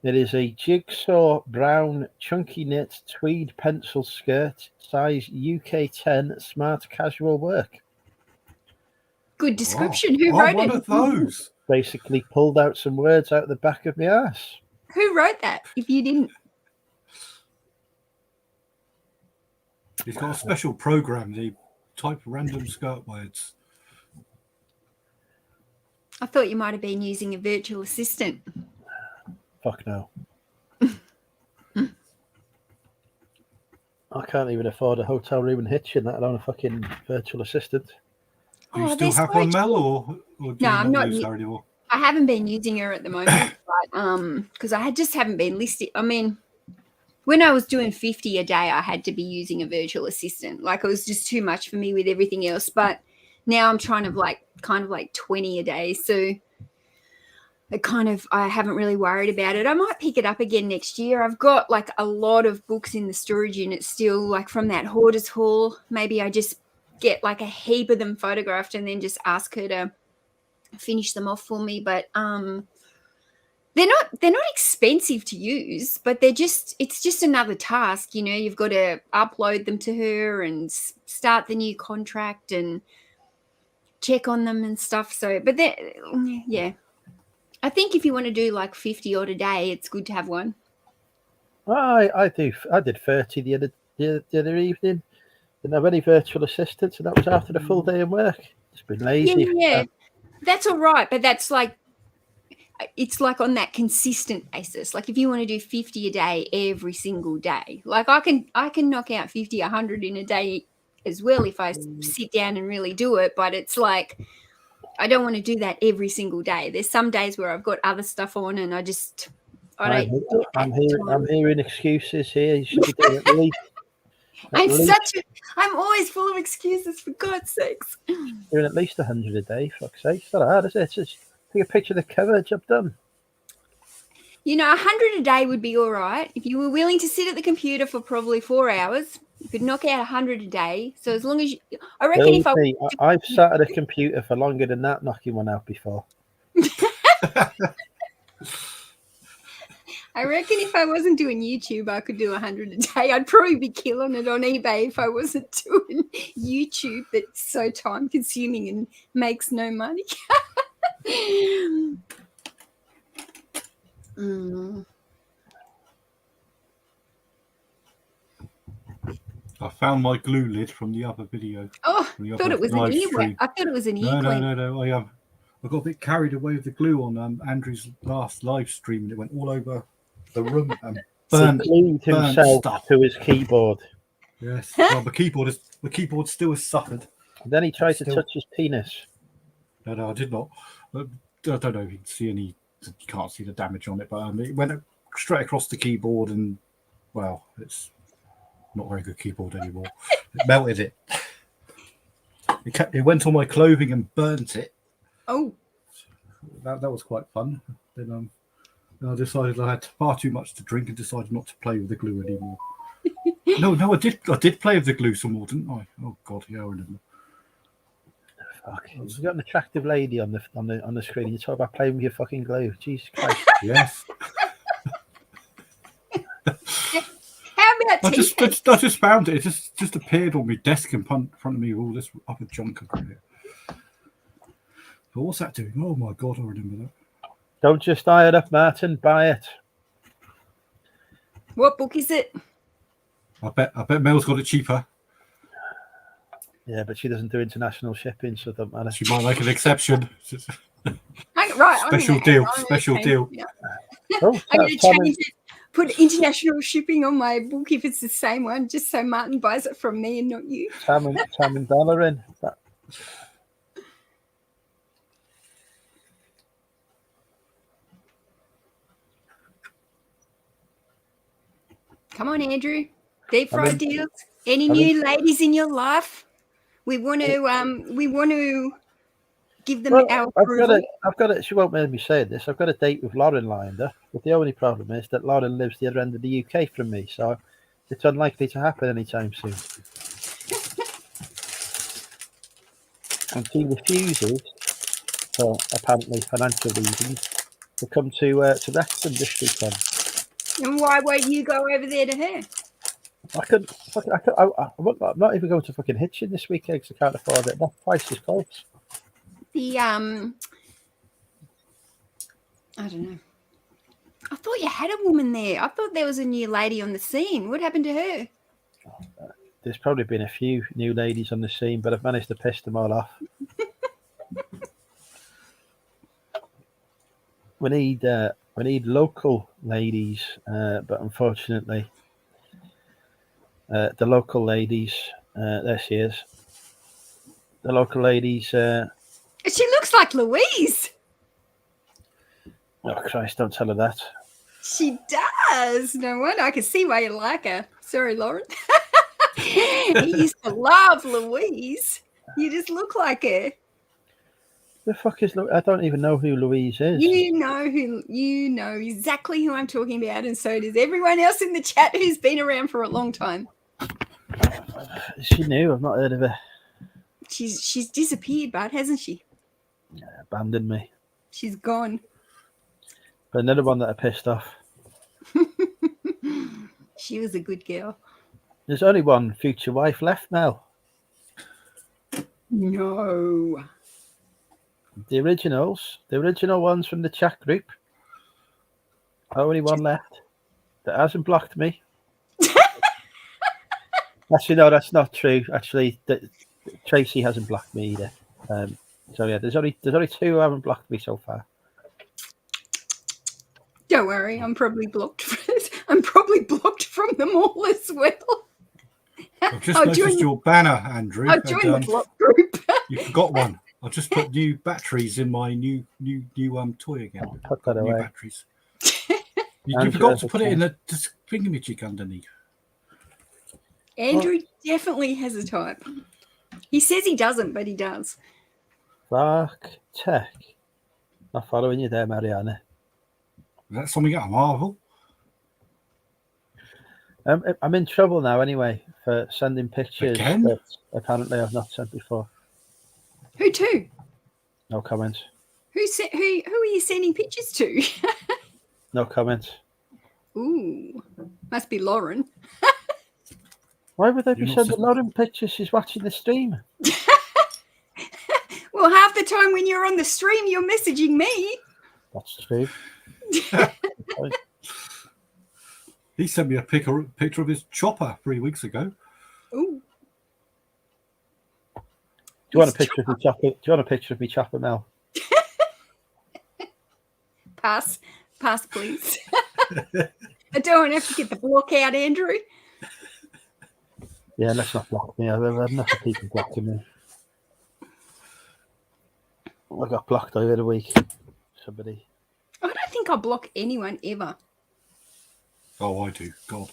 It is a jigsaw brown chunky knit tweed pencil skirt, size UK 10, smart casual work. Good description. Who wrote one it? of those. Basically pulled out some words out the back of my ass. Who wrote that? If you didn't. He's got a special program. They type random skirt words. I thought you might have been using a virtual assistant. Fuck no. I can't even afford a hotel room in Hitchin, let alone a fucking virtual assistant. Do you still have one, Mel, or do you I'm not use her anymore? I haven't been using her at the moment, but because I just haven't been listed. I mean, when I was doing 50 a day, I had to be using a virtual assistant. Like, it was just too much for me with everything else. But now I'm trying to kind of like 20 a day. So I haven't really worried about it. I might pick it up again next year. I've got like a lot of books in the storage unit still, like from that hoarder's haul. Maybe I just get like a heap of them photographed and then just ask her to finish them off for me. But they're not expensive to use, but it's just another task. You know, you've got to upload them to her and start the new contract and check on them and stuff. So, but yeah. I think if you want to do like 50 odd a day, it's good to have one. I did 30 the other evening. Didn't have any virtual assistants, and that was after the full day of work. Just been lazy. Yeah. That's all right, but that's like, it's like on that consistent basis. Like if you want to do 50 a day every single day, like I can knock out 50, 100 in a day as well if I sit down and really do it. But it's like, I don't want to do that every single day. There's some days where I've got other stuff on and I don't. I'm hearing excuses here. You should be doing at least. I'm always full of excuses, for God's sakes. Doing at least 100 a day. Fuck's sake, it's not hard, is it? It's just take a picture of the cover, job done. You know, 100 a day would be all right if you were willing to sit at the computer for probably 4 hours. You could knock out 100 a day. So as long as I reckon I've sat at a computer for longer than that, knocking one out before. I reckon if I wasn't doing YouTube, I could do 100 a day. I'd probably be killing it on eBay if I wasn't doing YouTube. That's so time consuming and makes no money. I found my glue lid from the other video. Oh, I thought it was an earwig. I thought it was an earwig. No. I got a bit carried away with the glue on Andrew's last live stream, and it went all over the room and burnt himself stuff to his keyboard. Yes, well, the keyboard still has suffered. And then he tried to touch his penis. No, I did not. I don't know if you can see any. You can't see the damage on it, but it went straight across the keyboard, and well, it's not a very good keyboard anymore. It melted it. It went on my clothing and burnt it. Oh, that was quite fun. Then I decided I had far too much to drink and decided not to play with the glue anymore. No, I did play with the glue some more, didn't I? Oh God, yeah, I remember. Fuck. You've got an attractive lady on the screen. You talk about playing with your fucking glue. Jesus Christ. Yes. How about I just found it. It just appeared on my desk in front of me with all this other junk I've got here. But what's that doing? Oh my God, I remember that. Don't just eye it up, Martin. Buy it. What book is it? I bet Mel's got it cheaper. Yeah, but she doesn't do international shipping, so it doesn't matter. She might make an exception. Right. Special deal. Yeah. Oh, I'm going to change it. Put international shipping on my book if it's the same one, just so Martin buys it from me and not you. Tam and dollar in. Come on, Andrew. Deep fried deals. Any new ladies in your life? We want to give them our approval. I've got it. She won't make me say this. I've got a date with Lauren lined up, but the only problem is that Lauren lives the other end of the UK from me, so it's unlikely to happen anytime soon. And she refuses, for apparently financial reasons, to come to Wrexham this weekend. And why won't you go over there to her? I'm not even going to fucking Hitchin this weekend because I can't afford it. That price is close. I don't know. I thought you had a woman there. I thought there was a new lady on the scene. What happened to her? There's probably been a few new ladies on the scene, but I've managed to piss them all off. We need local ladies, but unfortunately, the local ladies, there she is. The local ladies. She looks like Louise. Oh, Christ, don't tell her that. She does. No wonder. I can see why you like her. Sorry, Lauren. He used to love Louise. You just look like her. The fuck is I don't even know who Louise is. You know exactly who I'm talking about, and so does everyone else in the chat who's been around for a long time. She knew. I've not heard of her. She's disappeared, but hasn't she? Abandoned me. She's gone. But another one that I pissed off. She was a good girl. There's only one future wife left now. No. The original ones from the chat group. Only one left that hasn't blocked me. Actually, no, that's not true. Actually, Tracy hasn't blocked me either. So yeah, there's only two who haven't blocked me so far. Don't worry, I'm probably blocked. I'm probably blocked from them all as well. I've just noticed your banner, Andrew. I'll join the block group. You forgot one. I've just put new batteries in my new toy again. Put that new away. Batteries. You forgot to put it in the thingamajig underneath. Andrew definitely has a type. He says he doesn't, but he does. Fuck tech. Not following you there, Mariana. Is that something out of Marvel? I'm in trouble now anyway for sending pictures Again? that apparently I've not sent before. Who to? No comments. Who are you sending pictures to? No comments. Ooh, must be Lauren. Why would they You're be not sending sent- Lauren pictures? She's watching the stream. Well, half the time when you're on the stream, you're messaging me. That's true. He sent me a picture of his chopper 3 weeks ago. Ooh. Do you want a picture of me chopper? Do you want a picture of me chopper, Mel? Pass, please. I don't have to get the block out, Andrew. Yeah, let's not block me. I've had enough of people blocking me. I got blocked over the week. Somebody. I don't think I block anyone ever. Oh, I do. God.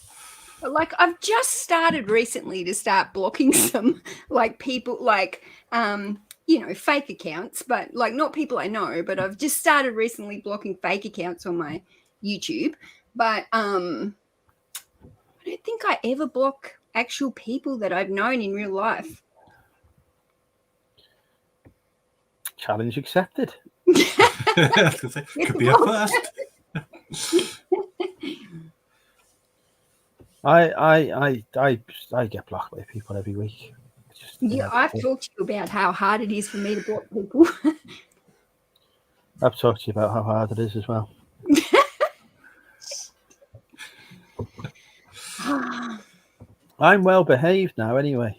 Like, I've just started recently to start blocking some, like, people, like, fake accounts, but, like, not people I know, but I've just started recently blocking fake accounts on my YouTube. But I don't think I ever block actual people that I've known in real life. Challenge accepted. Could be a first. I get blocked by people every week. Yeah, I've talked to you about how hard it is for me to block people. I've talked to you about how hard it is as well. I'm well behaved now anyway.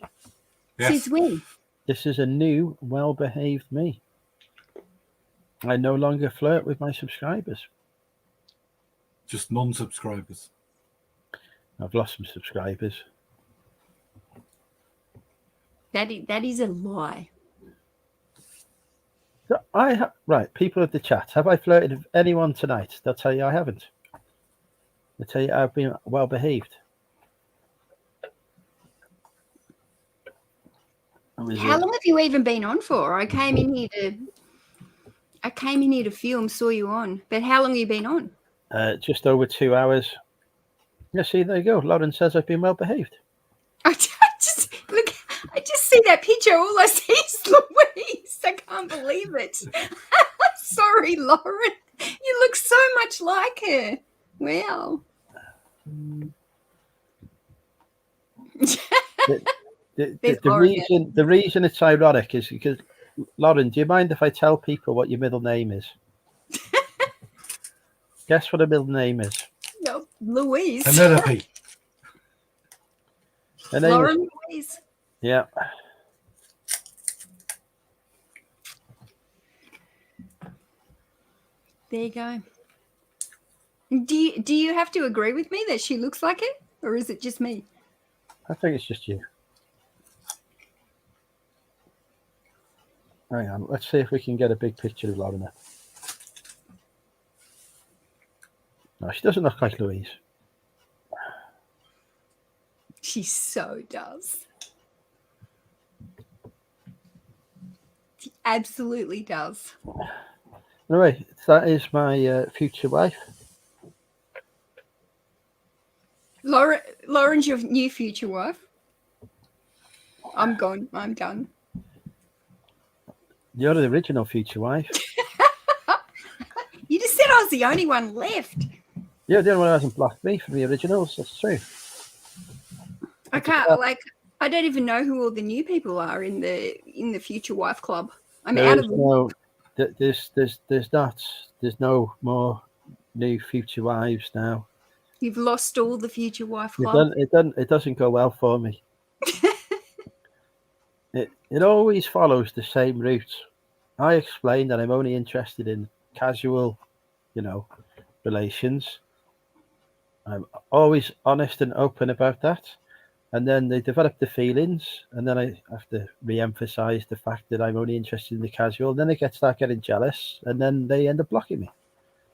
Yes. Since when? This is a new, well behaved me. I no longer flirt with my subscribers. Just non-subscribers. I've lost some subscribers. That is a lie. So right, people of the chat, have I flirted with anyone tonight? They'll tell you I haven't. They'll tell you I've been well behaved. How long have you even been on for? I came in here to film, saw you on. But how long have you been on? Just over 2 hours. Yeah, see, there you go. Lauren says I've been well behaved. I just see that picture. All I see is Louise. I can't believe it. Sorry, Lauren. You look so much like her. Wow. The reason it's ironic is because, Lauren, do you mind if I tell people what your middle name is? Guess what her middle name is? No, Louise. Penelope. Her name Lauren is, Louise. yeah. There you go. Do you have to agree with me that she looks like it, or is it just me? I think it's just you. Hang on, let's see if we can get a big picture of Lauren. No, she doesn't look like Louise. She so does. She absolutely does. Anyway, that is my future wife. Lauren's your new future wife. I'm gone. I'm done. You're the original future wife. You just said I was the only one left. You're the only one who hasn't blocked me from the originals. That's true. I can't I don't even know who all the new people are in the future wife club. I'm out of There's no more new future wives now. You've lost all the future wife club. It doesn't go well for me. It always follows the same route. I explain that I'm only interested in casual, relations. I'm always honest and open about that. And then they develop the feelings, and then I have to re-emphasize the fact that I'm only interested in the casual. Then they start getting jealous, and then they end up blocking me.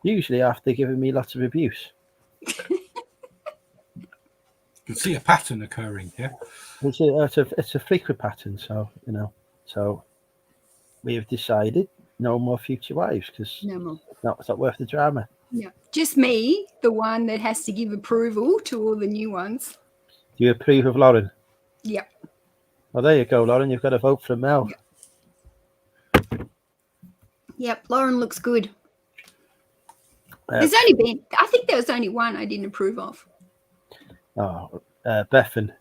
Usually after giving me lots of abuse. You can see a pattern occurring here. It's a frequent pattern, so so we have decided no more future wives because No more. it's not worth the drama. Yeah, just me, the one that has to give approval to all the new ones. Do you approve of Lauren? Yep. Well, there you go, Lauren. You've got a vote from Mel. Yep. Lauren looks good. I think there was only one I didn't approve of. Bethan.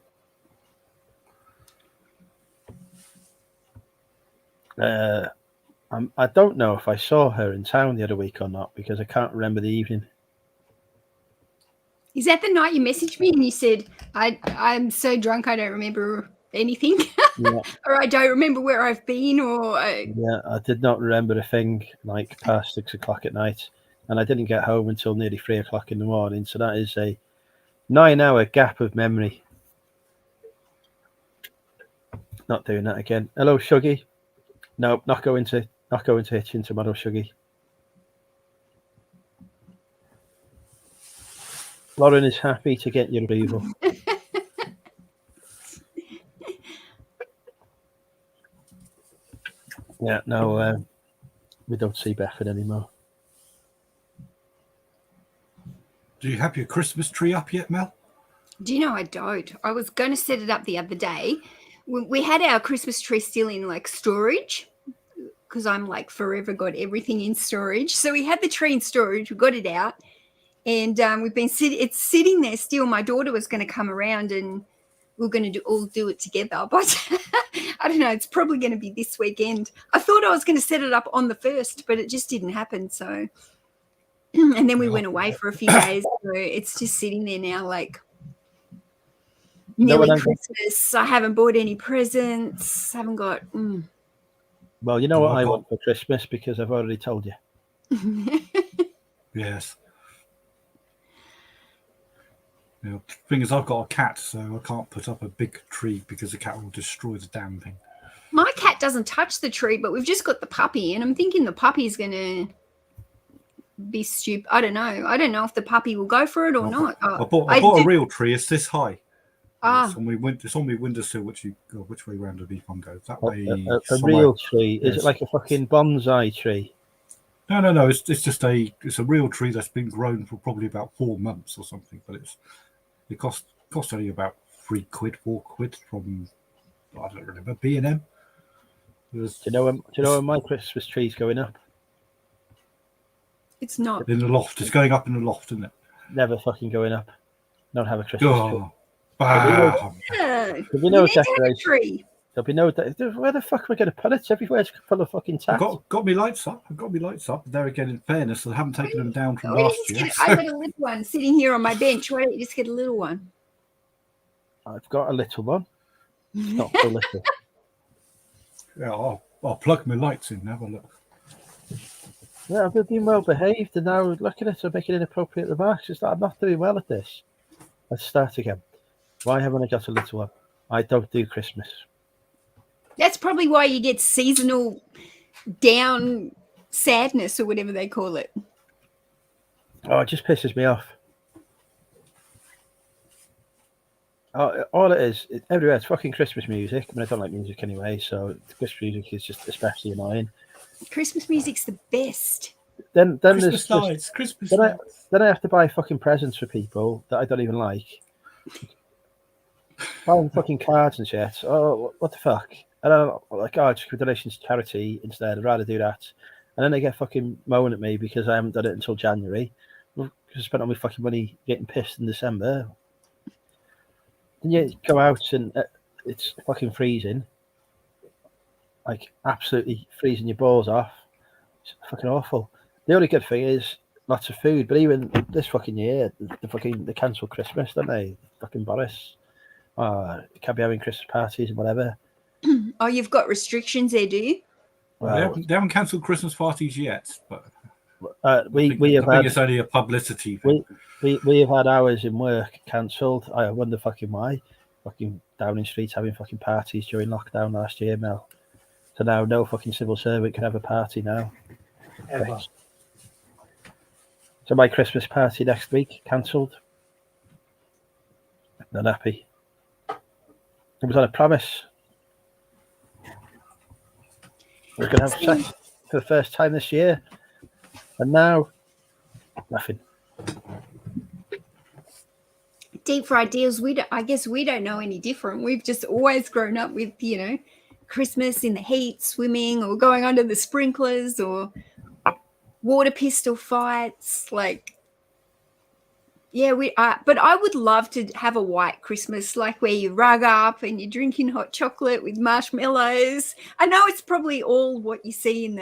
I don't know if I saw her in town the other week or not because I can't remember the evening. Is that the night you messaged me and you said, I'm so drunk I don't remember anything? Yeah. Or I don't remember where I've been Yeah, I did not remember a thing like past 6 o'clock at night. And I didn't get home until nearly 3 o'clock in the morning. So that is a 9-hour gap of memory. Not doing that again. Hello, Shuggy. No, not going to Hitchin tomorrow, Shuggy. Lauren is happy to get your approval. Yeah, no, we don't see Bethan anymore. Do you have your Christmas tree up yet, Mel? Do you know I don't? I was going to set it up the other day. We had our Christmas tree still in like storage because I'm like forever got everything in storage. So we had the tree in storage. We got it out. And we've been it's sitting there still. My daughter was going to come around and we're going to all do it together. But I don't know. It's probably going to be this weekend. I thought I was going to set it up on the 1st, but it just didn't happen. So, and then we went away for a few days. So it's just sitting there now like nearly Christmas. I haven't bought any presents. Haven't got... Well, you know what I want for Christmas because I've already told you. Yes. The thing is, I've got a cat, so I can't put up a big tree because the cat will destroy the damn thing. My cat doesn't touch the tree, but we've just got the puppy, and I'm thinking the puppy's going to be stupid. I don't know. I don't know if the puppy will go for it or not. I bought a real tree. It's this high. It's on my windowsill. Which way round the beacon goes? That way. A real tree? Is it like a fucking bonsai tree? No. It's just a real tree that's been grown for probably about 4 months or something. But it cost only about £3, £4 from I don't remember B&M. Do you know when my Christmas tree's going up? It's not in the loft. It's going up in the loft, isn't it? Never fucking going up. Don't have a Christmas tree. Bam. There'll be no decoration. There'll be no. Where the fuck am I going to put it? Everywhere's full of fucking taps. I've got me lights up. There again, in fairness, I haven't taken them down from last year. I've got a little one sitting here on my bench. Why don't you just get a little one? I've got a little one. It's not so little. Yeah, I'll plug my lights in and have a look. Yeah, I've been well behaved, and now look at it. I'm making inappropriate remarks. It's that I'm not doing well at this. Let's start again. Why haven't I got a little one? I don't do Christmas. That's probably why you get seasonal down sadness or whatever they call it. Oh, it just pisses me off. All it is, everywhere, it's fucking Christmas music. I mean, I don't like music anyway, so Christmas music is just especially annoying. Christmas music's the best. Then Christmas there's lights, Christmas then I, lights. then I have to buy fucking presents for people that I don't even like. Buying fucking cards and shit. Oh, what the fuck? I don't know, like, oh, just give donations to charity instead. I'd rather do that. And then they get fucking moaning at me because I haven't done it until January. Because I spent all my fucking money getting pissed in December. Then you go out and it's fucking freezing. Like, absolutely freezing your balls off. It's fucking awful. The only good thing is lots of food. But even this fucking year, they cancelled Christmas, don't they? Fucking Boris. Can't be having Christmas parties and whatever. Oh, you've got restrictions there, do you? Well, They haven't cancelled Christmas parties yet, but we I have think had it's only a publicity thing. we have had hours in work cancelled. I wonder fucking why. Fucking Downing Street having fucking parties during lockdown last year now. So now no fucking civil servant can have a party now. Ever. So my Christmas party next week cancelled. Not happy. It was on a promise. We're going to have sex for the first time this year. And now, nothing. Deep fried deals. I guess we don't know any different. We've just always grown up with, Christmas in the heat, swimming, or going under the sprinklers, or water pistol fights. Like, yeah, but I would love to have a white Christmas, like where you rug up and you're drinking hot chocolate with marshmallows. I know it's probably all what you see in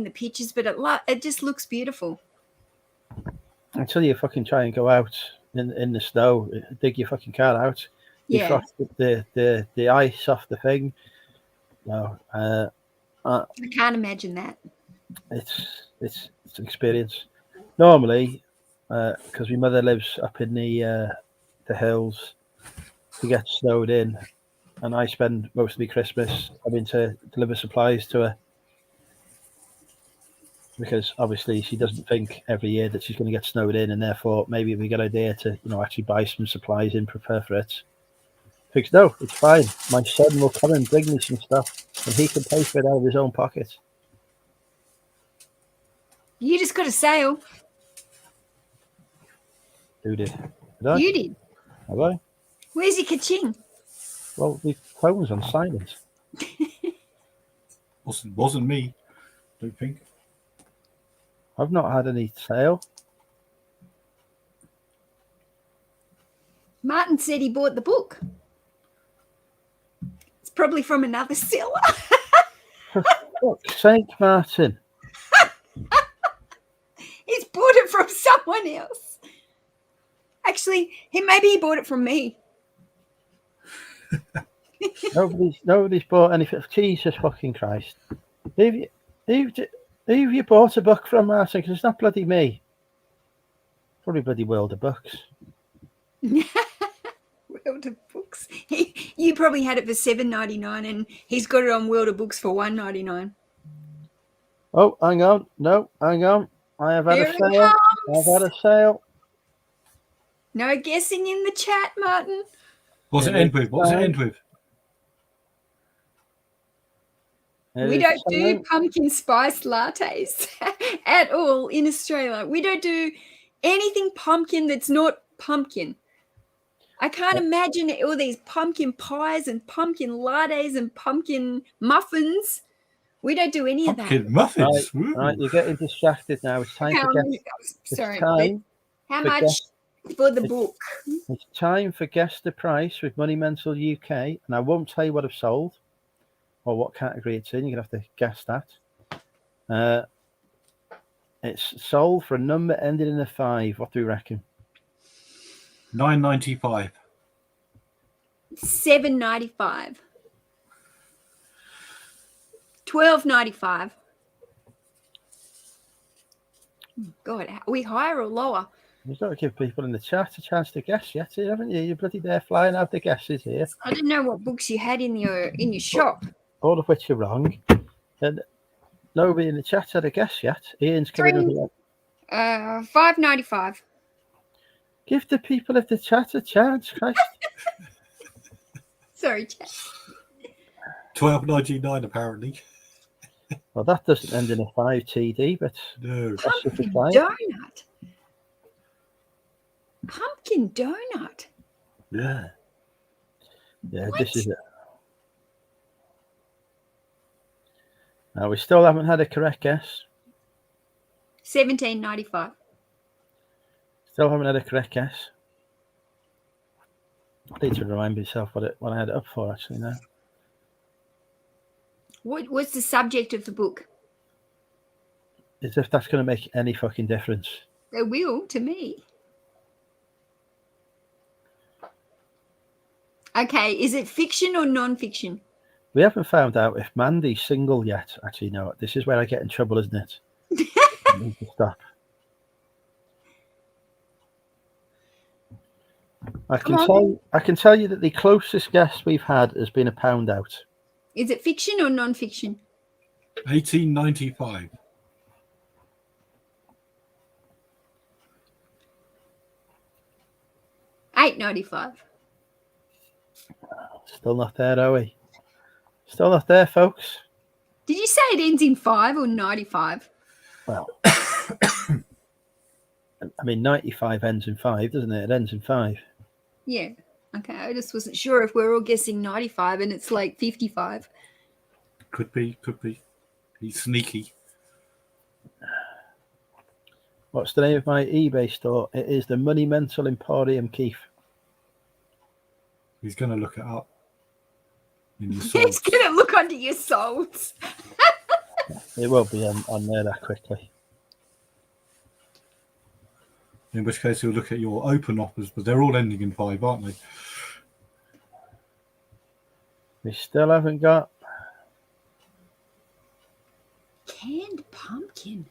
the pictures, but it just looks beautiful. Until you fucking try and go out in the snow, dig your fucking car out, Yeah. frost the ice off the thing. No, I can't imagine that. it's an experience. Normally, because my mother lives up in the hills, we get snowed in, and I spend most of my Christmas having to deliver supplies to her. Because obviously she doesn't think every year that she's going to get snowed in, and therefore maybe it'd be a good idea to, actually buy some supplies in, prepare for it. Thinks, no, it's fine. My son will come and bring me some stuff, and he can pay for it out of his own pocket. You just got to sail. Who did? Did I? You did. Have I? Where's your ka-ching? Well, the phone's on silent. Wasn't me, don't think. I've not had any sale. Martin said he bought the book. It's probably from another seller. For fuck's sake, Martin. He's bought it from someone else. Actually, maybe he bought it from me. Nobody's bought anything. Jesus fucking Christ. Who have you bought a book from, Martin? Because it's not bloody me. Probably bloody World of Books. World of Books. You probably had it for $7.99 and he's got it on World of Books for $1.99. Oh, hang on. No, hang on. I have had Here a it sale. comes. I've had a sale. No guessing in the chat, Martin. What's it end with? What's it end with? We don't do pumpkin spice lattes at all in Australia. We don't do anything pumpkin that's not pumpkin. I can't imagine all these pumpkin pies and pumpkin lattes and pumpkin muffins. We don't do any of that. Pumpkin muffins. Right, you're getting distracted now. It's time to get. Sorry. It's time. How much for the book? It's time for Guess the Price with Money Mental UK, and I won't tell you what I've sold or what category it's in. You're gonna have to guess that. It's sold for a number ending in a 5. What do you reckon? $9.95. $7.95. $12.95. God, are we higher or lower? You've got to give people in the chat a chance to guess yet, haven't you? You're bloody there flying out the guesses here. I didn't know what books you had in your shop. All of which are wrong. And nobody in the chat had a guess yet. Ian's coming in. $5.95. Give the people of the chat a chance, Christ. Sorry, chat. $12.99 apparently. Well, that doesn't end in a 5 TD, but No. that's just a Pumpkin five. donut. Pumpkin donut. Yeah. Yeah, What? this is it. Now, we still haven't had a correct guess. $17.95. Still haven't had a correct guess. I need to remind myself what I had it up for, actually, now. What's the subject of the book? As if that's going to make any fucking difference. It will to me. Okay, is it fiction or non-fiction? We haven't found out if Mandy's single yet. Actually, no. This is where I get in trouble, isn't it? I need to stop. I can tell you that the closest guess we've had has been a pound out. Is it fiction or non-fiction? $18.95. $8.95. Still not there, are we? Still not there, folks. Did you say it ends in 5 or 95? Well, I mean, 95 ends in 5, doesn't it? It ends in 5. Yeah. Okay, I just wasn't sure if we're all guessing 95 and it's like 55. Could be. He's sneaky. What's the name of my eBay store? It is the Money Mental Emporium, Keith. He's going to look it up. In your He's source. going to look under your souls. It won't be on there that quickly. In which case, he'll look at your open offers, but they're all ending in 5, aren't they? We still haven't got. Canned pumpkin.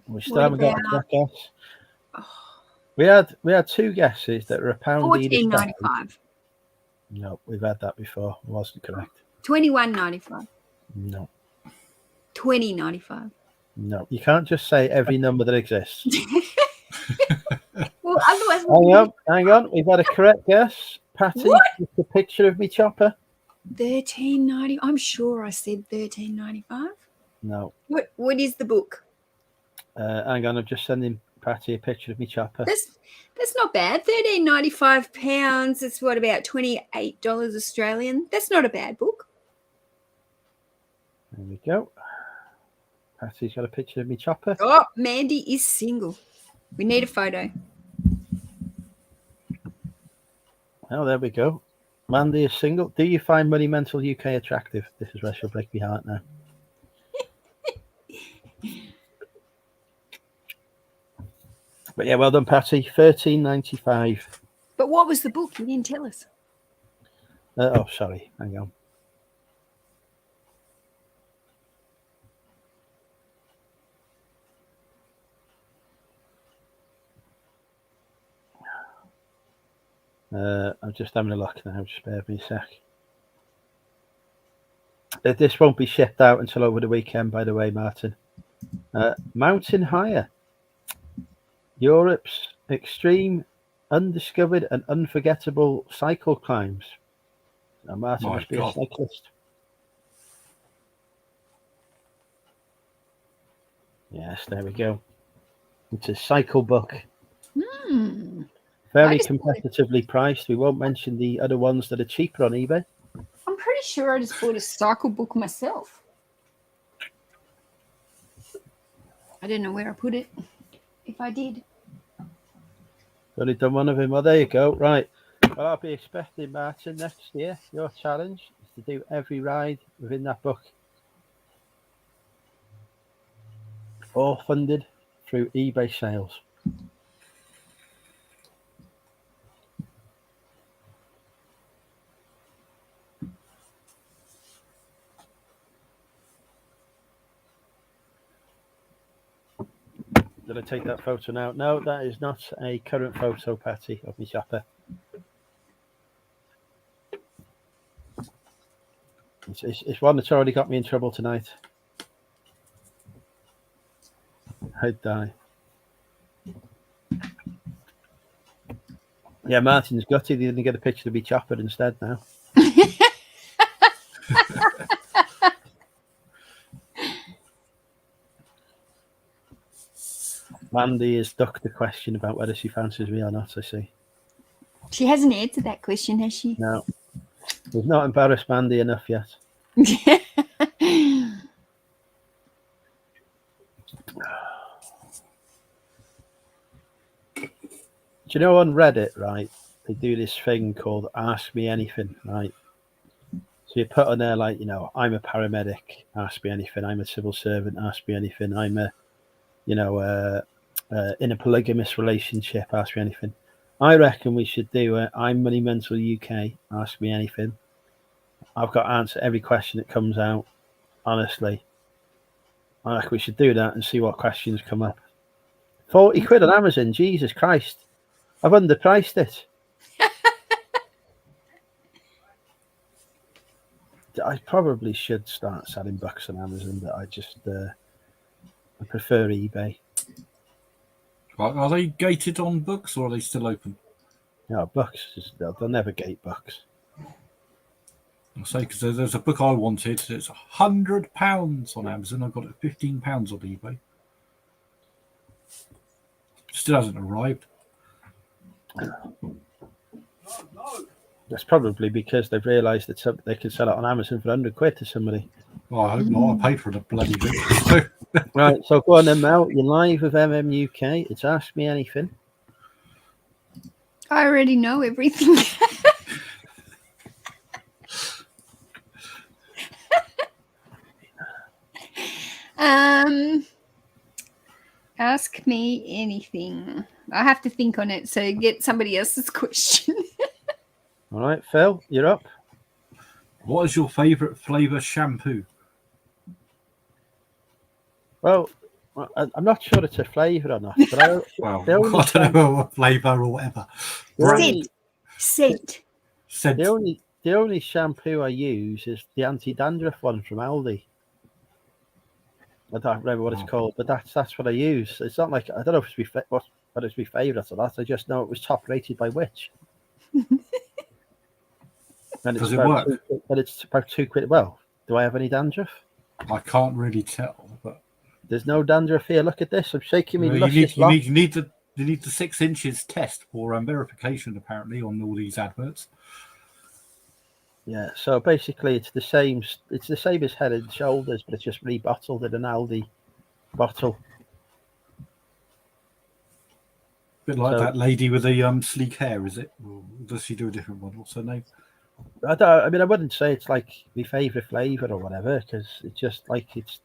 We still What haven't got a about- correct guess. Oh, We had 2 guesses that were a pound either side. $14.95. No, we've had that before. It wasn't correct. $21.95. No, $20.95. no. You can't just say every number that exists. Well, otherwise, Hang on. We've had a correct guess. Patty, What? with the picture of me chopper. $13.90. I'm sure I said $13.95. No. What is the book? Hang on. I'm just sending Patty a picture of me chopper. That's not bad. £13.95. It's what, about $28 Australian. That's not a bad book. There we go. Patty's got a picture of me chopper. Oh, Mandy is single. We need a photo. Oh, there we go. Mandy is single. Do you find Money Mental UK attractive? This is where she'll break my heart now. But yeah, well done, Patty. $13.95. But what was the book? You didn't tell us. Oh, sorry. Hang on. I'm just having a look now. Just bear with me a sec. This won't be shipped out until over the weekend, by the way, Martin. Mountain Higher. Europe's extreme, undiscovered and unforgettable cycle climbs. Now, Martin My must be God. a cyclist. Yes, there we go. It's a cycle book. Very I just- competitively priced. We won't mention the other ones that are cheaper on eBay. I'm pretty sure I just bought a cycle book myself. I don't know where I put it. If I did. Only done one of him. Well, there you go. Right. Well, I'll be expecting, Martin, next year. Your challenge is to do every ride within that book. All funded through eBay sales. Did I take that photo now? No, that is not a current photo, Patty, of me chopper. It's one that's already got me in trouble tonight. I'd die. Yeah, Martin's gutted. He didn't get a picture of me chopper instead now. Mandy has ducked the question about whether she fancies me or not, I see. She hasn't answered that question, has she? No. We've not embarrassed Mandy enough yet. Do you know on Reddit, right, they do this thing called Ask Me Anything, right? So you put on there, like, you know, I'm a paramedic, ask me anything. I'm a civil servant, ask me anything. I'm a, you know, in a polygamous relationship, ask me anything. I reckon we should do I'm Money Mental UK, ask me anything. I've got to answer every question that comes out, honestly. I reckon we should do that and see what questions come up. 40 quid on Amazon, Jesus Christ. I've underpriced it. I probably should start selling books on Amazon, but I just I prefer eBay. Are they gated on books or are they still open? Yeah, books, they'll never gate books. I'll say, because there's a book I wanted. It's £100 on Amazon. I got it £15 on eBay. Still hasn't arrived. That's probably because they've realised that they can sell it on Amazon for 100 quid to somebody. Well, I hope not. I paid for the bloody thing. Right, so go on then, Mel. You're live with UK. It's Ask Me Anything. I already know everything. Ask me anything. I have to think on it, so get somebody else's question. All right, Phil, you're up. What is your favourite flavour shampoo? Well, I'm not sure it's a flavour or not, but I don't know what flavour or whatever. Scent. The only shampoo I use is the anti-dandruff one from Aldi. I don't remember what it's called, but that's what I use. It's not like, I don't know if it's whether it's my favourite or not. I just know it was top rated by Which. And Does it work? But it's about £2. Well, do I have any dandruff? I can't really tell, but there's no dandruff here. Look at this. I'm shaking me. You need the 6 inches test for verification, apparently, on all these adverts. Yeah, so basically it's the same as Head and Shoulders, but it's just rebottled in an Aldi bottle. A bit like that lady with the sleek hair, is it? Or does she do a different one? What's her name? I mean, I wouldn't say it's like my favourite flavour or whatever, because it's just like it's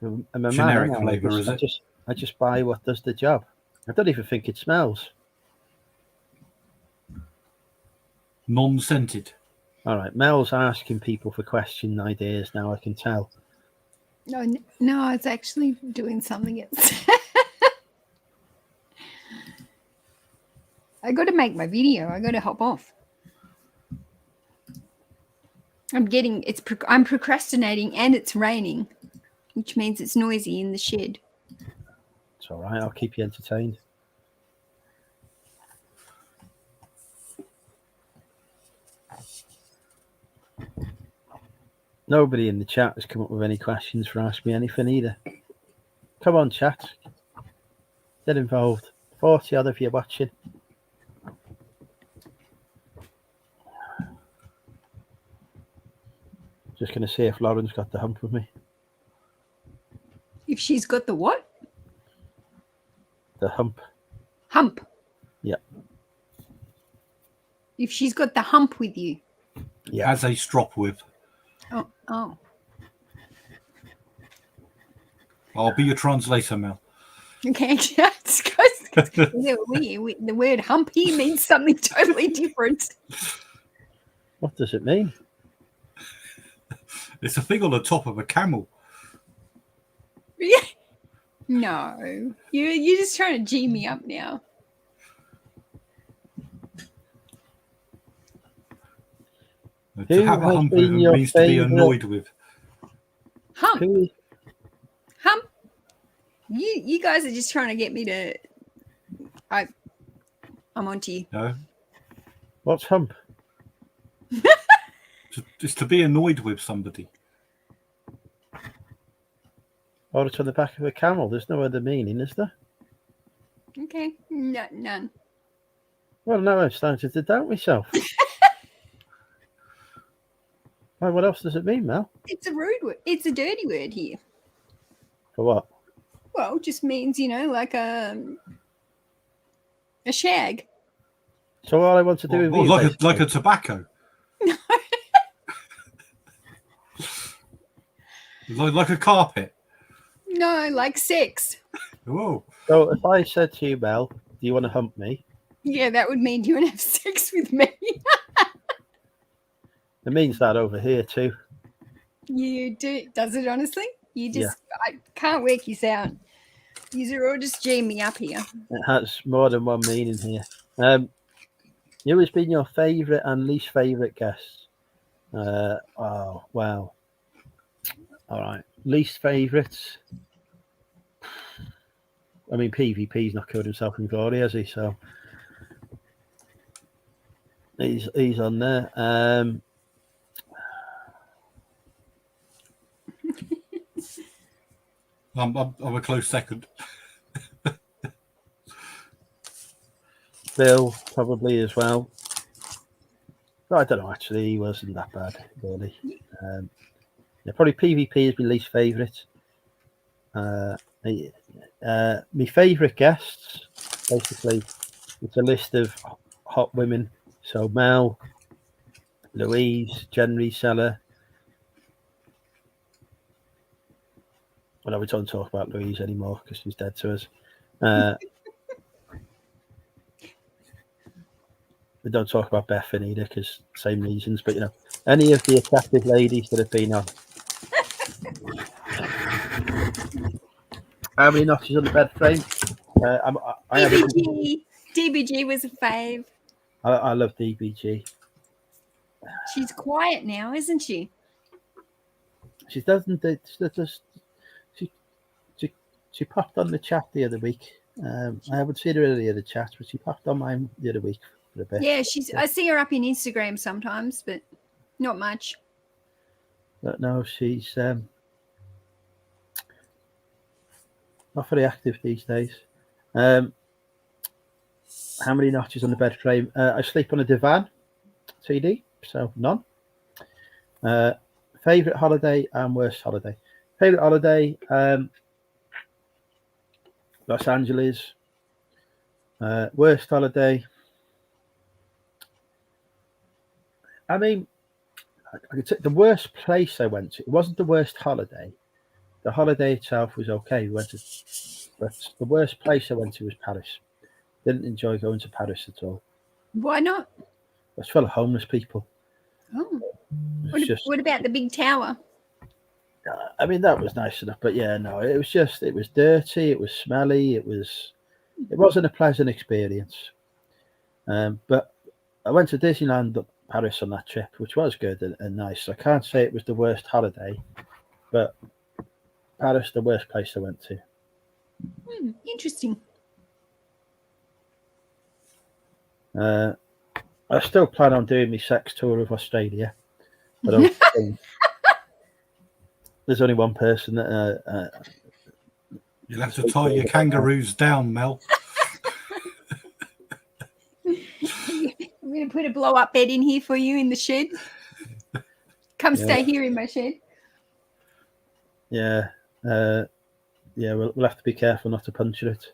I'm a generic man, flavour, is it? I just buy what does the job. I don't even think it smells. Non-scented. All right, Mel's asking people for question ideas now, I can tell. No, it's actually doing something else. I got to make my video. I got to hop off. I'm procrastinating and it's raining, which means it's noisy in the shed. It's all right. I'll keep you entertained. Nobody in the chat has come up with any questions for Ask Me Anything either. Come on, chat. Get involved. 40 odd of you watching. Just going to see if Lauren's got the hump with me. If she's got the what? The hump. Hump. Yeah. If she's got the hump with you. Yeah. As a strop with. Oh. I'll be your translator, Mel. Okay. The word hump here means something totally different. What does it mean? It's a thing on the top of a camel. Yeah. No. You're just trying to G me up now. To have a hump with means to be annoyed with. Hump. Hump. You guys are just trying to get me to. I'm onto you. No, What's hump? just to be annoyed with somebody. Or it's on the back of a camel. There's no other meaning, is there? Okay, no, none. Well, now I'm starting to doubt myself. Well, what else does it mean, Mel? It's a rude word. It's a dirty word here. For what? Well, it just means like a shag. So all I want to do with Well, you, like a tobacco. like a carpet. No, like sex. Oh, So if I said to you, Mel, do you want to hump me? Yeah, that would mean you would have sex with me. It means that over here too. You do. Does it honestly? You just. I can't work you out. You're all just G me up here. It has more than one meaning here. Who has been your favourite and least favourite guest? Oh wow. All right, least favourites. I mean, PvP's not killed himself in glory, has he? So he's on there. I'm a close second. Bill probably as well. But I don't know. Actually, he wasn't that bad, really. Yeah, probably PvP is my least favourite. My favourite guests, basically, it's a list of hot women. So Mel, Louise, Jen Reseller. Well, we don't talk about Louise anymore because she's dead to us. We don't talk about Bethany either because same reasons. But any of the attractive ladies that have been on. How many notches on the bed frame? DBG was a fave. I love DBG. She's quiet now, isn't she? She doesn't. She popped on the chat the other week. I haven't seen her in the other chat, but she popped on mine the other week for a bit. Yeah, I see her up in Instagram sometimes, but not much. But no, she's not very active these days. How many notches on the bed frame? I sleep on a divan, TD, so none. Favorite holiday and worst holiday. Favorite holiday, Los Angeles. Worst holiday. I mean, I could say the worst place I went to. It wasn't the worst holiday. The holiday itself was okay. But the worst place I went to was Paris. Didn't enjoy going to Paris at all. Why not? It's full of homeless people. Oh, what about the big tower? I mean, that was nice enough, but yeah, no, it was dirty, it was smelly, it wasn't a pleasant experience. But I went to Disneyland Paris on that trip, which was good and nice. I can't say it was the worst holiday, but Paris, the worst place I went to. Interesting. I still plan on doing my sex tour of Australia. But there's only one person that. You'll have to tie your kangaroos down, Mel. I'm going to put a blow-up bed in here for you in the shed. Come stay here in my shed. Yeah. We'll have to be careful not to puncture it.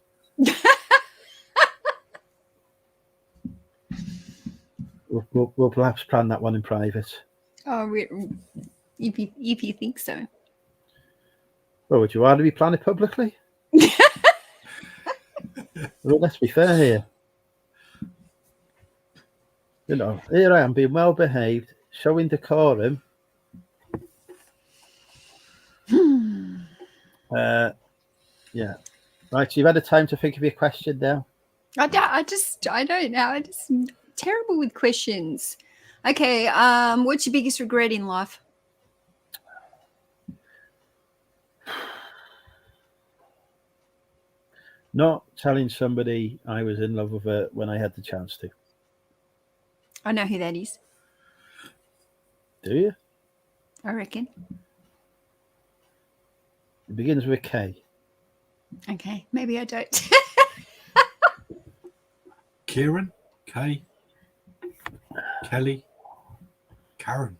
We'll perhaps plan that one in private. Oh, if you think so. Well, would you rather we plan it publicly? Well, let's be fair here. Here I am being well behaved, showing decorum. Yeah. Right, so you've had a time to think of your question now. I don't know. I'm just terrible with questions. Okay, what's your biggest regret in life? Not telling somebody I was in love with her when I had the chance to. I know who that is. Do you? I reckon. It begins with a K. Okay, maybe I don't. Kieran, Kay, Kelly, Karen.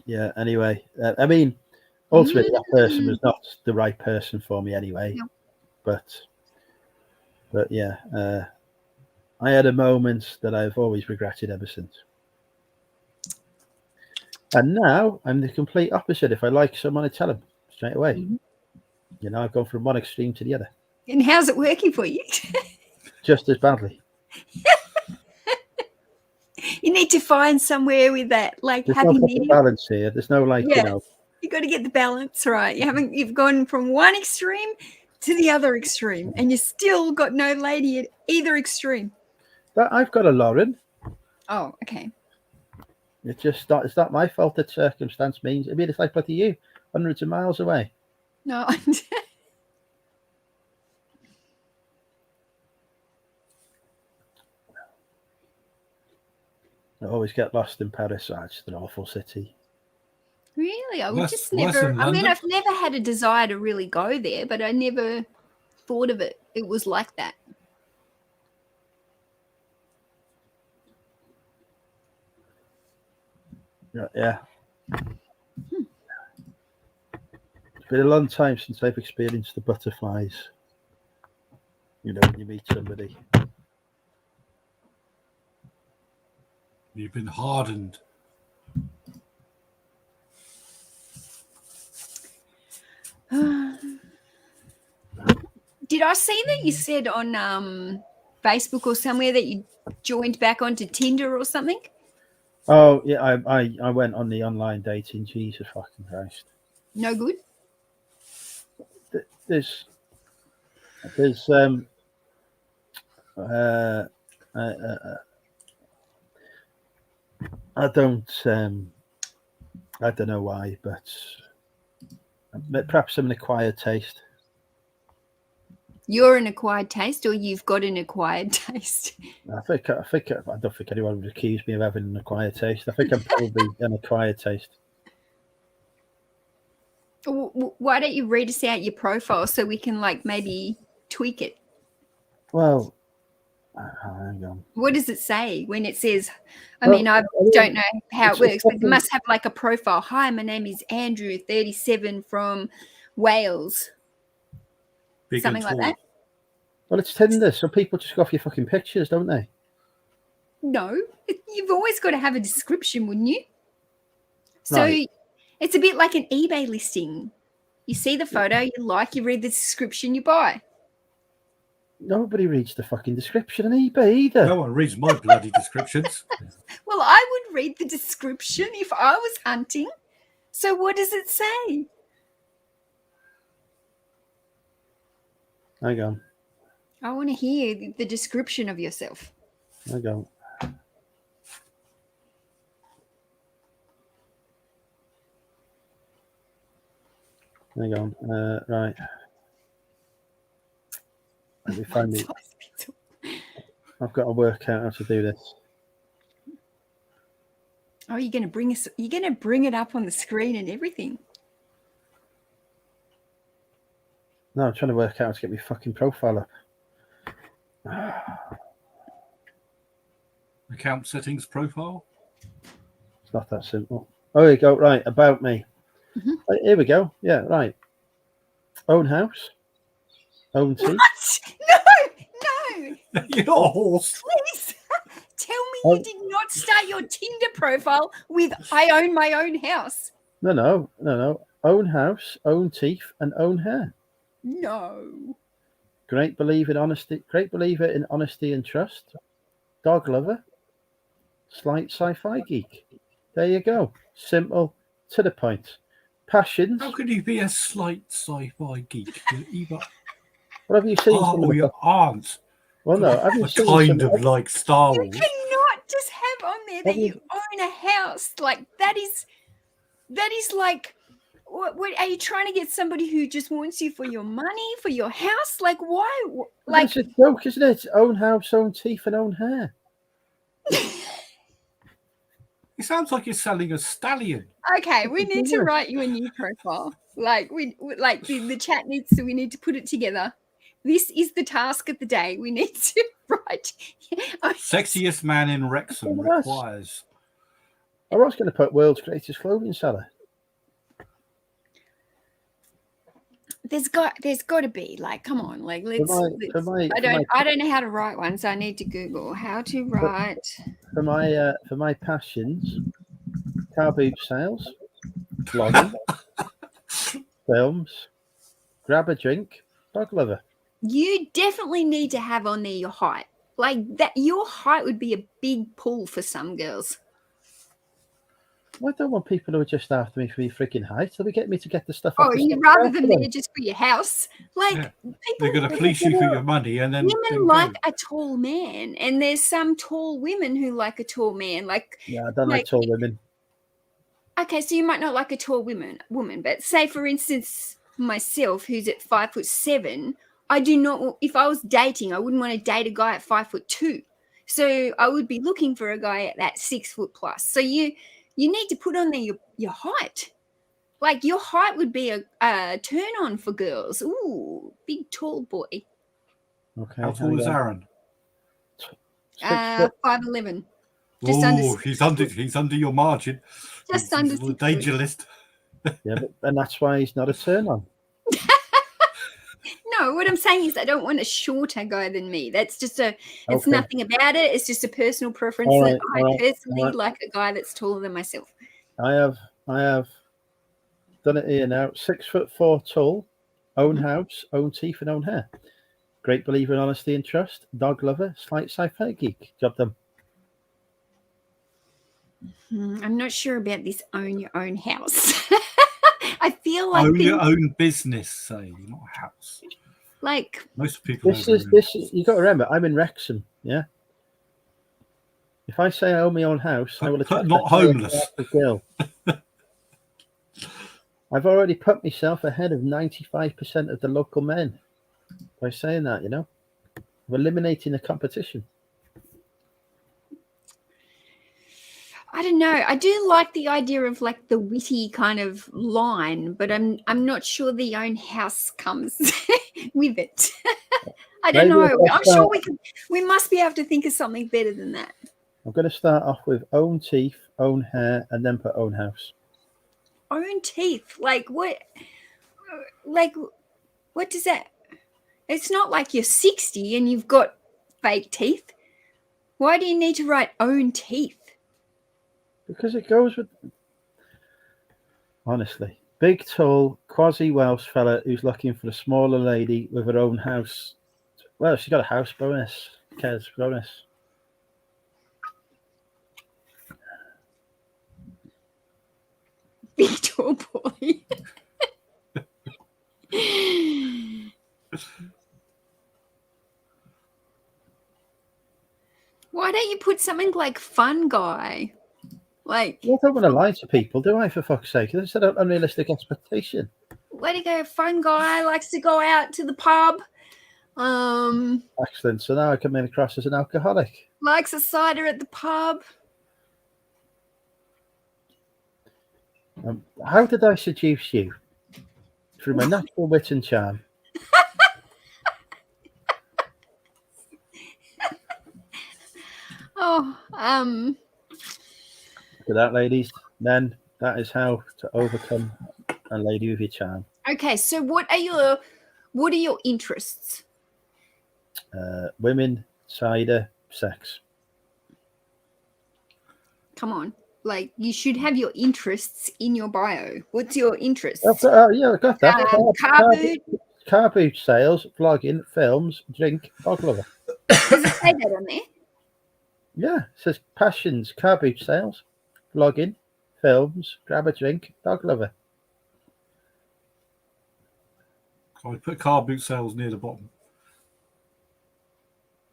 Yeah, anyway. I mean, ultimately, that person was not the right person for me anyway. No. But yeah, I had a moment that I've always regretted ever since. And now I'm the complete opposite. If I like someone, I tell them straight away. Mhm. You know, I've gone from one extreme to the other, And how's it working for you? just as badly. You need to find somewhere with that, like There's happy no fucking medium. balance here. There's no like, Yeah. you know. You got to get the balance right. You've gone from one extreme to the other extreme, and you still got no lady at either extreme. But I've got a Lauren. Oh, okay. It's not my fault that circumstance means. I mean, it's like bloody you, hundreds of miles away. No. I always get lost in Paris. Oh, it's an awful city. Really? I would Worse- just worse never. than I mean, London? I've never had a desire to really go there, but I never thought of it. It was like that. Yeah. It's been a long time since I've experienced the butterflies. You know, when you meet somebody. You've been hardened. Did I see that you said on Facebook or somewhere that you joined back onto Tinder or something? Oh yeah, I went on the online dating. Jesus fucking Christ. No good. There's I don't know why, but perhaps I'm an acquired taste. You're an acquired taste, or you've got an acquired taste. I don't think anyone would accuse me of having an acquired taste. I think I'm probably an acquired taste. Why don't you read us out your profile so we can like maybe tweak it? Well, hang on. What does it say when it says? I Well, mean, I don't know how it it's works, but it fucking- must have like a profile. Hi, my name is Andrew, 37 from Wales. Big Something and like tall. that. Well, it's Tinder, so people just go off your fucking pictures, don't they? No, you've always got to have a description, wouldn't you? So Right. it's a bit like an eBay listing. You see the photo, you like, you read the description, you buy. Nobody reads the fucking description on eBay either. No one reads my bloody descriptions. Well, I would read the description if I was hunting. So what does it say? Hang on. I want to hear the description of yourself. Hang on. Hang on. Right. Let me find me. I've got to work out how to do this. Oh, you're gonna bring us. You're gonna bring it up on the screen and everything. No, I'm trying to work out how to get my fucking profile up. Account settings profile. It's not that simple. Oh, here we go. Right, about me. Mhm. Right, here we go. Yeah, right. Own house. Own teeth. What? No, You're not a horse. please. Tell me you did not start your Tinder profile with "I own my own house." No. Own house, own teeth, and own hair. No. Great believer in honesty and trust. Dog lover. Slight sci-fi geek. There you go. Simple, to the point. Passions. How could you be a slight sci-fi geek? What have you seen? some of the Your aunt. Well, no. Have you A seen kind some of like Star You Wars. cannot just have on there that Have you- you own a house. Like that is like What are you trying to get somebody who just wants you for your money, for your house? Like, why? Like, it's a joke, isn't it? Own house, own teeth, and own hair. It sounds like you're selling a stallion. Okay, we need to write you a new profile. Like the chat needs to. We need to put it together. This is the task of the day. We need to write. Sexiest man in Wrexham requires. I was going to put world's greatest clothing seller. There's got to be, like, come on, like, let's. I don't know how to write one, so I need to Google how to write. For my passions, car boot sales, vlogging, films, grab a drink, dog lover. You definitely need to have on there your height. Like that, your height would be a big pull for some girls. I don't want people who are just after me for your freaking height. They'll be getting me to get the stuff. Oh, you rather than there just for your house. Like, people, they're going to fleece you for your money, and then women like a tall man, and there's some tall women who like a tall man. Like, yeah, I don't like tall women. Okay, so you might not like a tall woman, but say for instance myself, who's at 5'7", I do not. If I was dating, I wouldn't want to date a guy at 5'2". So I would be looking for a guy at that 6 foot plus. So you need to put on there your height. Like, your height would be a turn on for girls. Ooh, big tall boy. Okay. How tall is Aaron? 5'11". He's under your margin. Just under the danger list. Yeah, and that's why he's not a turn on. No, what I'm saying is I don't want a shorter guy than me. That's just it's nothing about it. It's just a personal preference that I personally like a guy that's taller than myself. I have done it here now. 6'4" tall, own house, own teeth, and own hair. Great believer in honesty and trust. Dog lover, slight sci-fi geek. Job done. I'm not sure about this own your own house. I feel like own your own business, say, not a house. Like, most people. This is you got to remember. I'm in Wrexham, yeah. If I say I own my own house, I will attract not homeless. Girl. I've already put myself ahead of 95% of the local men by saying that. I'm eliminating the competition. I don't know. I do like the idea of like the witty kind of line, but I'm not sure the own house comes with it. I don't know. I'm sure we must be able to think of something better than that. I'm going to start off with own teeth, own hair, and then put own house. Own teeth? Like what? Like what does that? It's not like you're 60 and you've got fake teeth. Why do you need to write own teeth? Because it goes with, honestly, big, tall, quasi-Welsh fella who's looking for a smaller lady with her own house. Well, she's got a house bonus, Kez bonus. Big, tall boy. Why don't you put something like fun guy? Like, I don't want to lie to people, do I? For fuck's sake, it's an unrealistic expectation. Let it go. Fun guy, likes to go out to the pub. Excellent. So now I come in across as an alcoholic. Likes a cider at the pub. How did I seduce you? Through my natural wit and charm. Look at that, ladies. Men, that is how to overcome a lady with your charm. Okay, so what are your interests? Women, cider, sex. Come on. Like, you should have your interests in your bio. What's your interest? Yeah, I got that. Car boot sales, vlogging, films, drink, dog lover. Does it say that on there? Yeah, it says passions, car boot sales, vlogging, films, grab a drink, dog lover. I put car boot sales near the bottom.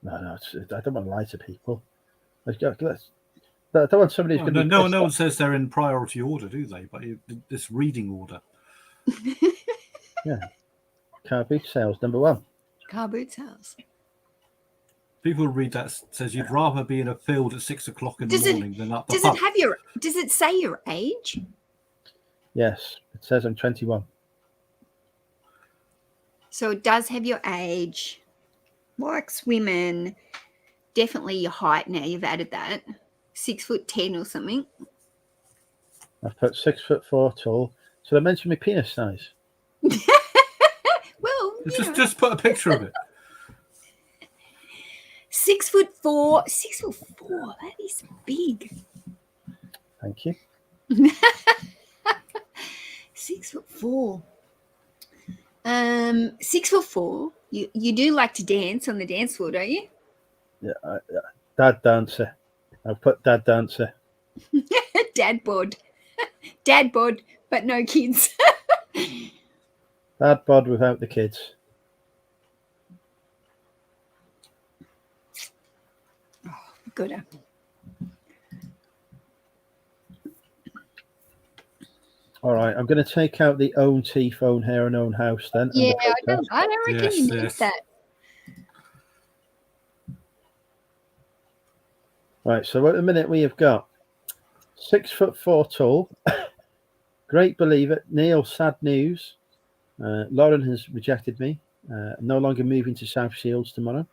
No, I don't want to lie to people. I don't want somebody who's going to. No one says they're in priority order, do they? But this reading order. Car boot sales, #1. Car boot sales. People read that says you'd rather be in a field at 6 o'clock in the Does it- morning than up the Does pub. it have your? Does it say your age? Yes, it says I'm 21. So it does have your age. Likes women. Definitely your height. Now you've added that. 6'10" or something. I've put 6'4" tall. So I mentioned my penis size. Well, Just put a picture of it. 6'4". 6'4". That is big. Thank you. 6'4". 6'4". You do like to dance on the dance floor, don't you? Yeah, dad dancer. I've put dad dancer. Dad bod. Dad bod, but no kids. Dad bod without the kids. Good. All right, I'm going to take out the own teeth, own hair, and own house then. Yeah, under I don't reckon Yes, you need yes. that. Right, so at the minute we have got 6'4" tall. Great believer. Neil, sad news. Lauren has rejected me. No longer moving to South Shields tomorrow.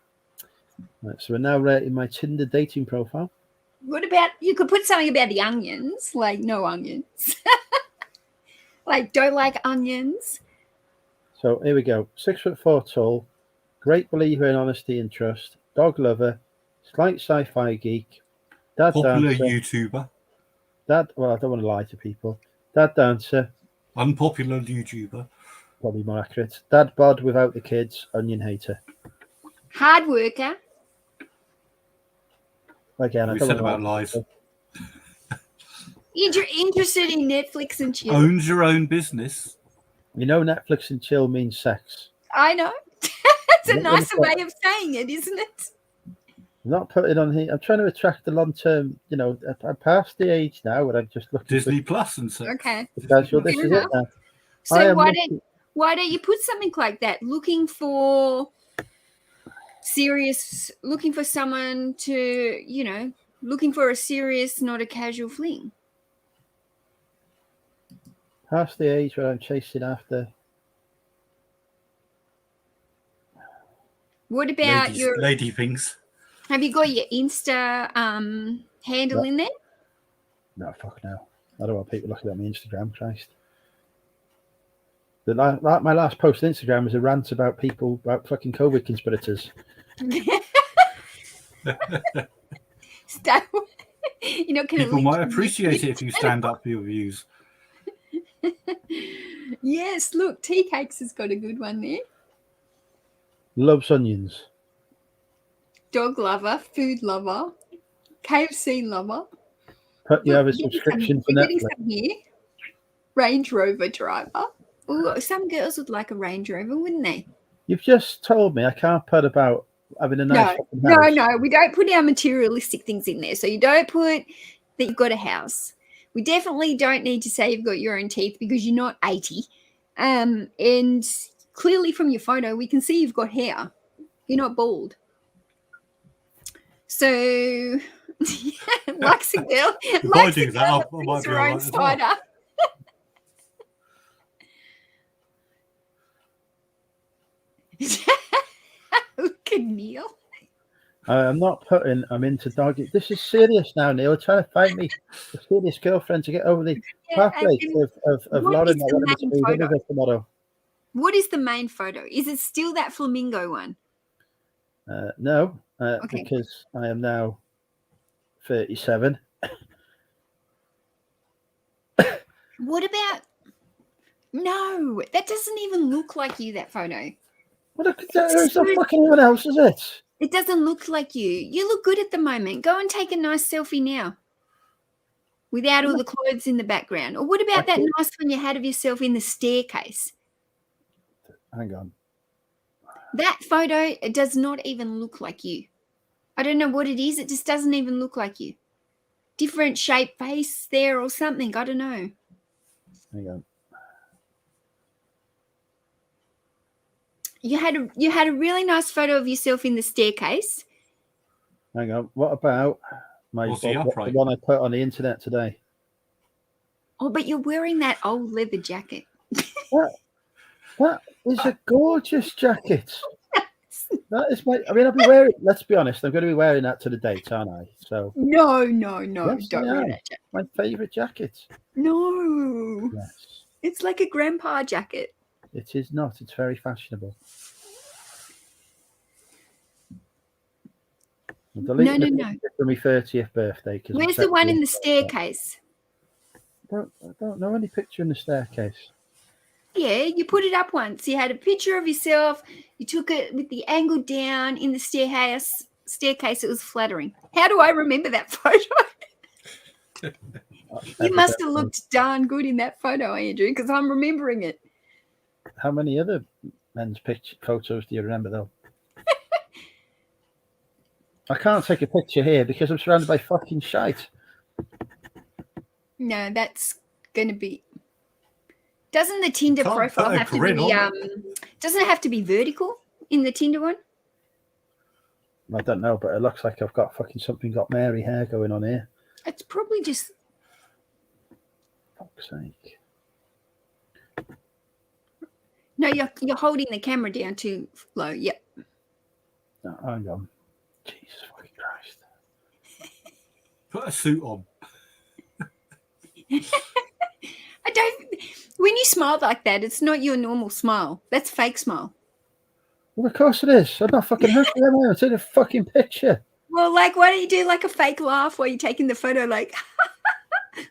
So we're now rating my Tinder dating profile. What about, you could put something about the onions, like no onions. Like don't like onions. So here we go. 6'4" tall. Great believer in honesty and trust. Dog lover. Slight sci-fi geek. Dad Popular dancer. YouTuber. Well, I don't want to lie to people. Dad dancer. Unpopular YouTuber. Probably more accurate. Dad bod without the kids. Onion hater. Hard worker. Again, I We don't said want to about lie to lies. people. Interested in Netflix and chill. Owns your own business. You know, Netflix and chill means sex. I know. It's a What nicer was way of saying it, isn't it? I'm not putting on here. I'm trying to attract the long term. You know, I'm past the age now where I'm just looking Disney Plus and so. Okay. for casual. This Fair is it enough. now. I So am why looking- don't you put something like that? Looking for someone to, looking for a serious, not a casual fling. past the age where I'm chasing after. What about lady things. have you got your Insta handle in there? No, fuck no. I don't want people looking at my Instagram. Christ. My last post on Instagram was a rant about fucking COVID conspirators. Stop. You're not going to People might appreciate it if you stand up for your views. Yes, look, Tea Cakes has got a good one there. Loves onions. Dog lover, food lover, KFC lover. You have a Look, subscription for you're getting Netflix. some here. Range Rover driver. Ooh, some girls would like a Range Rover, wouldn't they? You've just told me I can't put about having a nice fucking house. No, we don't put our materialistic things in there. So you don't put that you've got a house. We definitely don't need to say you've got your own teeth because you're not 80. And clearly from your photo, we can see you've got hair. You're not bald. So, likes a girl. If I Likes do a that, girl I that might brings be her all own right as well. cider. Look at Neil. I'm not putting. I'm into doggy. This is serious now, Neil. Trying to find me a serious girlfriend to get over the pathway of what Lauren is that the wanted me to main move in photo? with her tomorrow. What is the main photo? Is it still that flamingo one? No, Okay. because I am now 37. What about? No, that doesn't even look like you. That photo. Well, there's no fucking anyone else, is it? It doesn't look like you. You look good at the moment. Go and take a nice selfie now. Without all the clothes in the background. Or what about that nice one you had of yourself in the staircase? Hang on. That photo, it does not even look like you. I don't know what it is. It just doesn't even look like you. Different shape face there or something. I don't know. Hang on. You had a really nice photo of yourself in the staircase. Hang on. What about What's the the upright? one I put on the internet today? Oh, but you're wearing that old leather jacket. That is a gorgeous jacket. That is my. I mean, I'll be wearing. Let's be honest. I'm going to be wearing that to the date, aren't I? So No, yes, don't I wear am. that jacket. My favourite jacket. No, Yes, it's like a grandpa jacket. it is not. It's very fashionable. I'm deleting the No. picture for my 30th birthday because Where's the one in the staircase? I don't know any picture in the staircase. Yeah, you put it up once. You had a picture of yourself. You took it with the angle down in the staircase. It was flattering. How do I remember that photo? You must have looked darn good in that photo, Andrew, because I'm remembering it. How many other men's photos do you remember, though? I can't take a picture here because I'm surrounded by fucking shite. No, that's going to be... Doesn't the Tinder Can't profile put a have to grin be... on doesn't it have to be vertical in the Tinder one? I don't know, but it looks like I've got fucking something got Mary hair going on here. It's probably just... Fuck's sake. No, you're holding the camera down too low. Yep. No, hang on. Jesus fucking Christ. Put a suit on. I don't... When you smile like that, it's not your normal smile. That's fake smile. Well, of course it is. I'm not fucking happy, am I? I'm taking a fucking picture. Well, like, why don't you do like a fake laugh while you're taking the photo, like,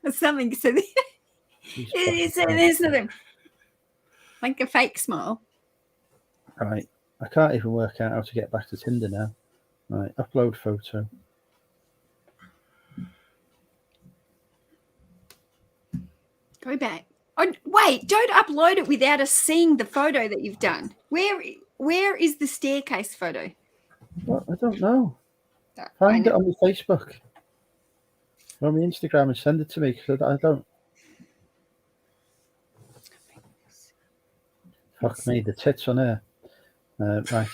or something? So there's nothing. Like a fake smile. Right. I can't even work out how to get back to Tinder now. Right. Upload photo. Go back. Oh, wait, don't upload it without us seeing the photo that you've done. Where is the staircase photo? Well, I don't know. I Find it know. on my Facebook or on my Instagram and send it to me because I don't. Fuck me, the tits on her. Right.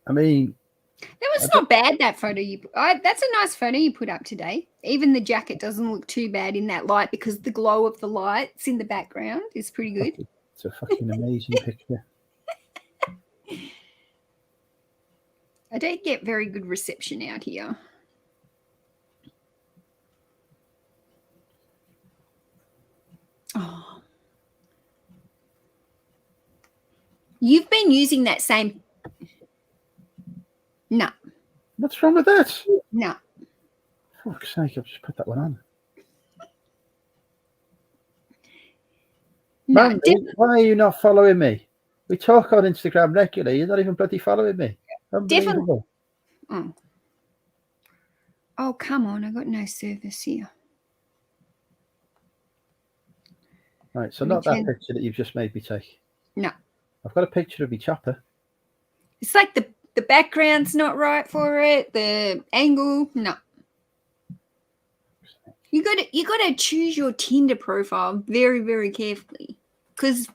I mean, That was not bad, that photo that's a nice photo you put up today. Even the jacket doesn't look too bad in that light because the glow of the lights in the background is pretty good. it's a fucking amazing picture. I don't get very good reception out here. Oh. You've been using that same... No. What's wrong with that? No. Fuck's sake, I've just put that one on. No. Mandy, why are you not following me? We talk on Instagram regularly. You're not even bloody following me. Unbelievable. Oh, come on. I got no service here. Right, so not that picture that you've just made me take. No. I've got a picture of me chopper. It's like the background's not right for it. The angle, no. You gotta choose your Tinder profile very, very carefully. Because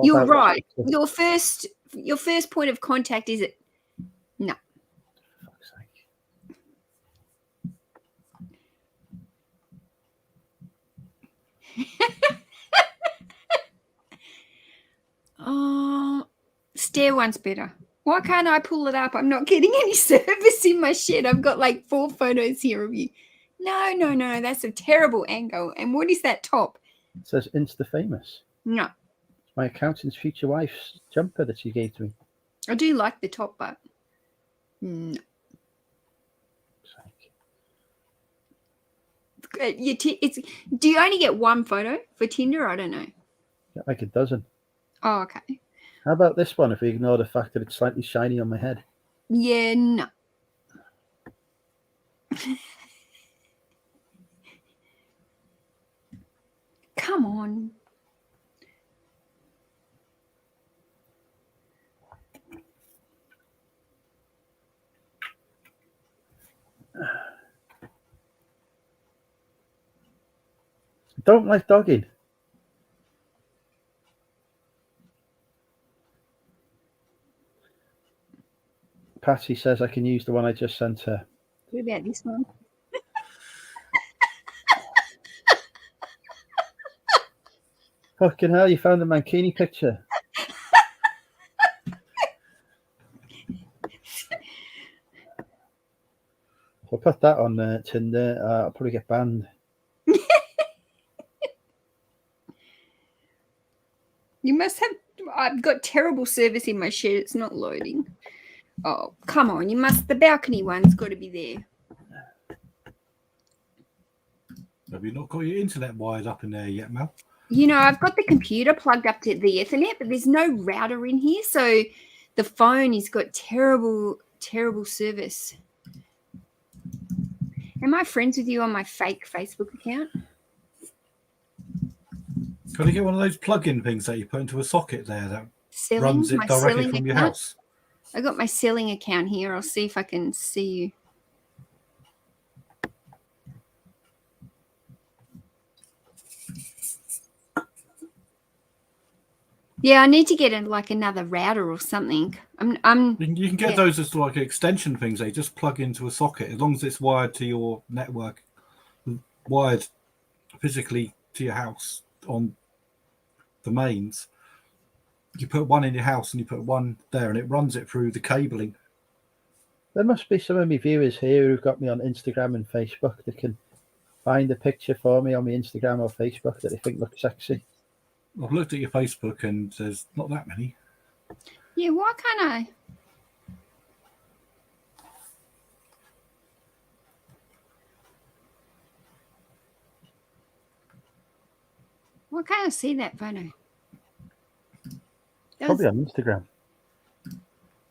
you're right. Your first point of contact is it. No. Fuck's sake. Oh, stair one's better. Why can't I pull it up? I'm not getting any service in my shed. I've got like 4 photos here of you. No. That's a terrible angle. And what is that top? It says Insta famous. No. It's my accountant's future wife's jumper that she gave to me. I do like the top, but no. Do you only get 1 photo for Tinder? I don't know. Get like a dozen. Oh, okay. How about this one if we ignore the fact that it's slightly shiny on my head? Yeah, no. Come on. Don't like dogging. Patsy says I can use the one I just sent her. What about this one? Fucking hell, you found the Mankini picture. If I put that on Tinder, I'll probably get banned. You must have. I've got terrible service in my shed. It's not loading. Oh, come on. You must. The balcony one's got to be there. Have you not got your internet wired up in there yet, Mel? You know, I've got the computer plugged up to the Ethernet, but there's no router in here. So the phone has got terrible, terrible service. Am I friends with you on my fake Facebook account? Can you get one of those plug-in things that you put into a socket there that Selling, runs it my directly selling from your account? house? I got my selling account here. I'll see if I can see you. Yeah, I need to get like another router or something. You can get yeah. those as like extension things. They just plug into a socket as long as it's wired to your network, wired physically to your house on the mains. You put one in your house and you put one there, and it runs it through the cabling. There must be some of my viewers here who've got me on Instagram and Facebook that can find a picture for me on my Instagram or Facebook that they think looks sexy. I've looked at your Facebook and there's not that many. Yeah, why can't I? Why can't I see that photo? Probably on Instagram.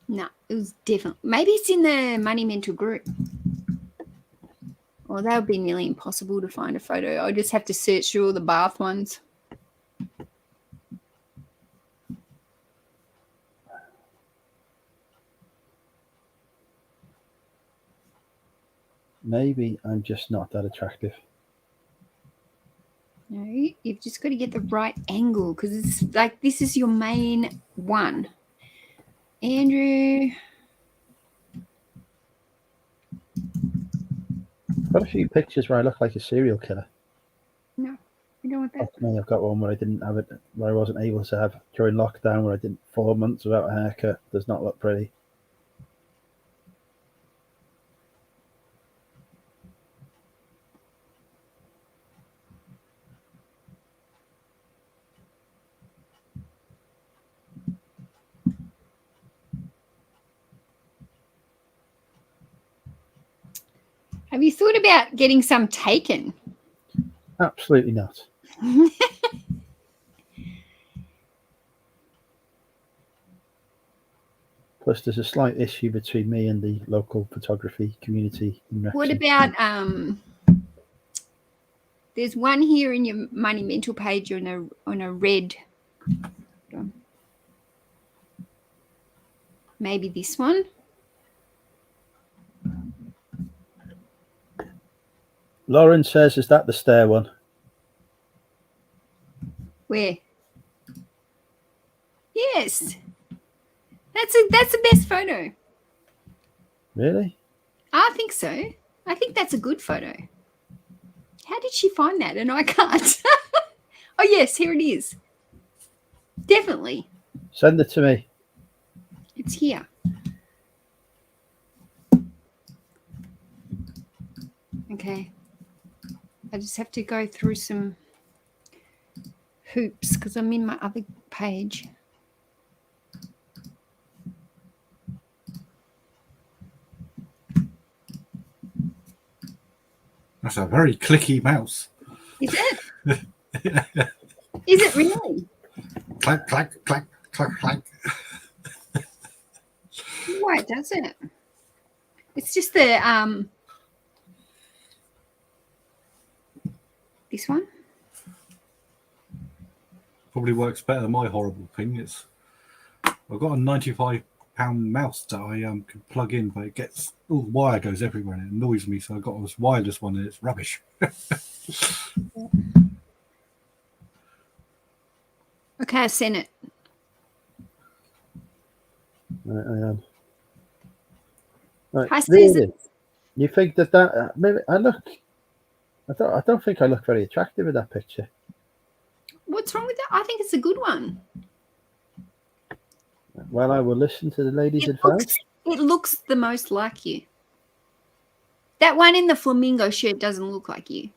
No, it was different. Maybe it's in the Money Mental group. Well, that would be nearly impossible to find a photo. I'll just have to search through all the bath ones. Maybe I'm just not that attractive. No, you've just got to get the right angle because it's like this is your main one. Andrew. Got a few pictures where I look like a serial killer. No, you don't want that. That's me. I've got one where I didn't have it, where I wasn't able to have during lockdown, where I did 4 months without a haircut. Does not look pretty. Have you thought about getting some taken? Absolutely not. Plus, there's a slight issue between me and the local photography community in Wrexham. What about there's one here in your Money Mental page on a red. Maybe this one. Lauren says, "Is that the stair one?" Where? Yes. That's the best photo. Really? I think so. I think that's a good photo. How did she find that? And I can't. Oh, yes, here it is. Definitely. Send it to me. It's here. Okay. I just have to go through some hoops because I'm in my other page. That's a very clicky mouse. Is it? Is it really? Clack, clack, clack, clack, clack. Why does it? It's just the this one. Probably works better than my horrible thing. I've got a 95-pound mouse that I can plug in, but it gets all the wire goes everywhere and it annoys me. So I got this wireless one and it's rubbish. Okay, I sent it. Right, hang on. Right, Hi, really? Susan. You think that maybe I don't think I look very attractive in that picture. What's wrong with that? I think it's a good one. Well, I will listen to the ladies' advice. It looks the most like you. That one in the flamingo shirt doesn't look like you.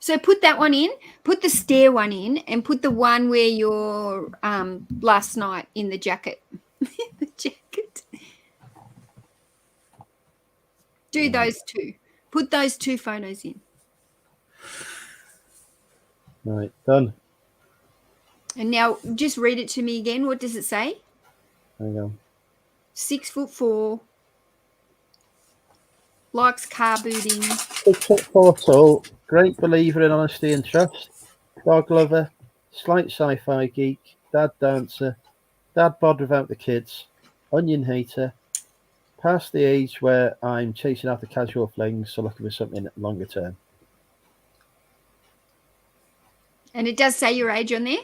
So put that one in, put the stair one in, and put the one where you're last night in the jacket. The jacket. Do those two. Put those two photos in. Right, done. And now just read it to me again. What does it say? Hang on. 6'4", likes car booting. 6'4" tall, great believer in honesty and trust, dog lover, slight sci-fi geek, dad dancer, dad bod without the kids, onion hater, past the age where I'm chasing after casual flings, so looking for something longer term. And it does say your age on there?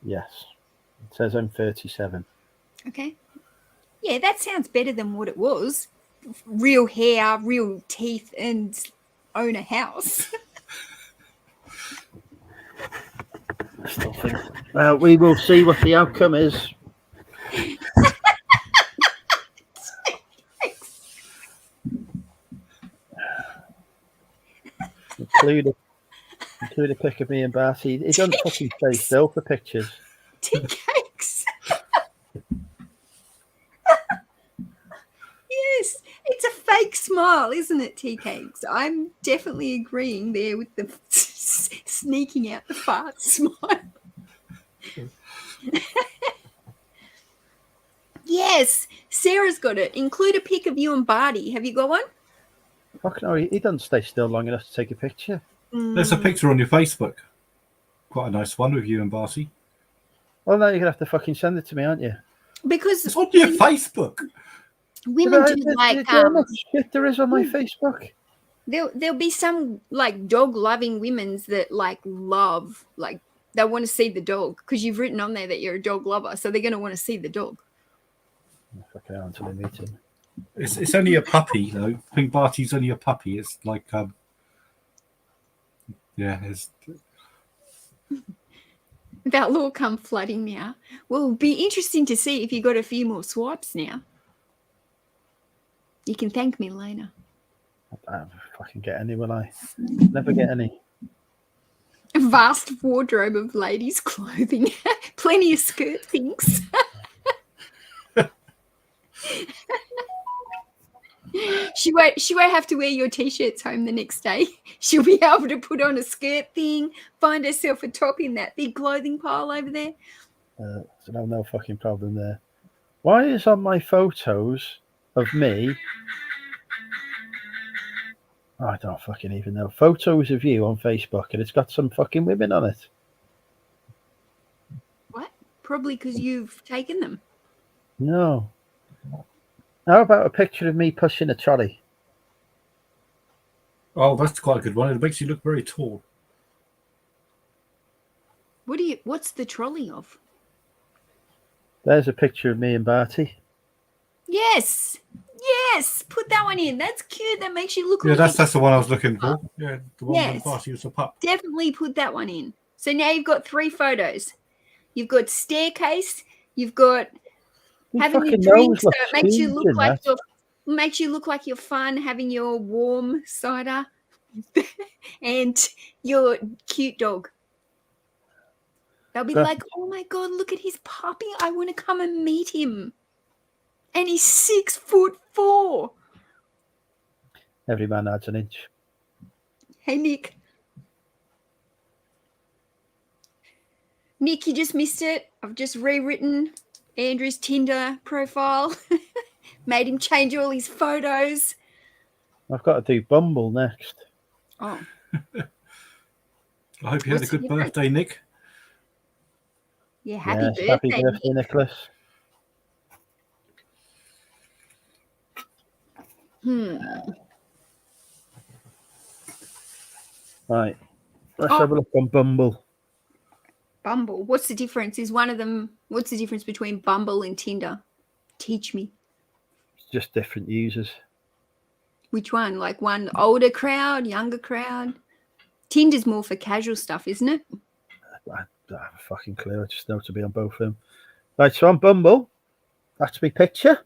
Yes. It says I'm 37. Okay. Yeah, that sounds better than what it was. Real hair, real teeth, and own a house. I still think. Well, we will see what the outcome is. Include a pic of me and Barty. He doesn't fucking stay still for pictures. Tea cakes. Yes, it's a fake smile, isn't it, tea cakes? I'm definitely agreeing there with the sneaking out the fart smile. Yes, Sarah's got it. Include a pic of you and Barty. Have you got one? Fuck no, he doesn't stay still long enough to take a picture. There's a picture on your Facebook. Quite a nice one with you and Barty. Well, now you're gonna have to fucking send it to me, aren't you? Because It's on your Facebook. women do like you know how much shit there is on my Facebook. there'll be some like dog loving women's that like love, like they want to see the dog because you've written on there that you're a dog lover, so they're going to want to see the dog. Fucking hell, until I meet him. It's only a puppy though. I think Barty's only a puppy. It's like yeah, it's That'll all come flooding now. Well, it'll be interesting to see if you got a few more swipes now. You can thank me later. I don't fucking get any, will I? Never get any. A vast wardrobe of ladies' clothing. Plenty of skirt things. She won't have to wear your t-shirts home the next day. She'll be able to put on a skirt thing, find herself a top in that big clothing pile over there. So no fucking problem there. Why is on my photos of me? Oh, I don't fucking even know. Photos of you on Facebook, and it's got some fucking women on it. What? Probably because you've taken them. No. How about a picture of me pushing a trolley? oh, that's quite a good one. It makes you look very tall. What's the trolley of? There's a picture of me and Barty. Yes. Put that one in. That's cute. That makes you look. Yeah, like that's the one I was looking for. Yeah, the one Yes. with Barty was a pup. Definitely put that one in. So now you've got 3 photos. You've got staircase. You've got Your having your fucking drink, nose so looks it makes you huge look in like that. you're fun having your warm cider and your cute dog. They'll be Yeah. like, "Oh my god, look at his puppy! I want to come and meet him." And he's 6'4". Every man adds an inch. Hey, Nick. Nick, you just missed it. I've just rewritten Andrew's Tinder profile, made him change all his photos. I've got to do Bumble next. Oh, I hope you had a What's good different? birthday, Nick. yeah, happy Yes, happy birthday. birthday, Nicholas. Hmm. Right. Let's Oh. have a look on Bumble. Bumble. What's the difference? Is one of them? What's the difference between Bumble and Tinder? Teach me. It's just different users. Which one? Like one older crowd, younger crowd? Tinder's more for casual stuff, isn't it? I don't have a fucking clue. I just know to be on both of them. Right, so on Bumble, that's my picture.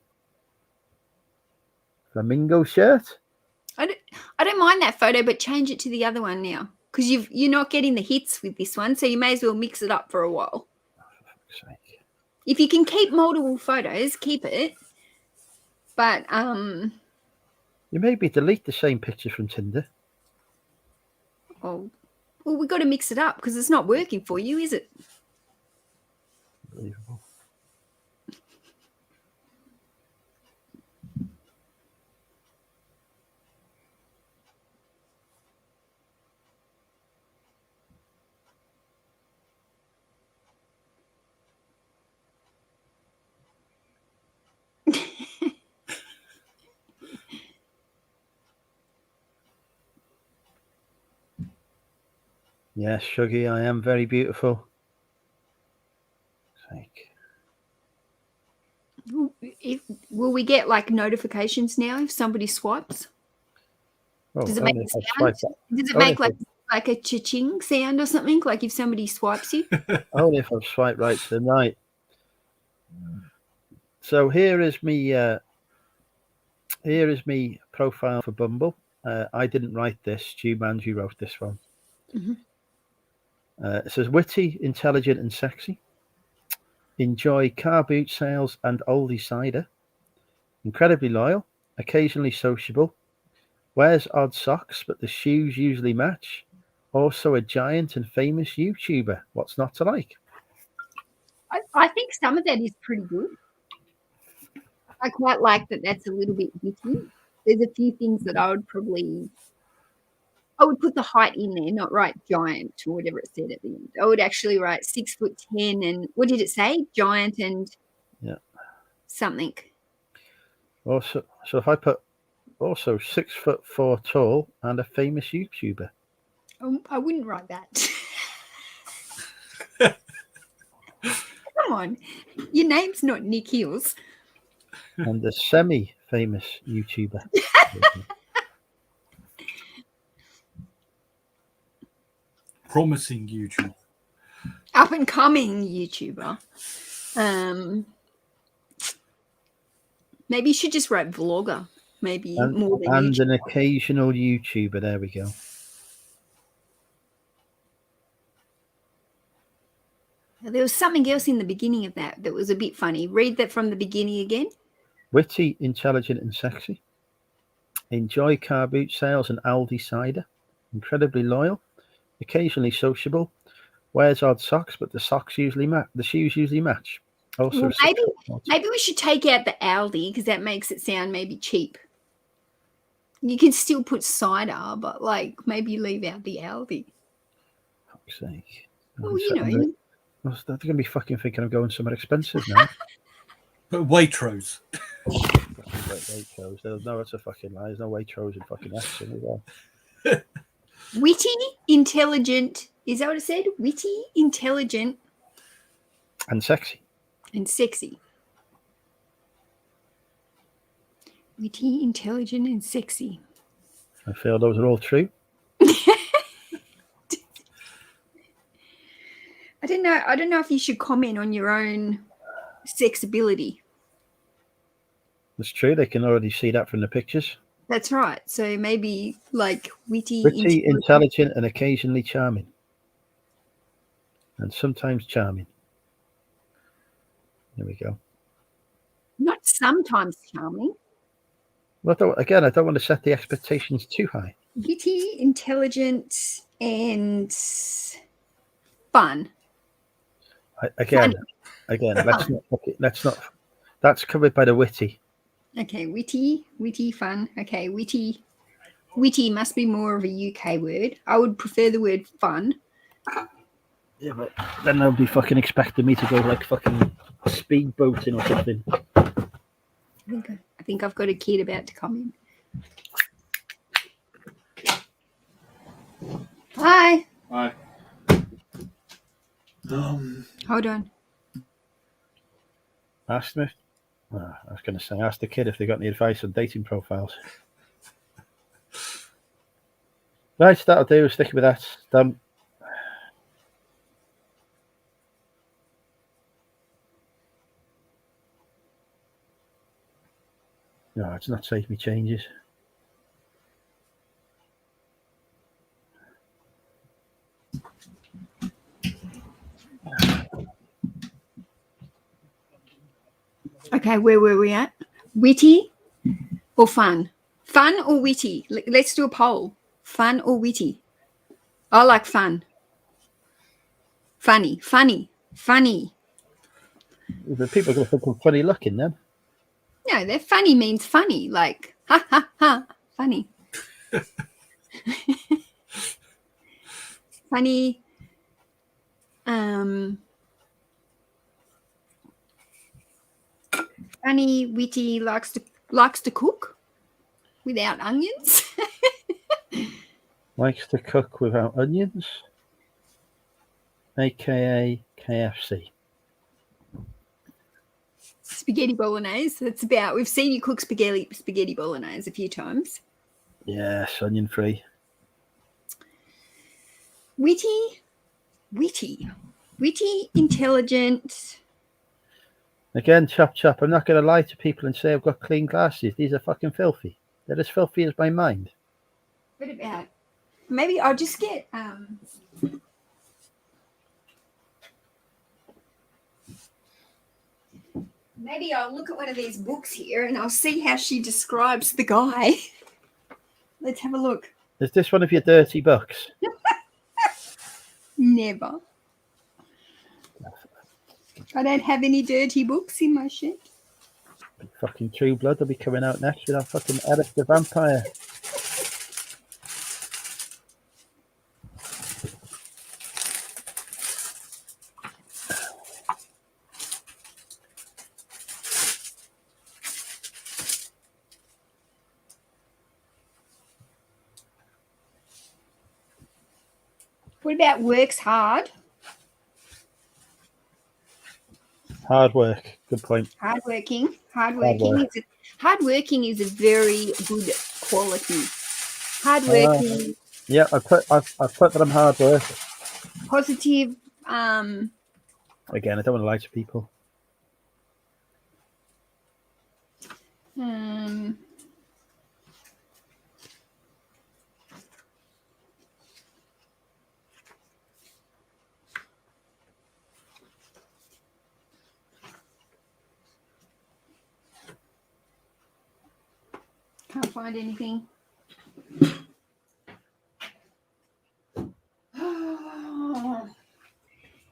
Flamingo shirt. I don't mind that photo, but change it to the other one now because you're not getting the hits with this one, so you may as well mix it up for a while. Oh, for fuck's sake. If you can keep multiple photos, keep it. But You maybe delete the same picture from Tinder. well, we got to mix it up because it's not working for you, is it? Unbelievable. Yes, Shuggy, I am very beautiful. Sake. Will we get like notifications now if somebody swipes? Oh, Does it make only a if I sound? swipe Does it only make if like a cha-ching sound or something? Like if somebody swipes you? only if I've swiped right to the right. So here is me profile for Bumble. I didn't write this. Stu Manji wrote this one. Mhm. It says witty, intelligent, and sexy. Enjoy car boot sales and oldie cider. Incredibly loyal. Occasionally sociable. Wears odd socks, but the shoes usually match. Also a giant and famous YouTuber. What's not to like? I think some of that is pretty good. I quite like that that's a little bit witty. There's a few things that I would put the height in there, not write giant or whatever it said at the end. I would actually write 6'10" and what did it say? Giant and something. Also, so if I put also 6'4" tall and a famous YouTuber. I wouldn't write that. Come on. Your name's not Nick Hills. And a semi-famous YouTuber. Promising YouTube. Up and coming YouTuber. Maybe you should just write vlogger. Maybe more than And YouTuber. an occasional YouTuber. There we go. There was something else in the beginning of that was a bit funny. Read that from the beginning again. Witty, intelligent, and sexy. Enjoy car boot sales and Aldi cider. Incredibly loyal. Occasionally sociable. Wears odd socks, but the socks usually match. The shoes usually match. Also, Well, maybe we should take out the Aldi because that makes it sound maybe cheap. You can still put cider, but like maybe leave out the Aldi. Fuck's sake. Well, you know. They're going to be fucking thinking I'm going somewhere expensive now. But Waitrose. Waitrose. No, that's a fucking lie. There's no Waitrose in fucking action as well. Witty, intelligent. Is that what it said? Witty, intelligent, And sexy. and sexy. Witty, intelligent, and sexy. I feel those are all true. I don't know if you should comment on your own sexability. That's true. They can already see that from the pictures. That's right. So maybe like witty, intelligent, and occasionally charming. And sometimes charming. There we go. Not sometimes charming. Well, I don't want to set the expectations too high. Witty, intelligent, and fun. Again, let's not. That's covered by the witty. Okay, witty, fun. Okay, witty must be more of a UK word. I would prefer the word fun. Yeah, but then they'll be fucking expecting me to go like fucking speedboating or something. I think I've got a kid about to come in. Hi. Aye. Hold on. Ask me. I was going to say, ask the kid if they got any advice on dating profiles. Right, that'll do. Stick with that. Done. No, it's not saved me changes. Okay, where were we at? Witty or fun? Fun or witty? Let's do a poll. Fun or witty? I like fun. Funny. The people are going to think I'm funny looking then. No, that funny means funny. Like, ha, ha, ha, funny. Funny. Funny, witty, likes to cook without onions. Likes to cook without onions, aka KFC. Spaghetti bolognese. That's about. We've seen you cook spaghetti bolognese a few times. Yes, onion free. Witty, intelligent. Again, chop. I'm not going to lie to people and say I've got clean glasses. These are fucking filthy. They're as filthy as my mind. What about? Maybe I'll just get. Maybe I'll look at one of these books here and I'll see how she describes the guy. Let's have a look. Is this one of your dirty books? Never. I don't have any dirty books in my shit. Fucking True Blood will be coming out next with that fucking Eric the Vampire. What about works hard? Hard work. Good point. Hardworking. work. Hardworking is a very good quality. Hardworking. Yeah, I've put that I'm hard work. Positive. Again, I don't want to lie to people. Can't find anything.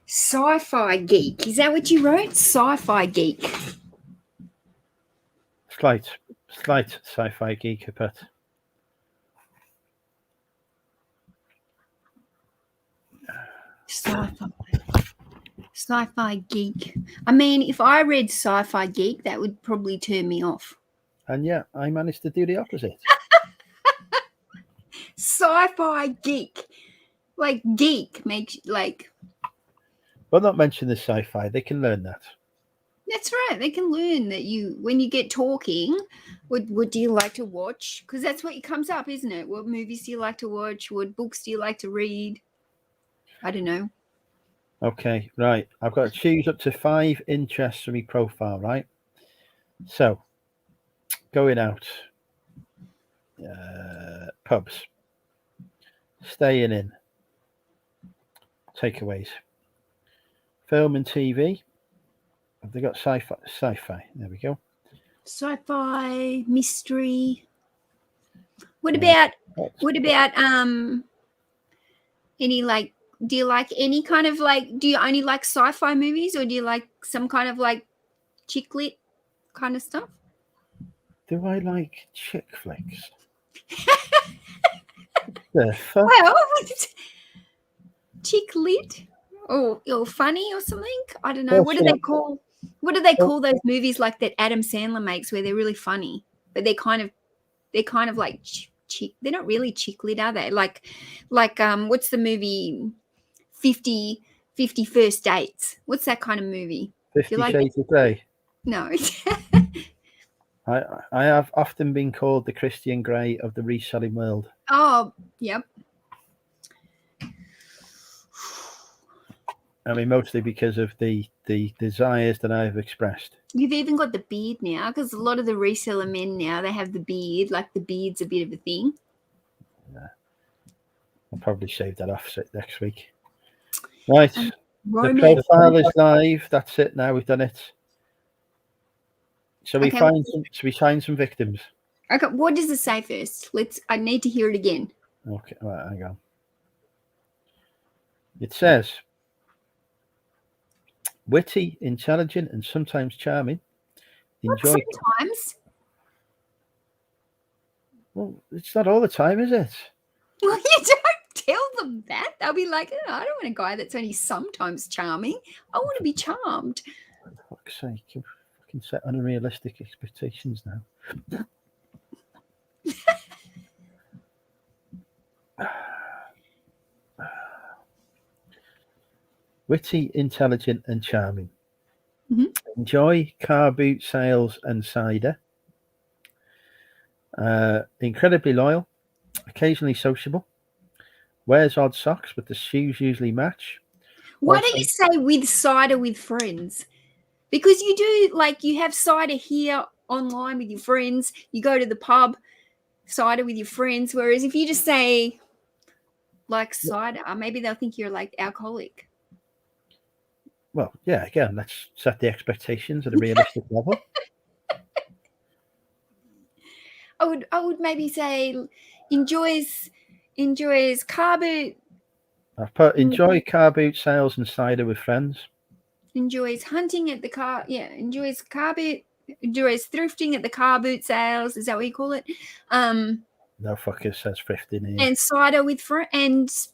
Sci-fi geek. Is that what you wrote? Sci-fi geek. Slight sci-fi geek, but Sci-fi geek. I mean, if I read sci-fi geek, that would probably turn me off. and yeah, I managed to do the opposite. Sci-fi geek. Like geek makes like. But not mention the sci-fi. They can learn that. That's right. They can learn that when you get talking, what do you like to watch? Because that's what comes up, isn't it? What movies do you like to watch? What books do you like to read? I don't know. Okay, right. I've got to choose up to 5 interests for my profile, right? So, going out, pubs, staying in, takeaways, film and TV. Have they got sci-fi? Sci-fi. There we go. Sci-fi, mystery. What about any like? Do you like any kind of like? Do you only like sci-fi movies, or do you like some kind of like chick lit kind of stuff? Do I like chick flicks? The fuck? Well, chick lit or funny or something. I don't know. What do they call? What do they call those movies like that Adam Sandler makes where they're really funny, but they're kind of like They're not really chiclet, are they? Like what's the movie 50 First Dates? What's that kind of movie? 50 like Shades of Grey. No. I have often been called the Christian Grey of the reselling world. Oh, yep. I mean, mostly because of the desires that I've expressed. You've even got the beard now, because a lot of the reseller men now, they have the beard. Like the beard's a bit of a thing. I'll probably shave that off next week. Right. The Romance. profile is live. That's it now. We've done it. So we Okay. find some victims. Okay, what does it say first? I need to hear it again. Okay, right, hang on. It says, witty, intelligent, and sometimes charming. Enjoy. Sometimes. Well, it's not all the time, is it? Well, you don't tell them that. They'll be like, oh, I don't want a guy that's only sometimes charming. I want to be charmed. For fuck's sake, you fucking set unrealistic expectations now. Witty, intelligent, and charming. Mm-hmm. Enjoy car boot sales and cider. Incredibly loyal. Occasionally sociable. Wears odd socks, but the shoes usually match. Why don't you say with cider with friends? Because you do, like, you have cider here online with your friends. You go to the pub, cider with your friends. Whereas if you just say, like, cider, maybe they'll think you're, like, alcoholic. Well, yeah, again, let's set the expectations at a realistic level. I would maybe say enjoys car boot. I've put enjoy car boot sales and cider with friends. Enjoys hunting at the car. Yeah, enjoys car boot. Enjoys thrifting at the car boot sales. Is that what you call it? No fucker says thrifting here. And cider with friends.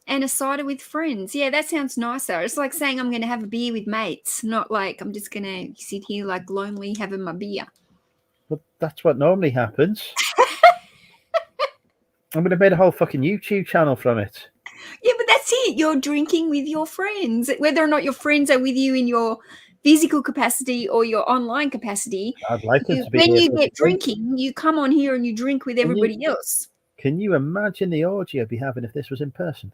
And a cider with friends. Yeah, that sounds nicer. It's like saying I'm going to have a beer with mates, not like I'm just going to sit here like lonely having my beer. But that's what normally happens. I'm going to make a whole fucking YouTube channel from it. Yeah, but that's it. You're drinking with your friends. Whether or not your friends are with you in your physical capacity or your online capacity. I'd like them to be when here you get drinking, you come on here and you drink with everybody else. Can you imagine the orgy I'd be having if this was in person?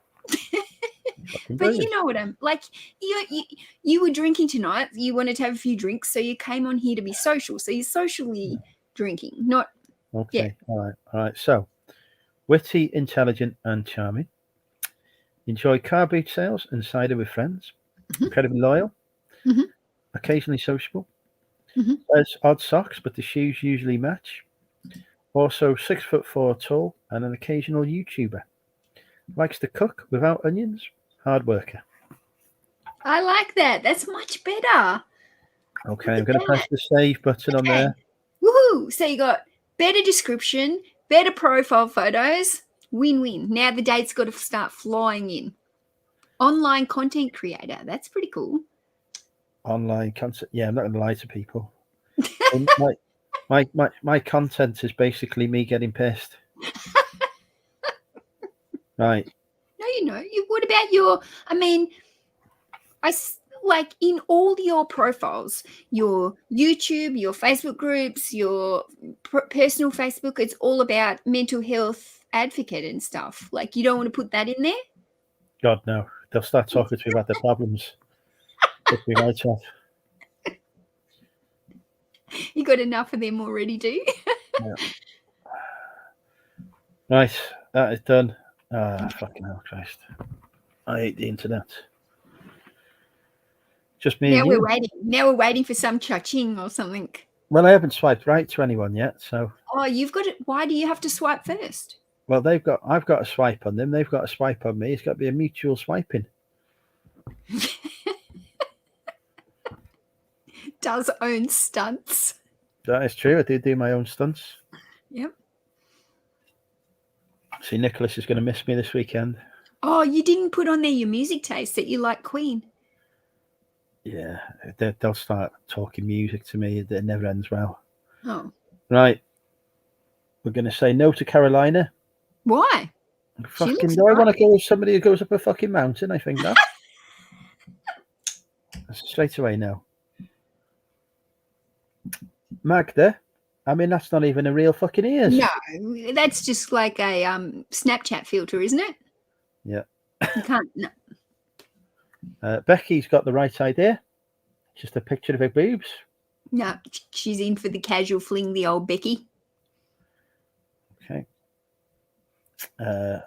But you know what I'm like. You were drinking tonight. You wanted to have a few drinks, so you came on here to be social. So you're socially drinking, not. Okay. Yeah. All right. So, witty, intelligent, and charming. Enjoy car boot sales and cider with friends. Mm-hmm. Incredibly loyal. Mm-hmm. Occasionally sociable. Mm-hmm. Wears odd socks, but the shoes usually match. Also 6'4" tall and an occasional YouTuber. Likes to cook without onions. Hard worker. I like that. That's much better. Okay, I'm going to press the save button on there. Woohoo! So you got better description, better profile photos. Win-win. Now the date's got to start flying in. Online content creator. That's pretty cool. Online content. Yeah, I'm not going to lie to people. my content is basically me getting pissed. Right. No, you know. What about your? I mean, like in all your profiles, your YouTube, your Facebook groups, your personal Facebook. It's all about mental health advocate and stuff. Like you don't want to put that in there. God no, they'll start talking to me about their problems. Pick me right off. You got enough of them already, do you? Yeah. Right, that is done. Fucking hell, Christ! I hate the internet. Just me. Now and we're you. waiting. Now we're waiting for some cha-ching or something. Well, I haven't swiped right to anyone yet, so. Oh, you've got it. Why do you have to swipe first? Well, I've got a swipe on them. They've got a swipe on me. It's got to be a mutual swiping. Does own stunts. That is true. I do my own stunts. Yep. See, Nicholas is going to miss me this weekend. Oh, you didn't put on there your music taste that you like Queen. Yeah, they'll start talking music to me. It never ends well. Oh. Right. We're going to say no to Carolina. Why? Fucking, looks do I want alright. to go with somebody who goes up a fucking mountain? I think that. Straight away now. Magda, I mean, that's not even a real fucking ears. No, that's just like a Snapchat filter, isn't it? Yeah. You can't. No. Becky's got the right idea. Just a picture of her boobs. No, she's in for the casual fling, the old Becky. Okay. I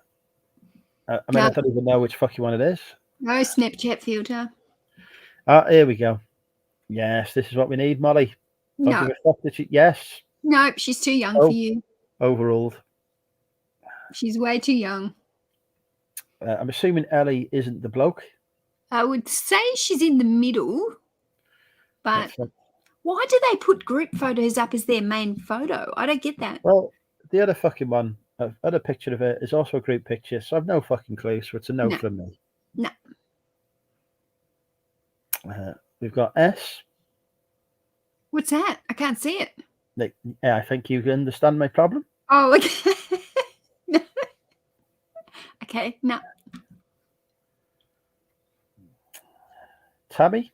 mean, I don't even know which fucking one it is. No Snapchat filter. Ah, here we go. Yes, this is what we need, Molly. Don't No, give a fuck that yes, no, she's too young Oh. for you. overruled. She's way too young. I'm assuming Ellie isn't the bloke. I would say she's in the middle, but That's right. why do they put group photos up as their main photo? I don't get that. Well, the other fucking one, other picture of it is also a group picture, so I've no fucking clue, so it's a no No. from me. No. We've got S. What's that? I can't see it. Yeah, I think you understand my problem. Oh, okay. No. Okay, no. Tabby.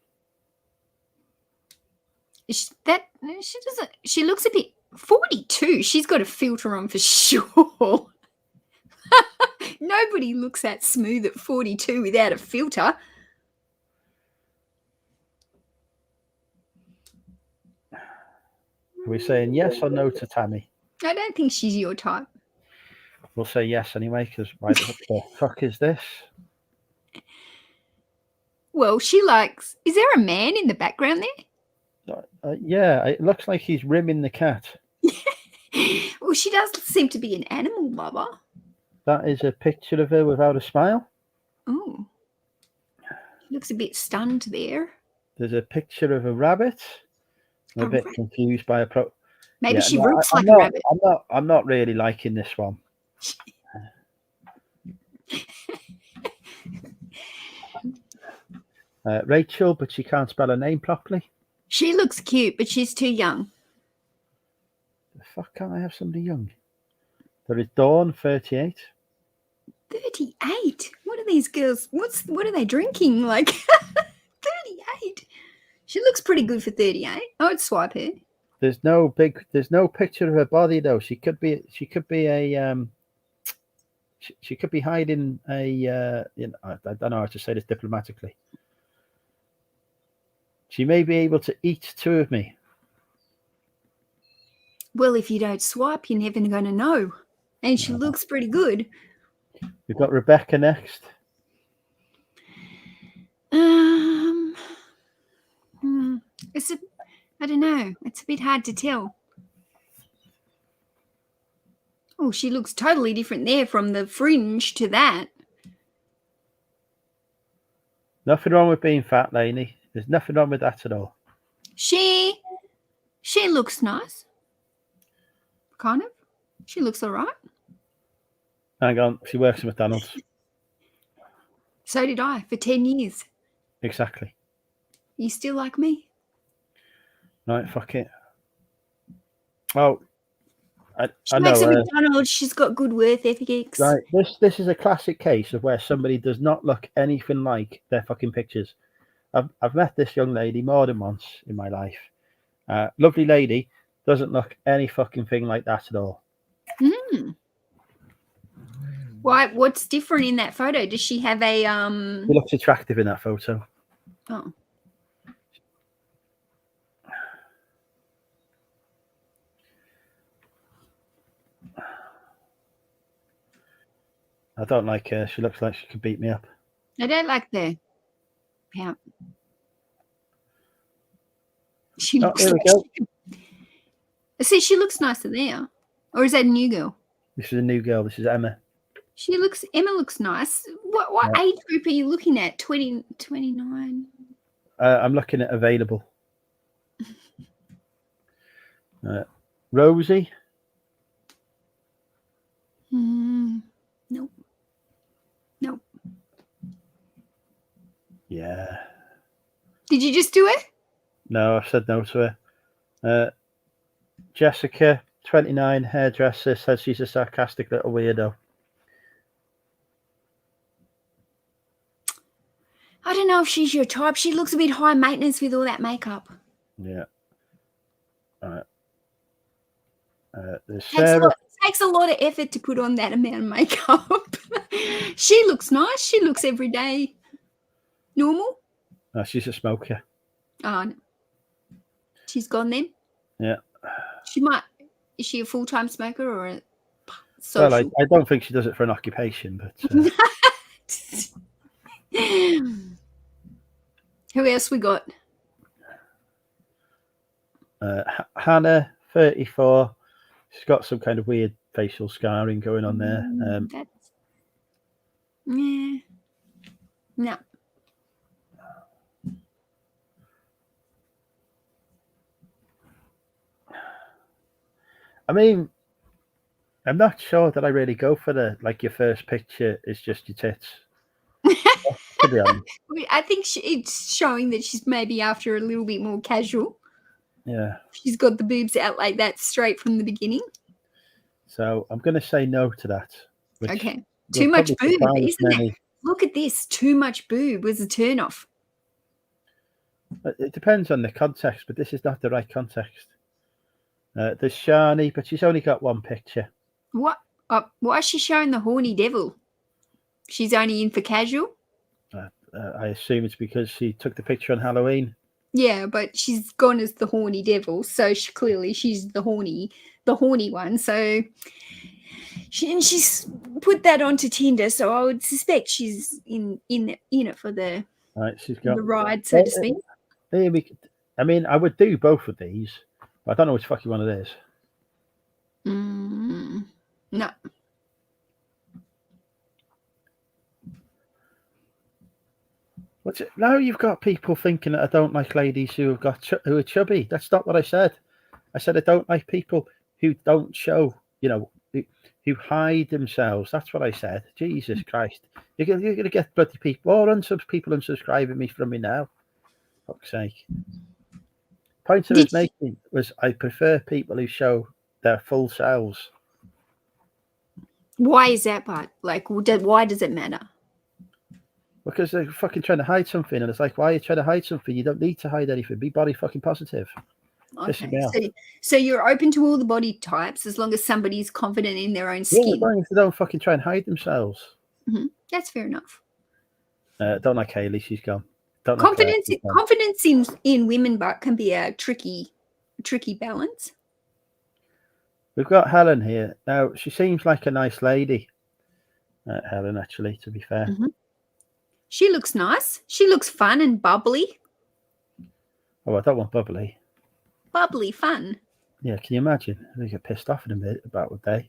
She doesn't. She looks a bit 42. She's got a filter on for sure. Nobody looks that smooth at 42 without a filter. Are we saying yes or no to Tammy? I don't think she's your type. We'll say yes anyway, because what the fuck is this? Well, she likes. Is there a man in the background there? Yeah, it looks like he's rimming the cat. Well, she does seem to be an animal lover. That is a picture of her without a smile. Oh, looks a bit stunned there. There's a picture of a rabbit. I'm a A bit rabbit? confused by a pro. Maybe Yeah, she no, looks I'm like not, a rabbit. I'm not really liking this one. Rachel, but she can't spell her name properly. She looks cute, but she's too young. The fuck can't I have somebody young? There is Dawn, 38. 38. What are these girls? What are they drinking? Like 38. She looks pretty good for 38. I would swipe her. There's no picture of her body though. She could be a she could be hiding a I don't know how to say this diplomatically. She may be able to eat two of me. Well, if you don't swipe, you're never going to know. And she looks pretty good. We've got Rebecca next. I don't know. It's a bit hard to tell. Oh, she looks totally different there from the fringe to that. Nothing wrong with being fat, Lainey. There's nothing wrong with that at all. She looks nice. Kind of. She looks all right. Hang on, she works at McDonald's. So did I for 10 years. Exactly. You still like me? Right, fuck it. Oh, She I works know. at McDonald's. She's got good work ethics. Right, this is a classic case of where somebody does not look anything like their fucking pictures. I've met this young lady more than once in my life. Lovely lady, doesn't look any fucking thing like that at all. Why? What's different in that photo? Does she have a She looks attractive in that photo. Oh. I don't like her. She looks like she could beat me up. I don't like the pout. She looks Here we like go. See, she looks nicer there. Or is that a new girl? This is a new girl. This is Emma. Emma looks nice. What age group are you looking at? 20, 29? I'm looking at available. Rosie. Nope. Nope. Yeah. Did you just do it? No, I've said no to her. Jessica, 29 hairdresser says she's a sarcastic little weirdo. I don't know if she's your type. She looks a bit high maintenance with all that makeup. Yeah. There's Takes a lot of effort to put on that amount of makeup. She looks nice. She looks everyday normal. No, she's a smoker. Oh, no. She's gone then? Yeah. Is she a full-time smoker or a social? Well, I don't think she does it for an occupation, but... Who else we got? Hannah, 34. She's got some kind of weird facial scarring going on there. Yeah. No. I mean, I'm not sure that I really go for your first picture is just your tits. To be honest. I think it's showing that she's maybe after a little bit more casual. Yeah. She's got the boobs out like that straight from the beginning. So I'm going to say no to that. Okay. Too much boob, isn't it? Look at this. Too much boob was a turn-off. It depends on the context, but this is not the right context. There's Shani, but she's only got one picture. What? Why is she showing the horny devil? She's only in for casual? I assume it's because she took the picture on Halloween. Yeah, but she's gone as the horny devil, so clearly she's the horny one. So she's put that onto Tinder. So I would suspect she's in it for the she's got the ride, so to speak. I mean, I would do both of these, but I don't know which fucking one it is. No. What's it? Now you've got people thinking that I don't like ladies who are chubby. That's not what I said. I said I don't like people who don't show, who hide themselves. That's what I said. Jesus Christ. You're going to get bloody people, or people unsubscribing me from me now. Fuck's sake. Point I was making was I prefer people who show their full selves. Why is that part? Like, why does it matter? Because they're fucking trying to hide something, and it's like, why are you trying to hide something? You don't need to hide anything. Be body fucking positive. Okay. So you're open to all the body types as long as somebody's confident in their own skin. Yeah, as long as they don't fucking try and hide themselves. Mm-hmm. That's fair enough. Don't like Hayley. She's gone. Confidence in women, but can be a tricky balance. We've got Helen here now. She seems like a nice lady. Helen, actually, to be fair. Mm-hmm. She looks nice. She looks fun and bubbly. Oh, I don't want bubbly. Bubbly fun. Yeah, can you imagine? They get pissed off in a bit about what day.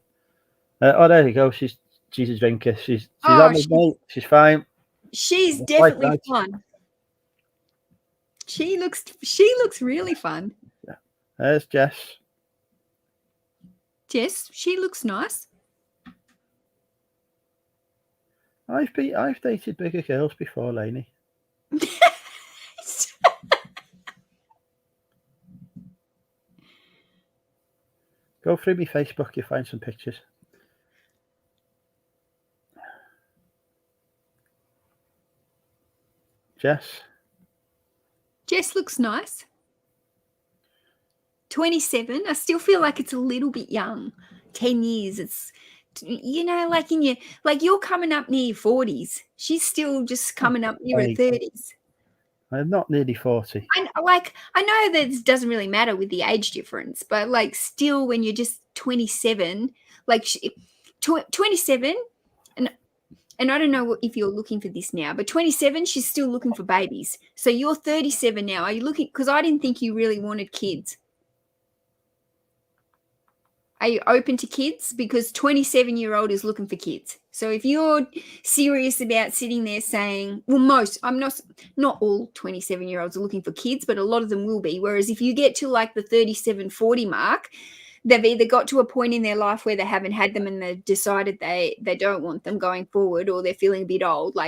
There you go. She's a drinker. She's on with me. She's fine. She's definitely fun. She looks really fun. Yeah. There's Jess. Jess, she looks nice. I've dated bigger girls before, Lainey. Go through my Facebook, you'll find some pictures. Jess looks nice. 27. I still feel like it's a little bit young. 10 years. It's, you're coming up near your 40s. She's still just coming up near her 30s. I'm not nearly 40. I know that it doesn't really matter with the age difference, but still when you're just 27, 27, and I don't know if you're looking for this now, but 27, she's still looking for babies. So you're 37 now. Are you looking? Because I didn't think you really wanted kids. Are you open to kids? Because 27-year-old is looking for kids. So if you're serious about sitting there saying, well, not all 27-year-olds are looking for kids, but a lot of them will be. Whereas if you get to the 37, 40 mark, they've either got to a point in their life where they haven't had them and they've decided they don't want them going forward, or they're feeling a bit old.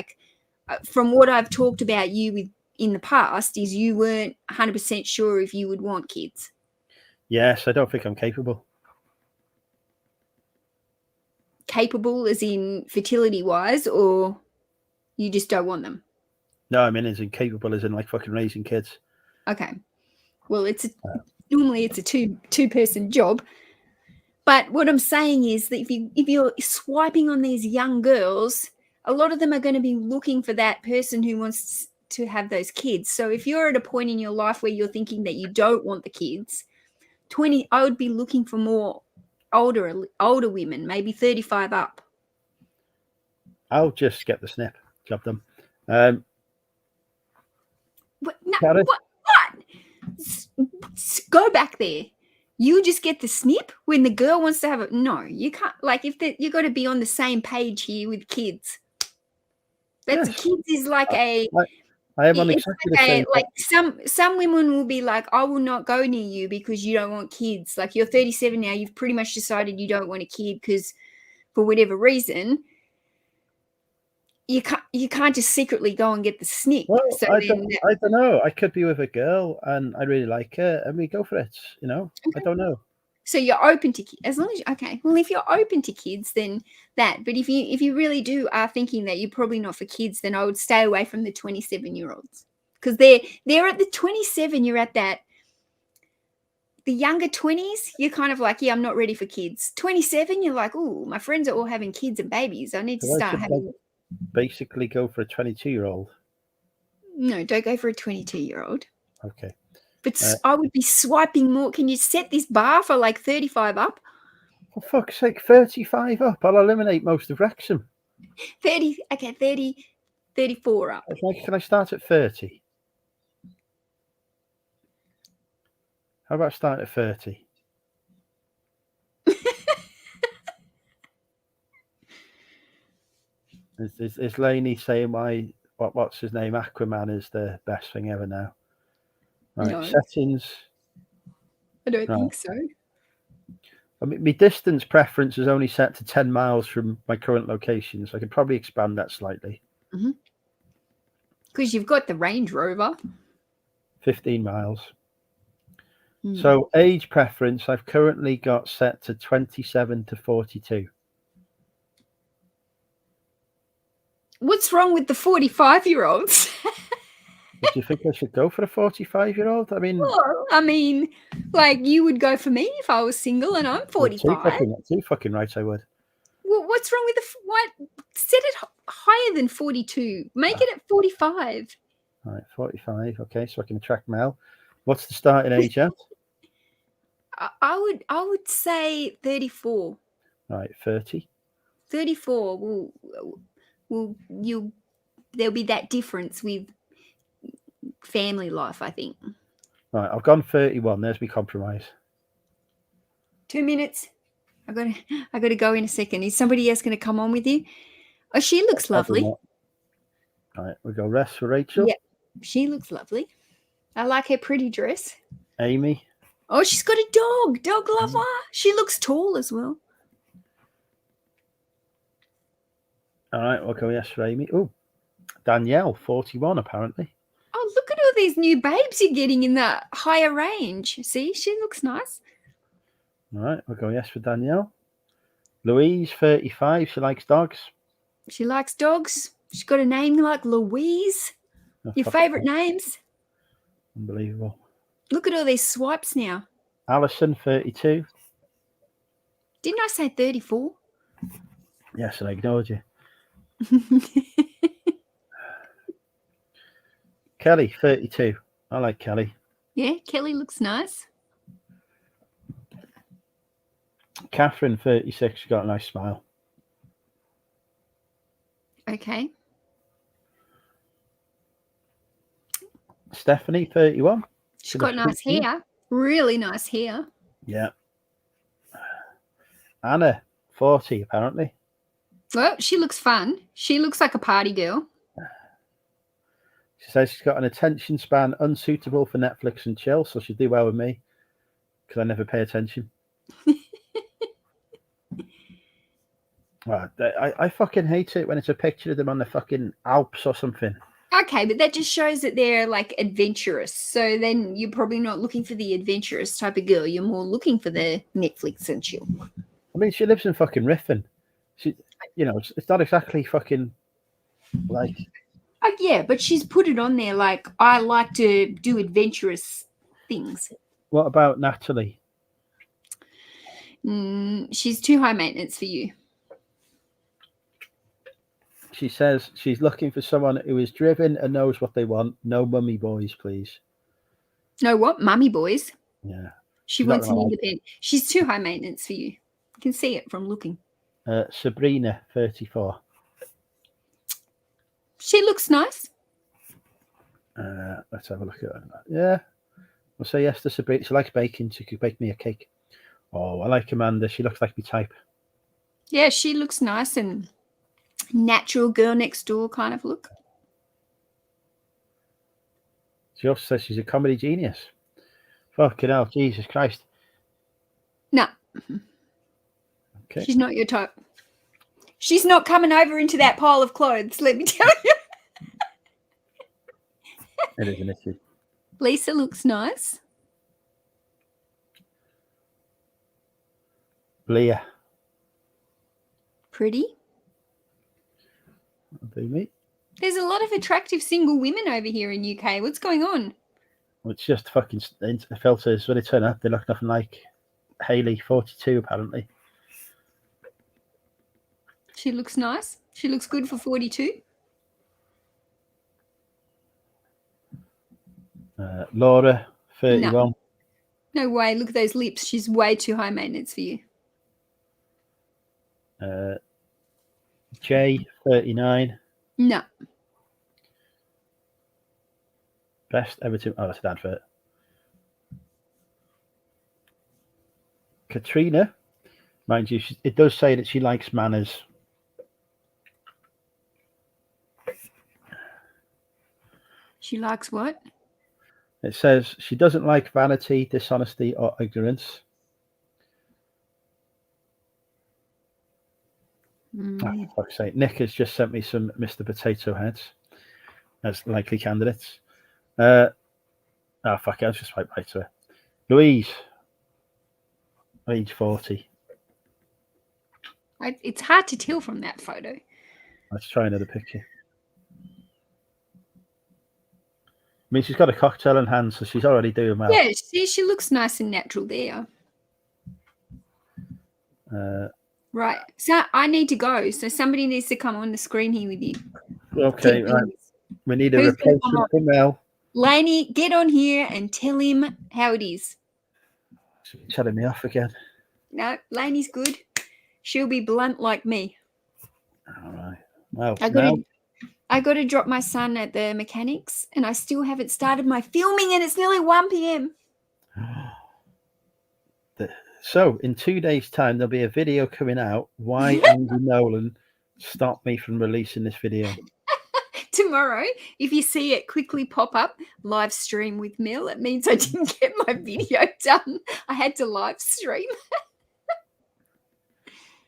From what I've talked about you in the past is you weren't 100% sure if you would want kids. Yes, I don't think I'm capable. capable as in fertility wise, or you just don't want them? No, I mean as incapable as in like fucking raising kids. Okay. Well, normally it's a two-person job. But what I'm saying is that if you're swiping on these young girls, a lot of them are going to be looking for that person who wants to have those kids. So if you're at a point in your life where you're thinking that you don't want the kids, I would be looking for more older women, maybe 35 up. I'll just get the snip. Job done. What? Go back there. You just get the snip when the girl wants to have it. No, you can't. Like, you got to be on the same page here with kids. That's Yes. Kids is like I am on exactly the same. Like some women will be like, I will not go near you because you don't want kids. Like, you're 37 now. You've pretty much decided you don't want a kid because for whatever reason. You can't just secretly go and get the snip. Well, so I don't know. I could be with a girl and I really like her and we go for it. You know, okay. I don't know. So you're open to kids, as long as okay. Well, if you're open to kids, then that. But if you really are thinking that you're probably not for kids, then I would stay away from the 27-year-olds because they're at the 27. You're at that. The younger 20s, you're kind of like, yeah, I'm not ready for kids. 27, you're like, oh, my friends are all having kids and babies. I need to start having. Basically go for a 22-year-old. No, don't go for a 22-year-old. Okay. But I would be swiping more. Can you set this bar for like 35 up? For fuck's sake, 35 up. I'll eliminate most of Wrexham. 30, 34 up. Can I start at 30? How about start at 30? Is Laney saying what's his name? Aquaman is the best thing ever now. Right, no. Settings. I don't think so. I mean, my distance preference is only set to 10 miles from my current location, so I could probably expand that slightly. Because you've got the Range Rover. 15 miles. So age preference, I've currently got set to 27 to 42. What's wrong with the 45-year-olds? Do you think I should go for a 45-year-old? I mean, like you would go for me if I was single and I'm 45. Too fucking right, I would. Well, what's wrong with what? Set it higher than 42. Make it at 45. All right, 45. Okay, so I can attract male. What's the starting age at? I would say 34. All right, 30. 34 there'll be that difference with family life, I think. All right, I've gone 31. There's my compromise. 2 minutes. I got to go in a second. Is somebody else going to come on with you? Oh, she looks lovely. All right, we go rest for Rachel. Yeah, she looks lovely. I like her pretty dress. Amy. Oh, she's got a dog lover. She looks tall as well. All right, we'll go yes for Amy. Oh, Danielle, 41 apparently. Oh, look at all these new babes you're getting in that higher range. See, she looks nice. All right, we'll go yes for Danielle. Louise, 35. She likes dogs. She likes dogs. She's got a name like Louise. Your favourite names? Unbelievable. Look at all these swipes now. Alison, 32. Didn't I say 34? Yes, I ignored you. Kelly, 32. I like Kelly. Yeah, Kelly looks nice. Catherine, 36. She's got a nice smile. Okay. Stephanie, 31. She's got nice hair. Really nice hair. Yeah. Anna, 40, apparently. Well, she looks fun. She looks like a party girl. She says she's got an attention span unsuitable for Netflix and chill, so she'll do well with me because I never pay attention. Well, I fucking hate it when it's a picture of them on the fucking Alps or something. Okay, but that just shows that they're like adventurous. So then you're probably not looking for the adventurous type of girl. You're more looking for the Netflix and chill. I mean, she lives in fucking Riffin. She, it's not exactly fucking like. Yeah, but she's put it on there like I like to do adventurous things. What about Natalie? She's too high maintenance for you. She says she's looking for someone who is driven and knows what they want. No mummy boys, please. No, what? Mummy boys. Yeah. She wants an independent. She's too high maintenance for you. You can see it from looking. Sabrina, 34. She looks nice. Let's have a look at her. Yeah. I'll say yes to Sabrina. She likes baking. She could bake me a cake. Oh, I like Amanda. She looks like me type. Yeah, she looks nice and natural girl next door kind of look. She also says she's a comedy genius. Fucking hell, Jesus Christ. No. Okay. She's not your type. She's not coming over into that pile of clothes, let me tell you. It is an issue. Lisa looks nice. Leah. Pretty. Do me. There's a lot of attractive single women over here in UK. What's going on? Well, it's just fucking filters. When they turn up, they look nothing like Hayley, 42, apparently. She looks nice. She looks good for 42. Laura, 31. No way. Look at those lips. She's way too high maintenance for you. Jay, 39. No. Best ever to... Oh, that's an advert. Katrina, mind you, it does say that she likes manners. She likes what? It says she doesn't like vanity, dishonesty, or ignorance. Oh, for fuck's sake. Nick has just sent me some Mr. Potato Heads as likely candidates. Fuck it, I'll just swipe right to her. Louise, age 40. It's hard to tell from that photo. Let's try another picture. I mean, she's got a cocktail in hand, so she's already doing well. Yeah, she looks nice and natural there. Right. So I need to go. So somebody needs to come on the screen here with you. Okay, right. We need a replacement for Mel. Lainey, get on here and tell him how it is. She's shutting me off again. No, Lainey's good. She'll be blunt like me. All right. Well, I got to drop my son at the mechanics, and I still haven't started my filming, and it's nearly 1 p.m. So, in 2 days' time, there'll be a video coming out. Why Andy Nolan stopped me from releasing this video. Tomorrow, if you see it quickly pop up, live stream with Mel, it means I didn't get my video done. I had to live stream.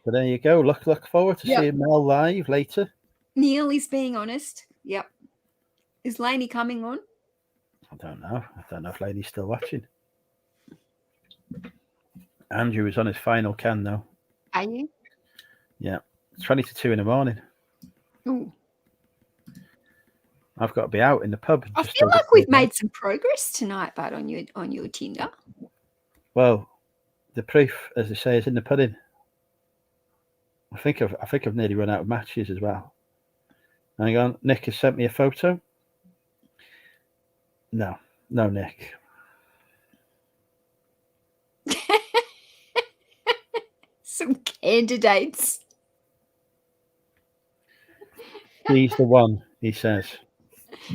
But there you go. Look forward to seeing Mel live later. Neil is being honest. Yep. Is Lainey coming on? I don't know. I don't know if Lainey's still watching. Andrew is on his final can now. Are you? Yeah. It's 20 to 2 in the morning. Ooh. I've got to be out in the pub. I feel like we've made some progress tonight, bud, on your Tinder. Well, the proof, as they say, is in the pudding. I think I've nearly run out of matches as well. Hang on, Nick has sent me a photo. No, Nick. Some candidates. She's the one, he says.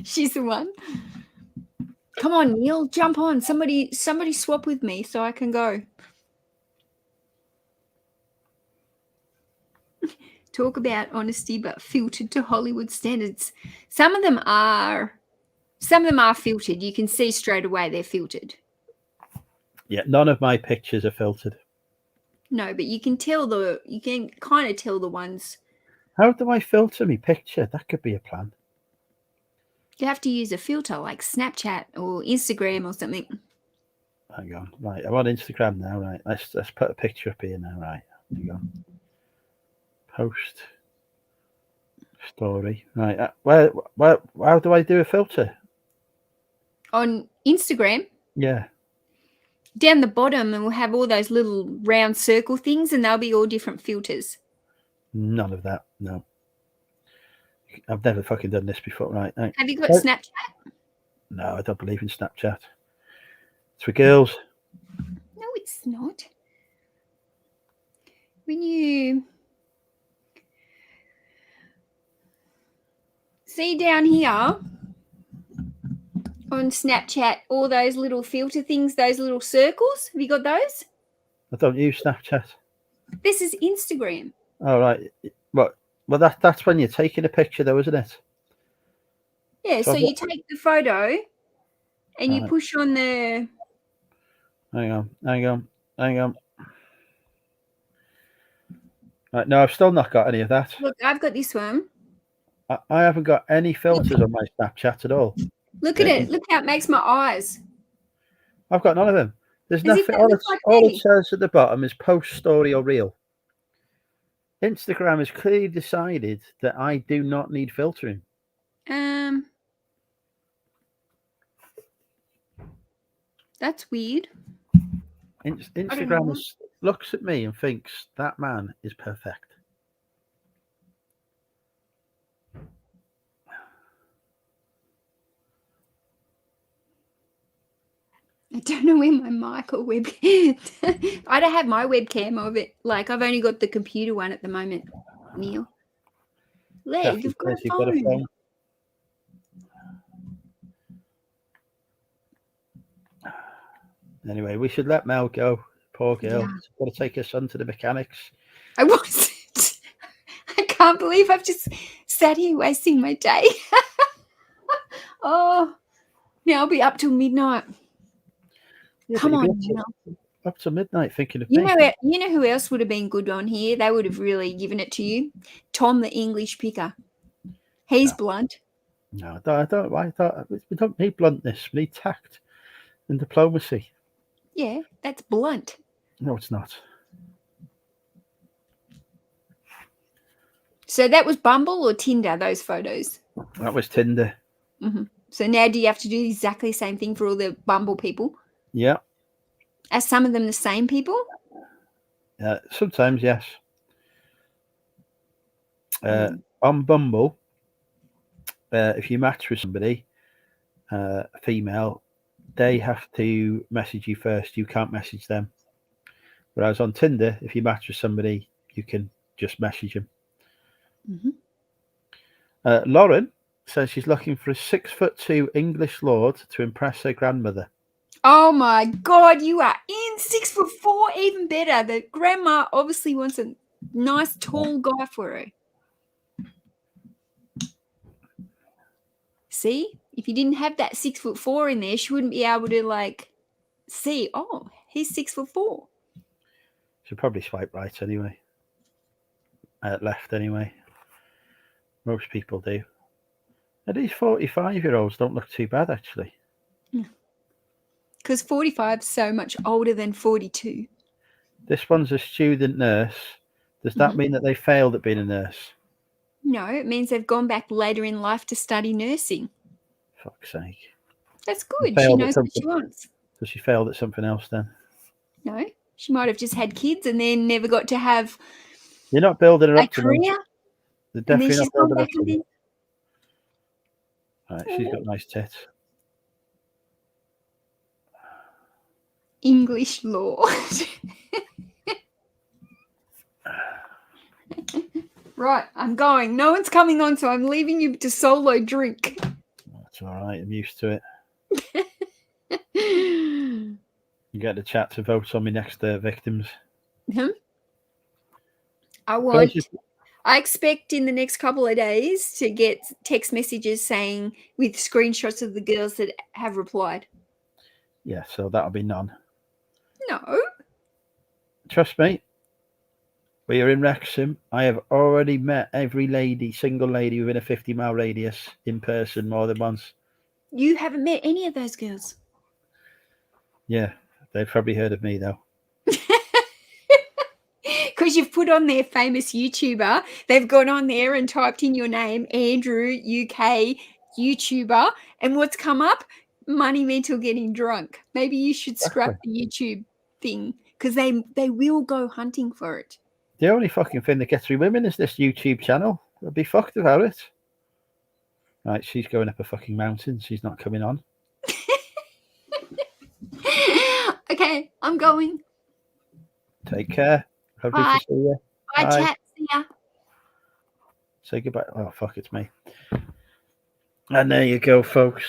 She's the one. Come on, Neil, jump on. Somebody swap with me so I can go. Talk about honesty, but filtered to Hollywood standards. Some of them are filtered. You can see straight away they're filtered. Yeah, none of my pictures are filtered. No, but you can kind of tell the ones. How do I filter my picture? That could be a plan. You have to use a filter like Snapchat or Instagram or something. Hang on. Right, I'm on Instagram now, right. Let's put a picture up here now, right. Hang on. Post story. Right. How do I do a filter? On Instagram, Yeah. down the bottom, and we'll have all those little round circle things, and they'll be all different filters. None of that. No. I've never fucking done this before. Right. Have you got Right. Snapchat? No, I don't believe in Snapchat. It's for girls. No, it's not. When you see down here on Snapchat, all those little filter things, those little circles, have you got those? I don't use Snapchat. This is Instagram. All right. Well, that's when you're taking a picture, though, isn't it? Yeah, So so you take the photo and you Right. push on the... Hang on. Right. No, I've still not got any of that. Look, I've got this one. I haven't got any filters on my Snapchat at all. Look at it. Look how it makes my eyes. I've got none of them. There's As if nothing. that All, looks like all me. it says at the bottom is post, story, or reel. Instagram has clearly decided that I do not need filtering. That's weird. Instagram looks at me and thinks that man is perfect. I don't know where my mic or webcam. I don't have my webcam of it. Like, I've only got the computer one at the moment, Neil. There, Kathy you've got says a phone. Anyway, we should let Mel go. Poor girl. Yeah. She's got to take her son to the mechanics. I wasn't. I can't believe I've just sat here wasting my day. Oh, now I'll be up till midnight. Yeah, Come but you'll on, be Neil. up to midnight thinking of You me. know who else would have been good on here? They would have really given it to you. Tom, the English picker. He's No. blunt. No, I don't. We don't need bluntness. We need tact and diplomacy. Yeah, that's blunt. No, it's not. So that was Bumble or Tinder, those photos? That was Tinder. So now do you have to do exactly the same thing for all the Bumble people? Yeah. Are some of them the same people? Sometimes, yes. On Bumble, if you match with somebody, a female, they have to message you first. You can't message them. Whereas on Tinder, if you match with somebody, you can just message them. Lauren says she's looking for a 6'2" English lord to impress her grandmother. Oh my God, you are in 6'4", even better. The grandma obviously wants a nice tall guy for her. See, if you didn't have that 6'4" in there, she wouldn't be able to like see. Oh, he's 6'4". She'll probably swipe right anyway. Left anyway. Most people do. And these 45-year-olds don't look too bad actually. Because 45 is so much older than 42. This one's a student nurse. Does that mean that they failed at being a nurse? No, it means they've gone back later in life to study nursing. Fuck's sake. That's good. She Failed at knows what she something. wants. So she failed at something else then? No, she might have just had kids and then never got to have You're not building her a up to career. them. They're And then definitely she's not gone building her up back to and them. then... Right, she's got nice tits. English law. Right, I'm going. No one's coming on, so I'm leaving you to solo drink. That's all right. I'm used to it. You get the chat to vote on me next victims. I expect in the next couple of days to get text messages saying with screenshots of the girls that have replied. Yeah, so that'll be none. No. Trust me. We are in Wrexham. I have already met every lady, single lady within a 50-mile radius in person more than once. You haven't met any of those girls. Yeah, they've probably heard of me though. because you've put on their famous YouTuber. They've gone on there and typed in your name, Andrew UK YouTuber, and what's come up? Money Mental getting drunk. Maybe you should scrap the YouTube thing because they will go hunting for it. The only fucking thing that gets through women is this YouTube channel. They'll be fucked about it. Right, she's going up a fucking mountain. She's not coming on. Okay, I'm going. Take care. Lovely Bye. to see you. Bye, Bye. chat. See ya. Say goodbye. Oh, fuck, it's me. And there you go, folks.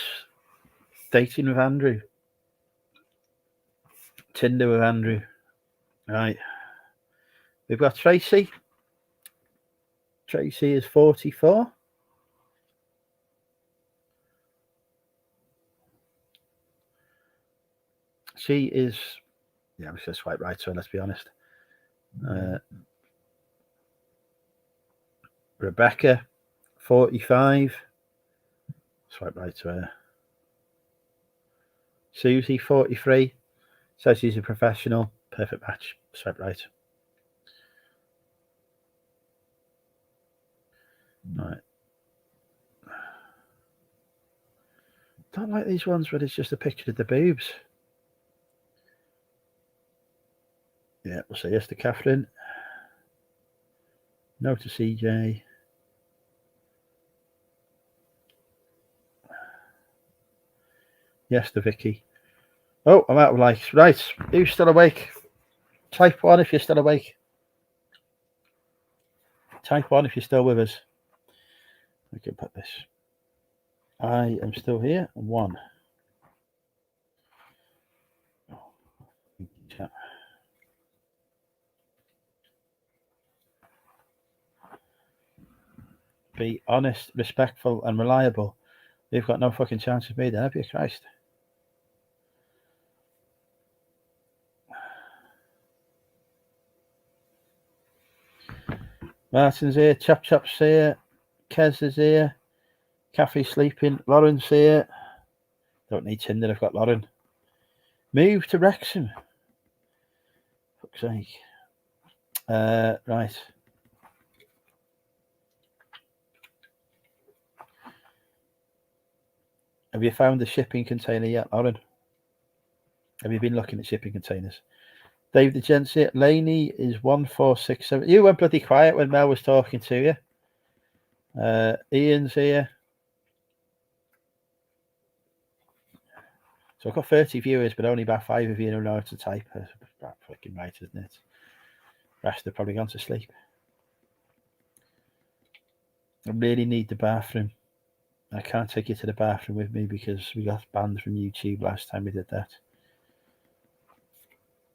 Dating with Andrew. Tinder with Andrew. Right. We've got Tracy. Tracy is 44. She is, yeah, I was just swipe right, so let's be honest. Rebecca, 45. Swipe right to her. Susie, 43. Says she's a professional. Perfect match. Swipe right. Right. Don't like these ones where it's just a picture of the boobs. Yeah, we'll say yes to Catherine. No to CJ. Yes to Vicky. Oh, I'm out of likes. Right, who's still awake? Type 1 if you're still awake. Type 1 if you're still with us. I can put this. I am still here. 1. Chat. Be honest, respectful, and reliable. You've got no fucking chance of me then, have you, Christ? Martin's here, Chop's here, Kez is here, Caffee's sleeping, Lauren's here. Don't need Tinder, I've got Lauren. Move to Wrexham. Fuck's sake. Right. Have you found the shipping container yet, Lauren? Have you been looking at shipping containers? Dave the Gents here. Laney is 1467. You went bloody quiet when Mel was talking to you. Ian's here. So I've got 30 viewers, but only about 5 of you know how to type. That's fucking right, isn't it? The rest have probably gone to sleep. I really need the bathroom. I can't take you to the bathroom with me because we got banned from YouTube last time we did that.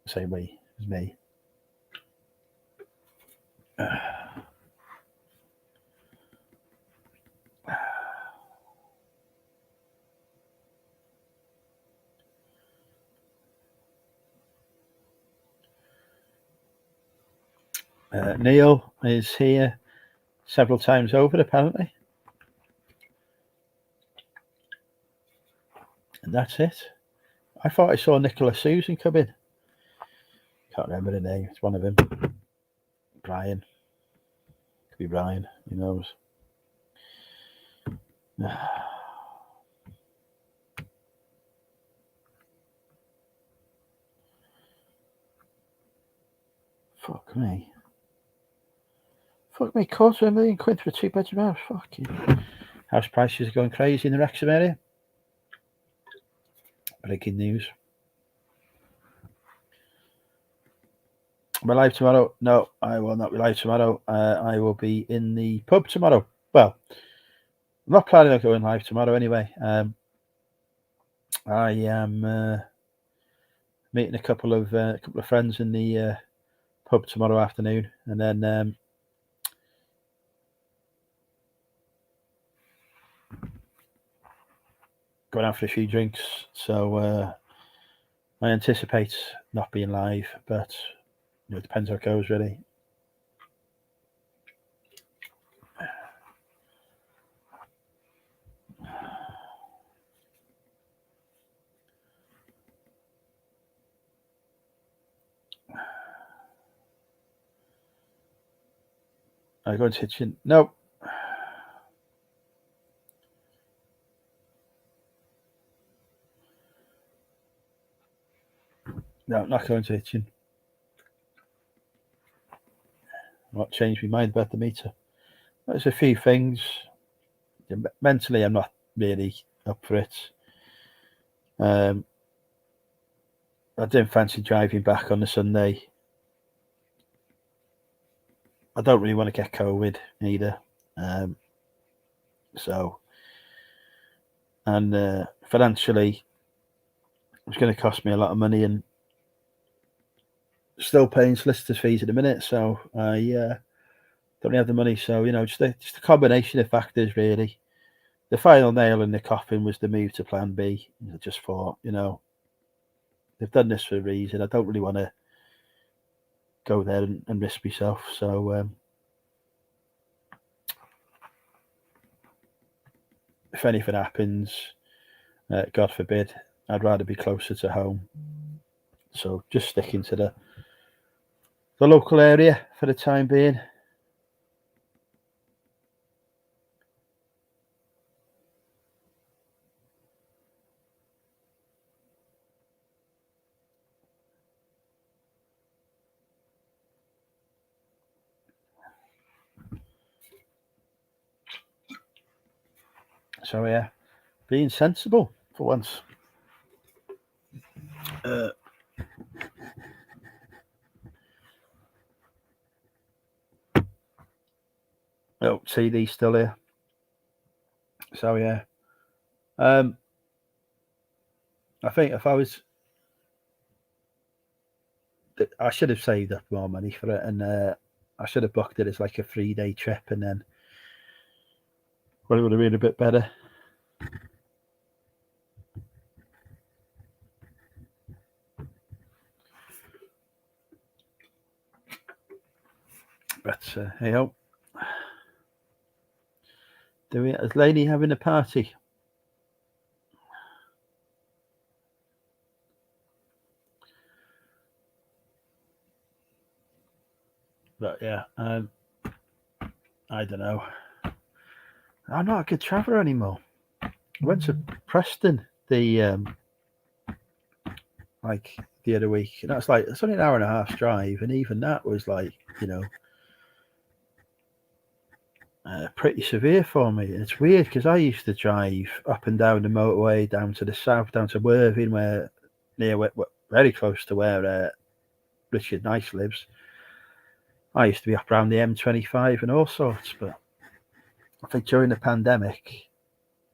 Same way as me. Neil is here several times over, apparently. And that's it. I thought I saw Nicola Susan come in. Can't remember the name. It's one of them. Brian. Could be Brian. Who knows? Fuck me. Fuck me. £250,000 for a 2-bedroom house. Fuck you. House prices are going crazy in the Wrexham area. Breaking news. Am I live tomorrow? No, I will not be live tomorrow. I will be in the pub tomorrow. Well, I'm not planning on going live tomorrow anyway. I am meeting a couple of friends in the pub tomorrow afternoon, and then going out for a few drinks. So I anticipate not being live, but it depends how it goes, really. I go into the kitchen. Nope. No, not going to the kitchen. Not changed my mind about the meter. There's a few things. Mentally, I'm not really up for it. I didn't fancy driving back on the Sunday. I don't really want to get COVID either. And financially, it was going to cost me a lot of money, and still paying solicitors' fees at the minute. So I don't have the money. So just a combination of factors really. The final nail in the coffin was the move to Plan B. I just thought, they've done this for a reason. I don't really want to go there and risk myself. So if anything happens, God forbid, I'd rather be closer to home. So just sticking to the local area for the time being. So yeah, being sensible for once. Oh, CD's still here. So yeah, I think if I should have saved up more money for it, and I should have booked it as like a 3-day trip, and then well, it would have been a bit better. But hey ho, is Lady having a party? But yeah, I don't know. I'm not a good traveller anymore. I went to Preston the other week, and that's like it's only an hour and a half drive, and even that was like pretty severe for me. And it's weird because I used to drive up and down the motorway down to the south, down to Worthing, very close to where Richard Nice lives. I used to be up around the M25 and all sorts, but I think during the pandemic,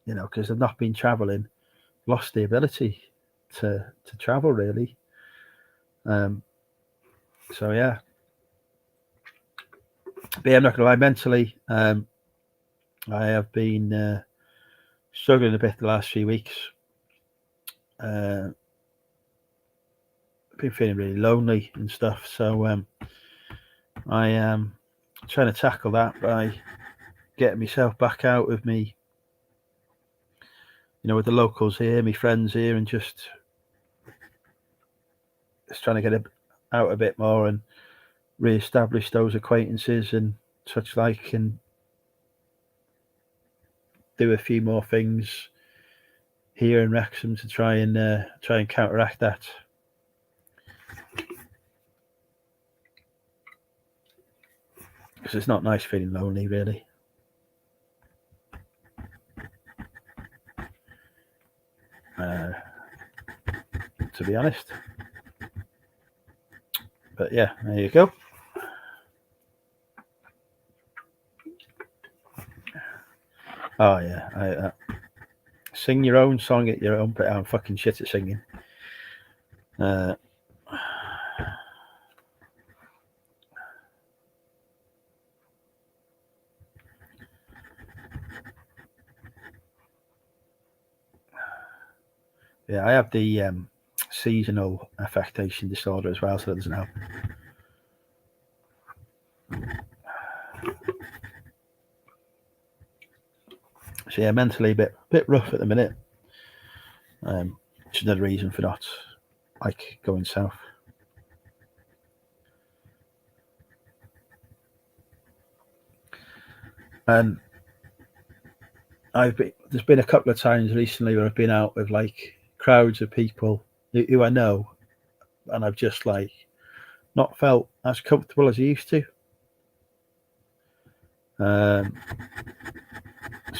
because I've not been travelling, lost the ability to travel really. So yeah. But yeah, I'm not gonna lie, mentally, I have been struggling a bit the last few weeks. I've been feeling really lonely and stuff, so I am trying to tackle that by getting myself back out with me, with the locals here, my friends here, and just trying to get out a bit more and re-establish those acquaintances and such like, and do a few more things here in Wrexham to try and counteract that. Because it's not nice feeling lonely, really. To be honest. But yeah, there you go. Oh yeah, sing your own song at your own. But I'm fucking shit at singing. Yeah, I have the seasonal affectation disorder as well, so that doesn't help. So yeah, mentally a bit rough at the minute. Which is another reason for not going south. And there's been a couple of times recently where I've been out with like crowds of people who I know, and I've just like not felt as comfortable as I used to. So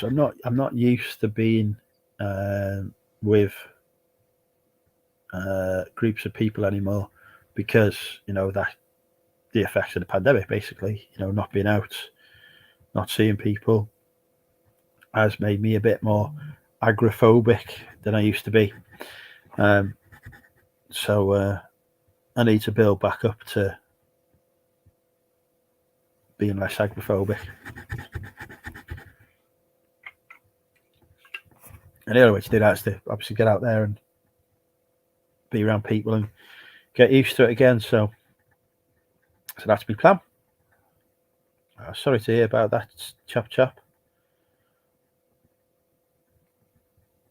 I'm not used to being with groups of people anymore, because that the effects of the pandemic, basically, not being out, not seeing people, has made me a bit more agoraphobic than I used to be. So I need to build back up to being less agoraphobic. And the other way to do that is to obviously get out there and be around people and get used to it again. So that's my plan. Sorry to hear about that, chap.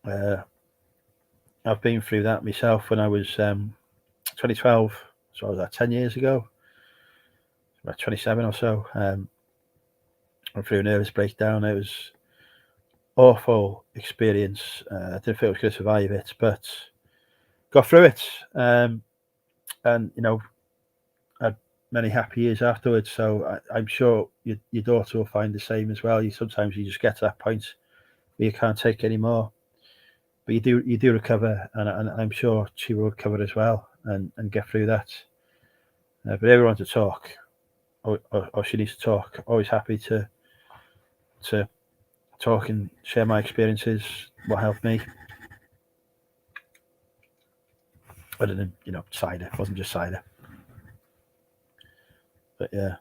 I've been through that myself when I was 2012, so I was 10 years ago, about 27 or so. I went through a nervous breakdown. It was awful experience. I didn't think I was going to survive it, but got through it. And had many happy years afterwards. So I'm sure your daughter will find the same as well. Sometimes you just get to that point where you can't take any more, but you do recover, and I'm sure she will recover as well and get through that. But everyone to talk, or she needs to talk. Always happy to talk and share my experiences, what helped me. Other than cider, it wasn't just cider. But yeah.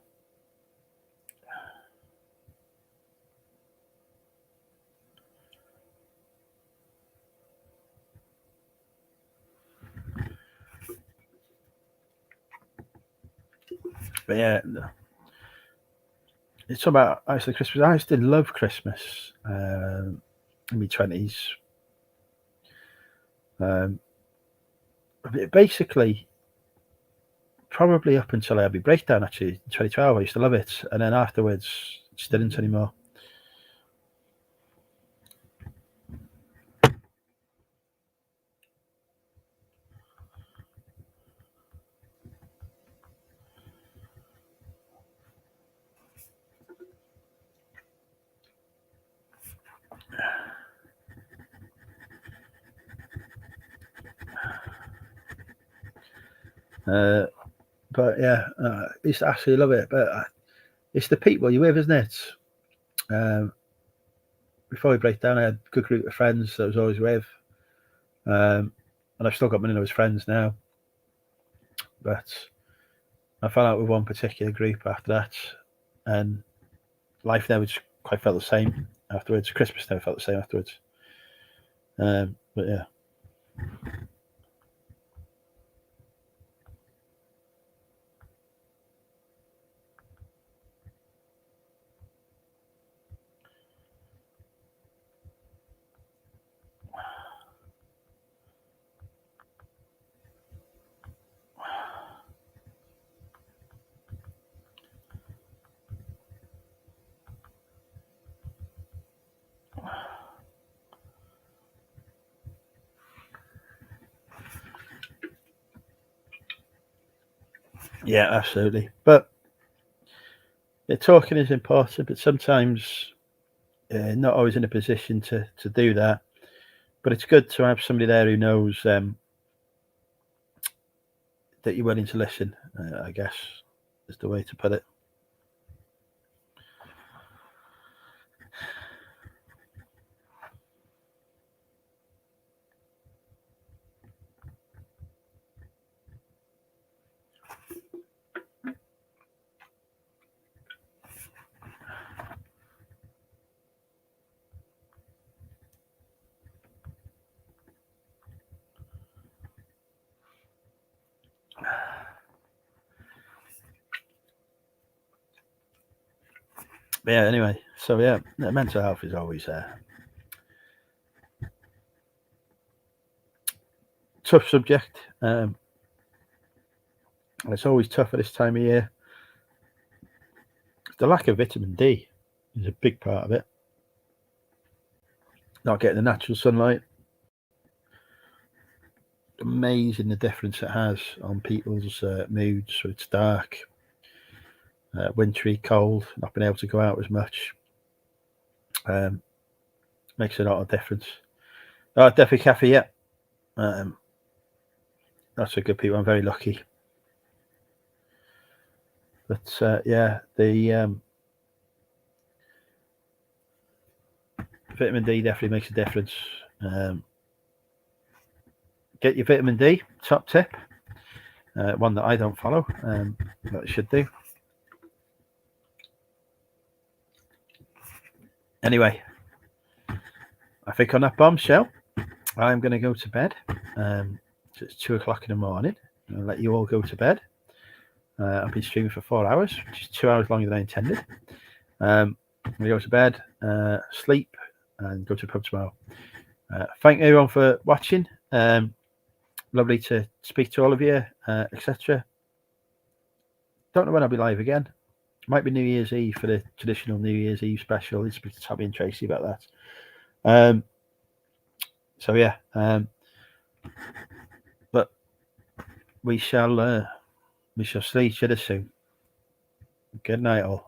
But yeah, it's about actually Christmas. I used to love Christmas in my 20s. Basically, probably up until I had my breakdown, actually, in 2012, I used to love it. And then afterwards, just didn't anymore. But yeah, I used to absolutely love it. But it's the people you're with, isn't it? Before we break down, I had a good group of friends that I was always with. And I've still got many of those friends now. But I fell out with one particular group after that. And life never quite felt the same afterwards. Christmas never felt the same afterwards. But yeah. Yeah, absolutely. But talking is important, but sometimes not always in a position to do that. But it's good to have somebody there who knows that you're willing to listen, I guess is the way to put it. But yeah, anyway, so yeah, mental health is always tough subject. And it's always tough at this time of year. The lack of vitamin D is a big part of it. Not getting the natural sunlight. Amazing the difference it has on people's moods. So it's dark, wintry, cold, not being able to go out as much. Makes a lot of difference. Oh, Defi Cafe, yeah. That's a good people. I'm very lucky. But yeah, the vitamin D definitely makes a difference. Get your vitamin D, top tip. One that I don't follow, but I should do. Anyway, I think on that bombshell, I'm going to go to bed. So it's 2 o'clock in the morning. I'll let you all go to bed. I've been streaming for 4 hours, which is 2 hours longer than I intended. I'm going to go to bed, sleep, and go to the pub tomorrow. Thank everyone for watching. Lovely to speak to all of you, etc. Don't know when I'll be live again. Might be New Year's Eve for the traditional New Year's Eve special. I'll speak to Tommy and Tracy about that. So yeah, but we shall see each other soon. Good night, all.